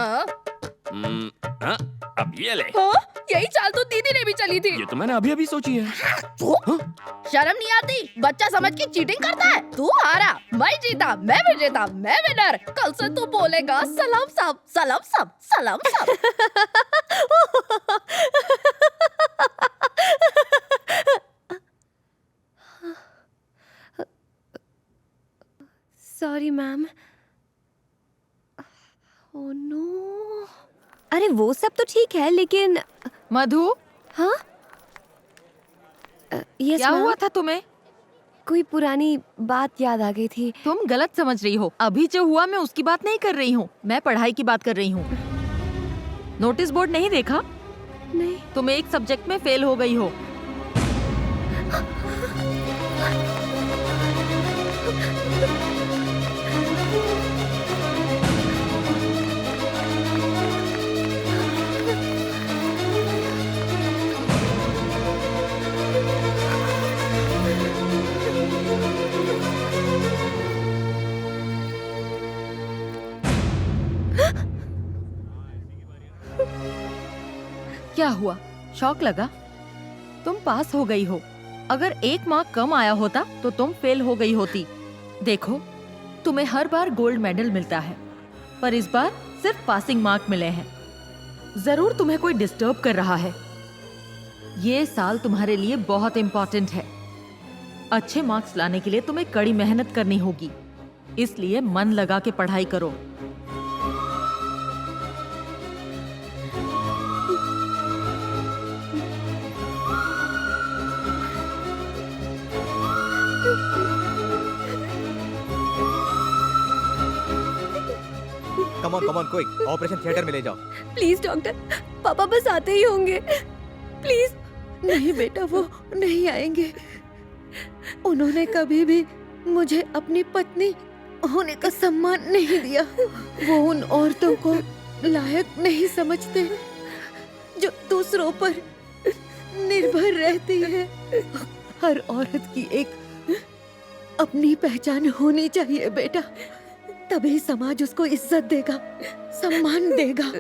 Speaker 9: अब ये ले।
Speaker 11: यही चाल तो दीदी ने भी चली थी।
Speaker 9: ये तो मैंने अभी सोची है।
Speaker 11: शर्म नहीं आती? बच्चा समझ के चीटिंग करता है। तू हारा, मैं जीता, मैं विजेता, मैं विनर। कल से तू बोलेगा सलाम साहब, सलाम साहब, सलाम साहब।
Speaker 7: Sorry ma'am. Oh no. अरे वो सब तो ठीक है लेकिन
Speaker 19: मधु।
Speaker 7: हाँ यस
Speaker 19: क्या हुआ था तुम्हें?
Speaker 7: कोई पुरानी बात याद आ गई थी।
Speaker 19: तुम गलत समझ रही हो। अभी जो हुआ मैं उसकी बात नहीं कर रही हूँ, मैं पढ़ाई की बात कर रही हूँ। नोटिस बोर्ड नहीं देखा?
Speaker 7: नहीं।
Speaker 19: तुम एक सब्जेक्ट में फेल हो गई हो। क्या हुआ, शौक लगा? तुम पास हो गई हो। अगर 1 मार्क कम आया होता तो तुम फेल हो गई होती। देखो, तुम्हें हर बार गोल्ड मेडल मिलता है, पर इस बार सिर्फ पासिंग मार्क मिले हैं। जरूर तुम्हें कोई डिस्टर्ब कर रहा है। ये साल तुम्हारे लिए बहुत इम्पोर्टेंट है। अच्छे मार्क्स लाने के लिए तुम्हें कड़ी मेहनत करनी होगी, इसलिए मन लगा के पढ़ाई करो।
Speaker 1: Come on quick, operation theatre में ले जाओ।
Speaker 7: प्लीज डॉक्टर, पापा बस आते ही होंगे, प्लीज। नहीं बेटा, वो नहीं आएंगे। उन्होंने कभी भी मुझे अपनी पत्नी होने का सम्मान नहीं दिया। वो उन औरतों को लायक नहीं समझते जो दूसरों पर निर्भर रहती है। हर औरत की एक अपनी पहचान होनी चाहिए बेटा, तभी समाज उसको इज्जत देगा, सम्मान देगा।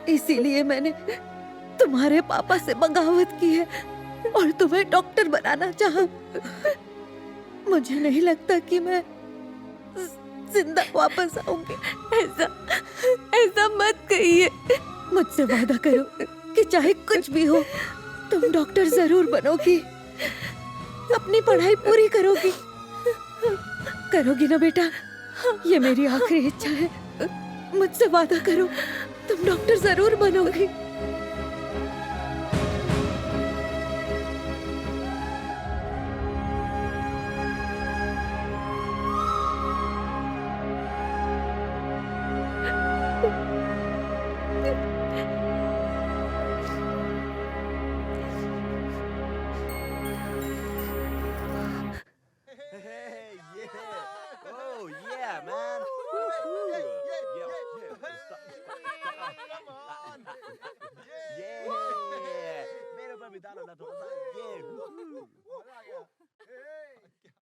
Speaker 7: इसीलिए मैंने तुम्हारे पापा से बगावत की है और तुम्हें डॉक्टर बनाना चाहा। मुझे नहीं लगता कि मैं जिंदा वापस आऊंगी। ऐसा मत कहिए। मुझसे वादा करो कि चाहे कुछ भी हो तुम डॉक्टर जरूर बनोगी, अपनी पढ़ाई पूरी करोगी। करोगी ना बेटा? ये मेरी आखिरी इच्छा है। मुझसे वादा करो, तुम डॉक्टर जरूर बनोगी।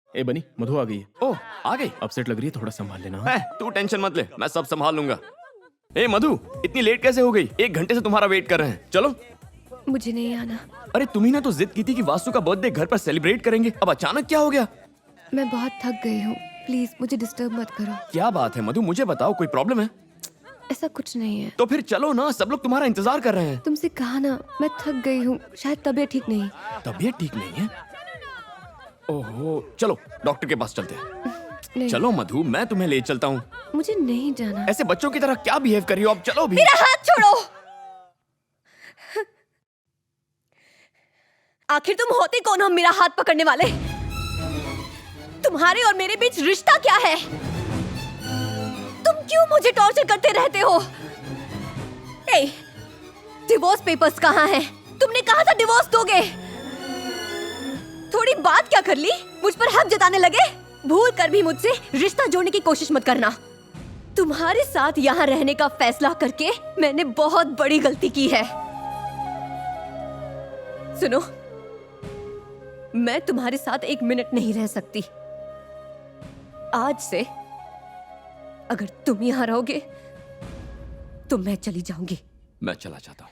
Speaker 10: ए बनी, मधु आ गई है।
Speaker 9: ओह, आ गई?
Speaker 10: अपसेट लग रही है, थोड़ा संभाल लेना।
Speaker 9: तू टेंशन मत ले, मैं सब संभाल लूंगा। ए मधु, इतनी लेट कैसे हो गई? 1 घंटे से तुम्हारा वेट कर रहे हैं। चलो।
Speaker 7: मुझे नहीं आना।
Speaker 9: अरे तुम्ही ने तो जिद की थी कि वासु का बर्थडे घर पर सेलिब्रेट करेंगे, अब अचानक क्या हो गया?
Speaker 7: मैं बहुत थक गई हूँ, प्लीज मुझे डिस्टर्ब मत करो।
Speaker 9: क्या बात है मधु, मुझे बताओ, कोई प्रॉब्लम है?
Speaker 7: ऐसा कुछ नहीं है।
Speaker 9: तो फिर चलो ना, सब लोग तुम्हारा इंतजार कर रहे हैं।
Speaker 7: तुमसे कहा ना, मैं थक गई हूँ, शायद तबीयत ठीक नहीं।
Speaker 9: तबीयत ठीक नहीं है? ओहो, चलो डॉक्टर के पास चलते हैं। चलो मधु, मैं तुम्हें ले चलता हूँ।
Speaker 7: मुझे नहीं जाना।
Speaker 9: ऐसे बच्चों की तरह क्या बिहेव कर रही हो? अब चलो भी।
Speaker 6: मेरा हाथ छोड़ो। आखिर तुम होते कौन हो मेरा हाथ पकड़ने वाले? तुम्हारे और मेरे बीच रिश्ता क्या है? तुम क्यों मुझे टॉर्चर करते रहते हो? ए, डिवोर्स पेपर्स कहाँ हैं? तुमने कहा था डिवोर्स दोगे। थोड़ी बात क्या कर ली, मुझ पर हक जताने लगे। भूल कर भी मुझसे रिश्ता जोड़ने की कोशिश मत करना। तुम्हारे साथ यहाँ रहने का फैसला करके मैंने बहुत बड़ी गलती की है। सुनो, मैं तुम्हारे साथ 1 मिनट नहीं रह सकती। आज से अगर तुम यहाँ रहोगे तो मैं चली जाऊंगी।
Speaker 9: मैं चला जाता हूँ।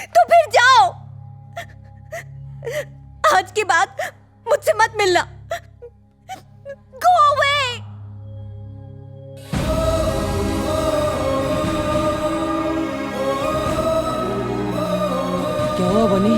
Speaker 6: तो फिर जाओ। आज के बाद मुझसे मत मिलना। Go away!
Speaker 10: क्या हुआ बनी?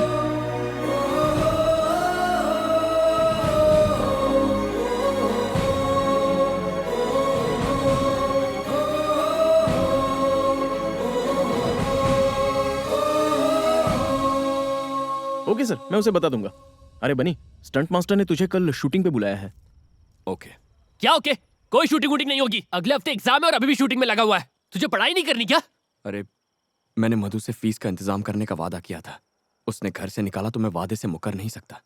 Speaker 10: ओके सर, मैं उसे बता दूंगा। अरे बनी, स्टंट मास्टर ने तुझे कल शूटिंग पे बुलाया है।
Speaker 9: ओके।
Speaker 15: क्या ओके? कोई शूटिंग वूटिंग नहीं होगी। अगले हफ्ते एग्जाम है और अभी भी शूटिंग में लगा हुआ है। तुझे पढ़ाई नहीं करनी क्या?
Speaker 9: अरे मैंने मधु से फीस का इंतजाम करने का वादा किया था। उसने घर से निकाला तो मैं वादे से मुकर नहीं सकता।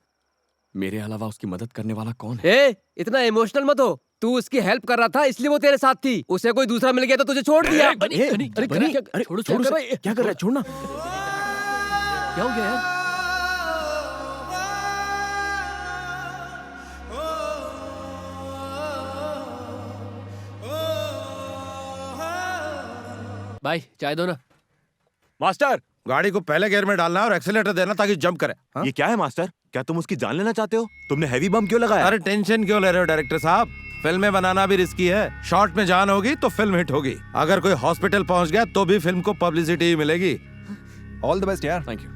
Speaker 9: मेरे अलावा उसकी मदद करने वाला कौन है?
Speaker 20: ए, इतना इमोशनल मत हो। तू उसकी हेल्प कर रहा था इसलिए वो तेरे साथ थी। उसे कोई दूसरा मिल गया तो तुझे छोड़ दिया।
Speaker 10: अरे छोड़ उसे। क्या कर रहा है? छोड़ना।
Speaker 15: क्या हो गया यार? भाई चाय दो ना।
Speaker 21: मास्टर, गाड़ी को पहले गियर में डालना है और एक्सीलेटर देना ताकि जंप करे।
Speaker 22: ये क्या है मास्टर? क्या तुम उसकी जान लेना चाहते हो? तुमने हैवी बम क्यों लगाया?
Speaker 21: अरे टेंशन क्यों ले रहे हो डायरेक्टर साहब? फिल्में बनाना भी रिस्की है। शॉर्ट में जान होगी तो फिल्म हिट होगी। अगर कोई हॉस्पिटल पहुंच गया तो भी फिल्म को पब्लिसिटी मिलेगी।
Speaker 16: ऑल द बेस्ट यार।
Speaker 15: Thank you.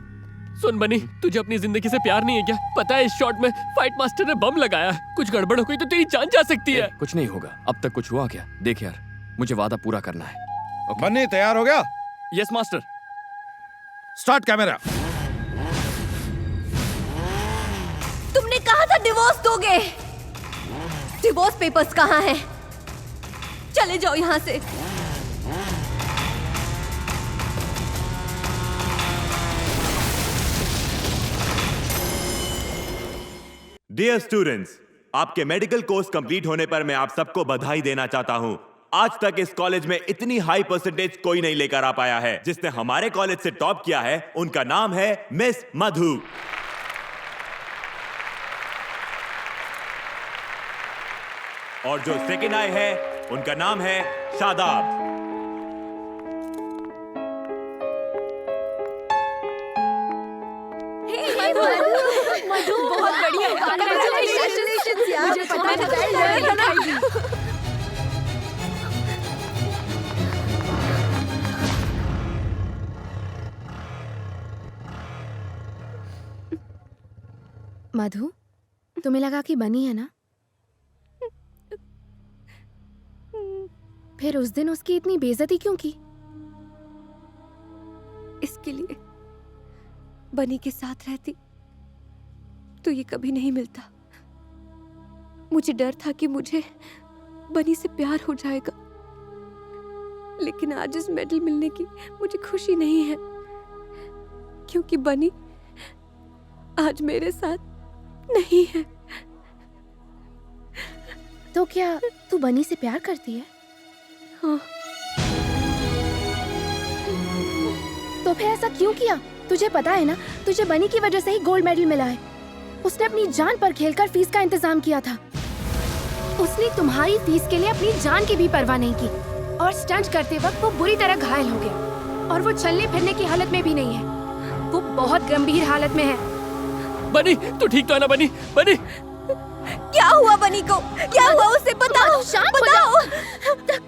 Speaker 15: सुन बनी, तुझे अपनी जिंदगी से प्यार नहीं है क्या? पता है इस शॉट में फाइट मास्टर ने बम लगाया। कुछ गड़बड़ हो गई तो तेरी जान जा सकती है।
Speaker 9: कुछ नहीं होगा। अब तक कुछ हुआ क्या? देख यार, मुझे वादा पूरा करना है।
Speaker 21: बन्नी तैयार हो गया?
Speaker 9: Yes master.
Speaker 21: Start camera.
Speaker 6: तुमने कहा था डिवोर्स दोगे। डिवोर्स पेपर्स कहाँ हैं? चले जाओ यहाँ से।
Speaker 13: डियर स्टूडेंट्स, आपके मेडिकल कोर्स कंप्लीट होने पर मैं आप सबको बधाई देना चाहता हूं। आज तक इस कॉलेज में इतनी हाई परसेंटेज कोई नहीं लेकर आ पाया है। जिसने हमारे कॉलेज से टॉप किया है उनका नाम है मिस मधु। और जो सेकंड आए हैं उनका नाम है शादाब।
Speaker 6: मधु बहुत बढ़िया। Congratulations यार। मुझे पता नहीं था।
Speaker 11: मधु, तुम्हें लगा कि बनी है ना? फिर उस दिन उसकी इतनी बेइज्जती क्यों की?
Speaker 7: इसके लिए बनी के साथ रहती तो ये कभी नहीं मिलता। मुझे डर था कि मुझे बनी से प्यार हो जाएगा, लेकिन आज इस मेडल मिलने की मुझे खुशी नहीं है, क्योंकि बनी आज मेरे साथ नहीं है।
Speaker 11: तो क्या तू बनी से प्यार करती है?
Speaker 7: हाँ।
Speaker 11: तो फिर ऐसा क्यों किया? तुझे पता है ना, तुझे बनी की वजह से ही गोल्ड मेडल मिला है। उसने अपनी जान पर खेलकर फीस का इंतजाम किया था। उसने तुम्हारी फीस के लिए अपनी जान की भी परवाह नहीं की, और स्टंट करते वक्त वो बुरी तरह घायल हो गया, और वो चलने फिरने की हालत में भी नहीं है। वो बहुत गंभीर हालत में है।
Speaker 15: बनी, तू ठीक तो है ना बनी? बनी,
Speaker 6: क्या हुआ बनी को? क्या हुआ उसे बताओ।
Speaker 11: शांत बताओ।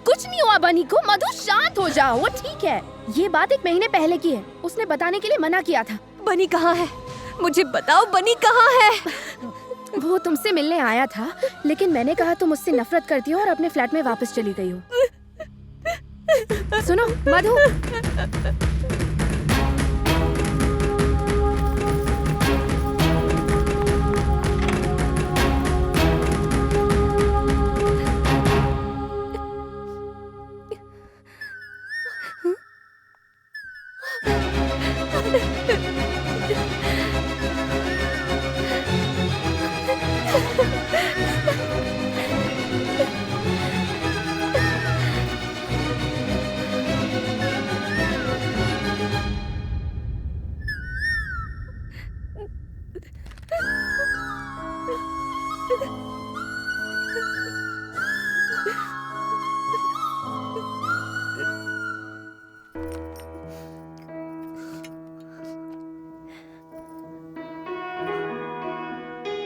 Speaker 11: कुछ नहीं हुआ बनी को। मधु शांत हो जाओ, वो ठीक है। ये बात 1 महीने पहले की है। उसने बताने के लिए मना किया था।
Speaker 6: बनी कहाँ है? मुझे बताओ, बनी कहाँ है?
Speaker 11: वो तुमसे मिलने आया था, लेकिन मैंने कहा तुम मुझसे नफरत करती हो और अपने फ्लैट में वापस चली गई हो। सुनो मधु,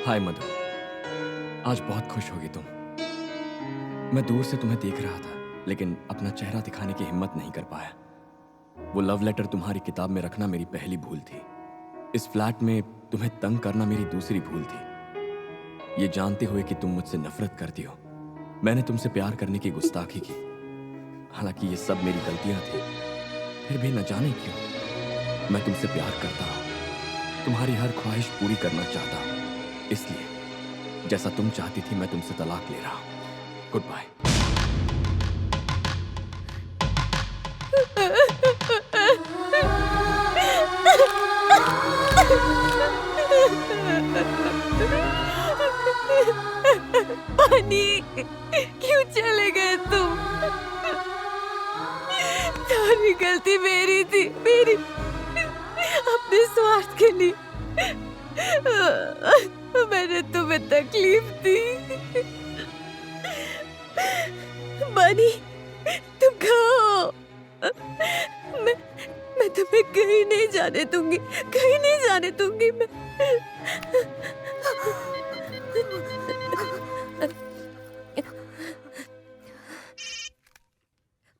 Speaker 9: हाय मधु, आज बहुत खुश होगी तुम। मैं दूर से तुम्हें देख रहा था, लेकिन अपना चेहरा दिखाने की हिम्मत नहीं कर पाया। वो लव लेटर तुम्हारी किताब में रखना मेरी पहली भूल थी। इस फ्लैट में तुम्हें तंग करना मेरी दूसरी भूल थी। ये जानते हुए कि तुम मुझसे नफरत करती हो, मैंने तुमसे प्यार करने की गुस्ताखी की। हालांकि ये सब मेरी गलतियां थी, फिर भी न जाने क्यों मैं तुमसे प्यार करता हूं। तुम्हारी हर ख्वाहिश पूरी करना चाहता हूं, इसलिए जैसा तुम चाहती थी मैं तुमसे तलाक ले रहा हूं। Good bye.
Speaker 6: बनी, क्यों चले गए तुम? सारी गलती मेरी थी, मेरी। अपने स्वार्थ के लिए मैंने तुम्हें तकलीफ दी। बनी, तुम कहाँ हो? मैं तुम्हें कहीं नहीं जाने दूंगी, कहीं नहीं जाने दूंगी मैं।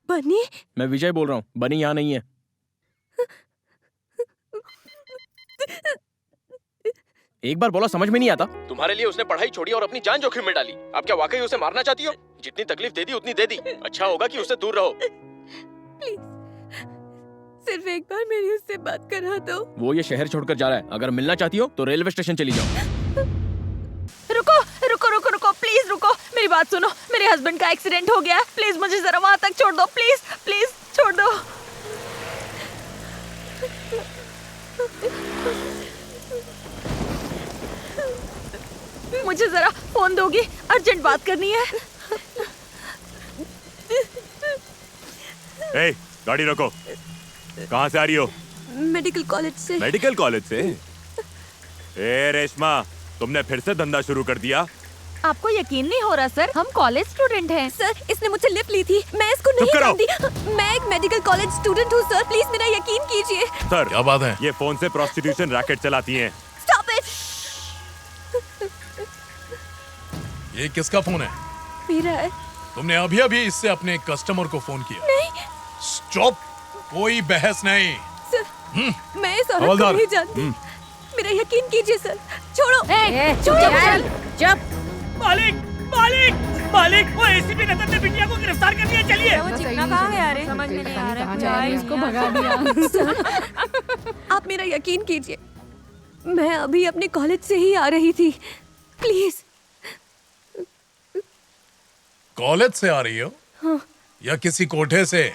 Speaker 6: बनी?
Speaker 10: मैं विजय बोल रहा हूँ, बनी यहाँ नहीं है। एक बार बोला समझ में नहीं आता? तुम्हारे लिए उसने पढ़ाई छोड़ी और अपनी जान जोखिम में डाली। आप क्या वाकई उसे मारना चाहती हो? जितनी तकलीफ दे दी उतनी दे दी। अच्छा होगा कि उससे दूर रहो।
Speaker 6: प्लीज सिर्फ एक बार मेरी उससे बात करा दो।
Speaker 10: वो ये शहर छोड़कर जा रहा है। अगर मिलना चाहती हो तो रेलवे स्टेशन चली जाओ।
Speaker 19: रुको रुको रुको रुको, प्लीज रुको, मेरी बात सुनो। मेरे हस्बैंड का एक्सीडेंट हो गया है, प्लीज मुझे जरा वहां तक छोड़ दो, प्लीज प्लीज छोड़ दो। मुझे जरा फोन दोगी, अर्जेंट बात करनी है।
Speaker 13: ए, गाड़ी रोको। कहाँ से आ रही हो?
Speaker 6: मेडिकल कॉलेज से।
Speaker 13: मेडिकल कॉलेज से? ए रेशमा, तुमने फिर से धंधा शुरू कर दिया?
Speaker 19: आपको यकीन नहीं हो रहा सर, हम कॉलेज स्टूडेंट हैं।
Speaker 6: सर, इसने मुझसे लिफ्ट ली थी, मैं इसको नहीं जानती। मैं एक मेडिकल कॉलेज स्टूडेंट हूँ सर, प्लीज मेरा यकीन कीजिए।
Speaker 13: सर,
Speaker 14: क्या बात है?
Speaker 13: ये फोन से प्रोस्टिट्यूशन रैकेट चलाती हैं।
Speaker 6: Stop it.
Speaker 14: ये किसका फोन है?
Speaker 6: मेरा है।
Speaker 14: तुमने अभी अभी इससे अपने कस्टमर को फोन किया?
Speaker 6: नहीं।
Speaker 14: स्टॉप, कोई बहस नहीं।
Speaker 6: सर, मैं इस औरत को नहीं जानती, मेरा यकीन कीजिए सर। छोड़ो।
Speaker 19: चुप।
Speaker 4: मालिक मालिक मालिक, वो एसीपी रतन ने बिटिया को गिरफ्तार कर लिया। चलिए।
Speaker 6: वो चिकना कहाँ गया रे? समझ में नहीं आ रहा है।
Speaker 19: इसको भगा दिया।
Speaker 6: सर, आप मेरा यकीन कीजिए, मैं अभी अपने कॉलेज से ही आ रही थी, प्लीज।
Speaker 14: कॉलेज से आ रही हो?
Speaker 6: हाँ।
Speaker 14: या किसी कोठे से?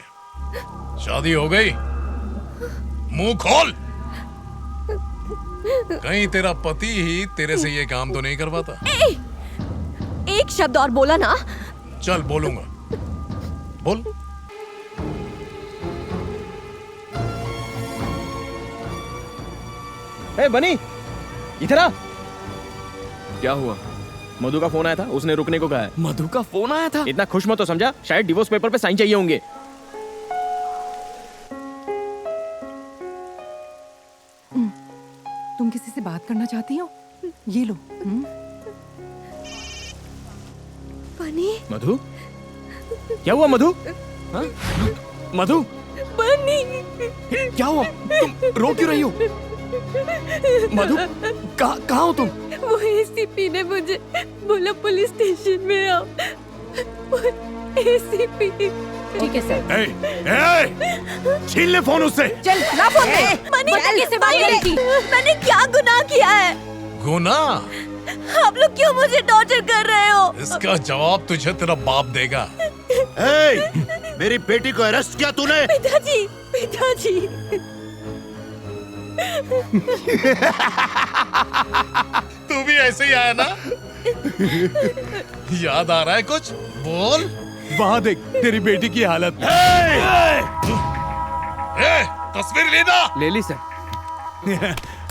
Speaker 14: शादी हो गई? मुंह खोल। कहीं तेरा पति ही तेरे से ये काम तो नहीं करवाता?
Speaker 6: एक शब्द और बोला ना।
Speaker 14: चल बोलूंगा, बोल।
Speaker 10: ए बनी, इधर आ। क्या हुआ? मधु का फोन आया था, उसने रुकने को कहा है।
Speaker 9: मधु का फोन आया था?
Speaker 10: इतना खुश मत हो समझा, शायद डिवोर्स पेपर पे साइन चाहिए होंगे।
Speaker 17: तुम किसी से बात करना चाहती हो? ये लो।
Speaker 6: बनी।
Speaker 10: मधु? क्या हुआ मधु? हाँ? मधु?
Speaker 6: बनी।
Speaker 9: क्या हुआ? तुम रो क्यों रही हो? मधु, कहाँ हो तुम?
Speaker 6: वो एसीपी ने मुझे बोला पुलिस स्टेशन में आओ। एसीपी।
Speaker 19: ठीक है सर।
Speaker 13: छीन ले फोन उससे।
Speaker 19: चल ला फोन दे।
Speaker 6: बनी, किससे बात करी थी? मैंने क्या गुनाह किया है?
Speaker 14: गुनाह?
Speaker 6: आप लोग क्यों मुझे टॉर्चर कर रहे हो?
Speaker 14: इसका जवाब तुझे तेरा बाप देगा।
Speaker 2: मेरी बेटी को अरेस्ट किया तूने?
Speaker 6: पिताजी, पिताजी।
Speaker 14: तू भी ऐसे ही आया ना? याद आ रहा है कुछ? बोल।
Speaker 13: वहाँ देख तेरी बेटी की हालत।
Speaker 14: तस्वीर लेना।
Speaker 20: ले ली सर।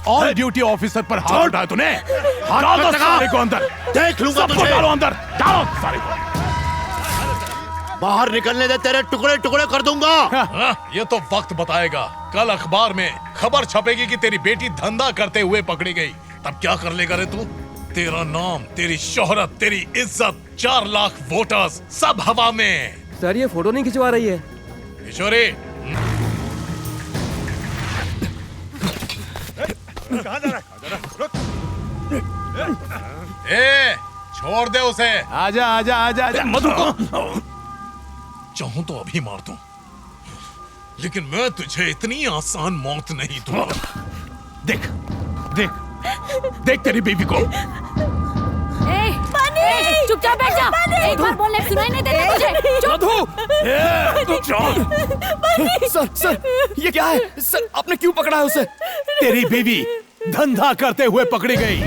Speaker 13: ऑन ड्यूटी ऑफिसर पर हाथ उठाया तूने। हाथ सारे को अंदर।
Speaker 2: देख लूंगा
Speaker 13: तुझे। डालो अंदर, डालो सारे को।
Speaker 2: बाहर निकलने दे, तेरे टुकड़े टुकड़े कर दूंगा।
Speaker 14: ये तो वक्त बताएगा। कल अखबार में खबर छपेगी कि तेरी बेटी धंधा करते हुए पकड़ी गई। तब क्या कर लेगा रे तू? तेरा नाम, तेरी शोहरत, तेरी इज्जत, 4 लाख वोटर्स सब हवा में।
Speaker 20: सर, ये फोटो नहीं खिंचवा रही है।
Speaker 14: किशोरी,
Speaker 13: कहाँ जा रहा है?
Speaker 14: ए, छोड़ दे उसे।
Speaker 13: आजा आजा आजा आजा।
Speaker 14: मधु को चाहूं तो अभी मार दूं, लेकिन मैं तुझे इतनी आसान मौत नहीं दूंगा।
Speaker 13: देख देख देख तेरी बीवी को।
Speaker 8: चुपचाप बैठ जा। एक बार बोलने पे सुनाई नहीं देता तुझे?
Speaker 9: सर सर, ये क्या है? सर, आपने क्यों पकड़ा है उसे?
Speaker 13: तेरी बीवी धंधा करते हुए पकड़ी गई।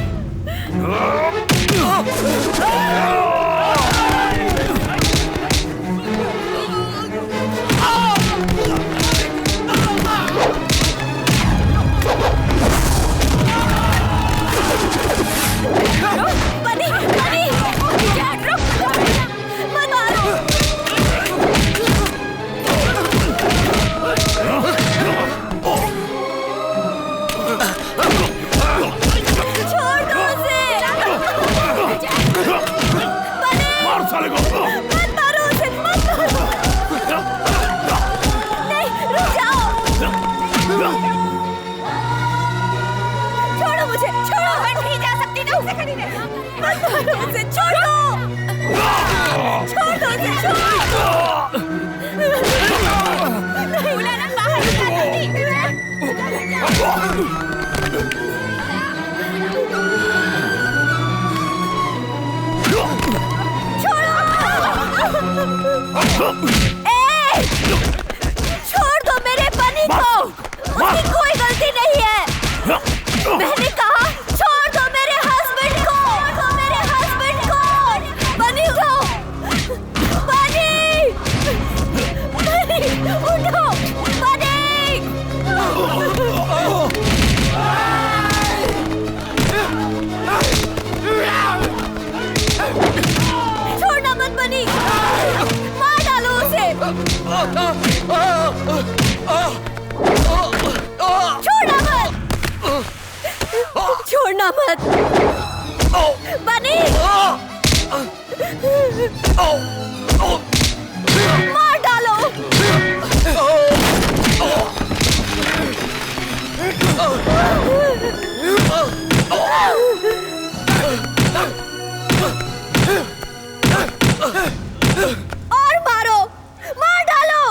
Speaker 6: मत मारो उसे, छोड़ दो, छोड़ दो उसे, छोड़ दो। नहीं, बुलाना बाहर छोड़ दो मेरे बनी को, उसकी कोई गलती नहीं है। मैंने कहा छोड़ दो मेरे हस्बैंड को, छोड़ दो मेरे हस्बैंड को। बनी उठो, बनी, बनी उठो, बनी। छोड़ना मत बनी, मार डालो उसे। छोड़ना मत, छोड़ना मत बनी, मार डालो। और मारो, मार डालो।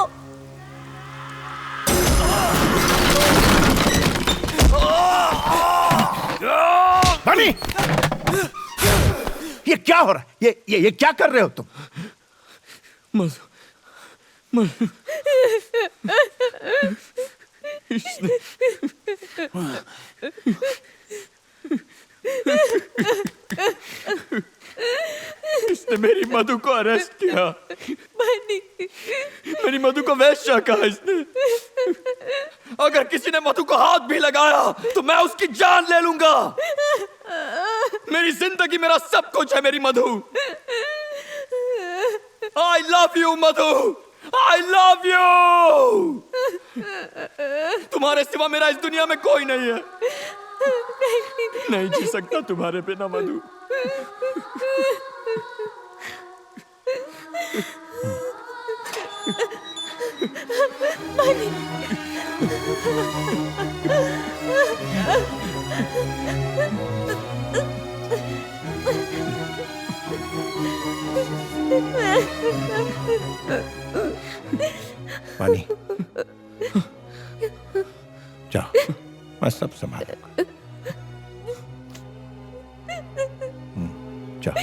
Speaker 3: बनी, ये क्या हो रहा है? ये क्या कर रहे हो तुम?
Speaker 9: इसने मेरी मधु को अरेस्ट किया। मेरी मधु को वेश्या कहा इसने। अगर किसी ने मधु को हाथ भी लगाया तो मैं उसकी जान ले लूंगा। मेरी जिंदगी मेरा सब कुछ है मेरी मधु। I love you Madhu, I love you। तुम्हारे सिवा मेरा इस दुनिया में कोई नहीं है। नहीं जी सकता तुम्हारे बिना मधु।
Speaker 3: बनी, जा, मैं सब संभालूंगा। जा।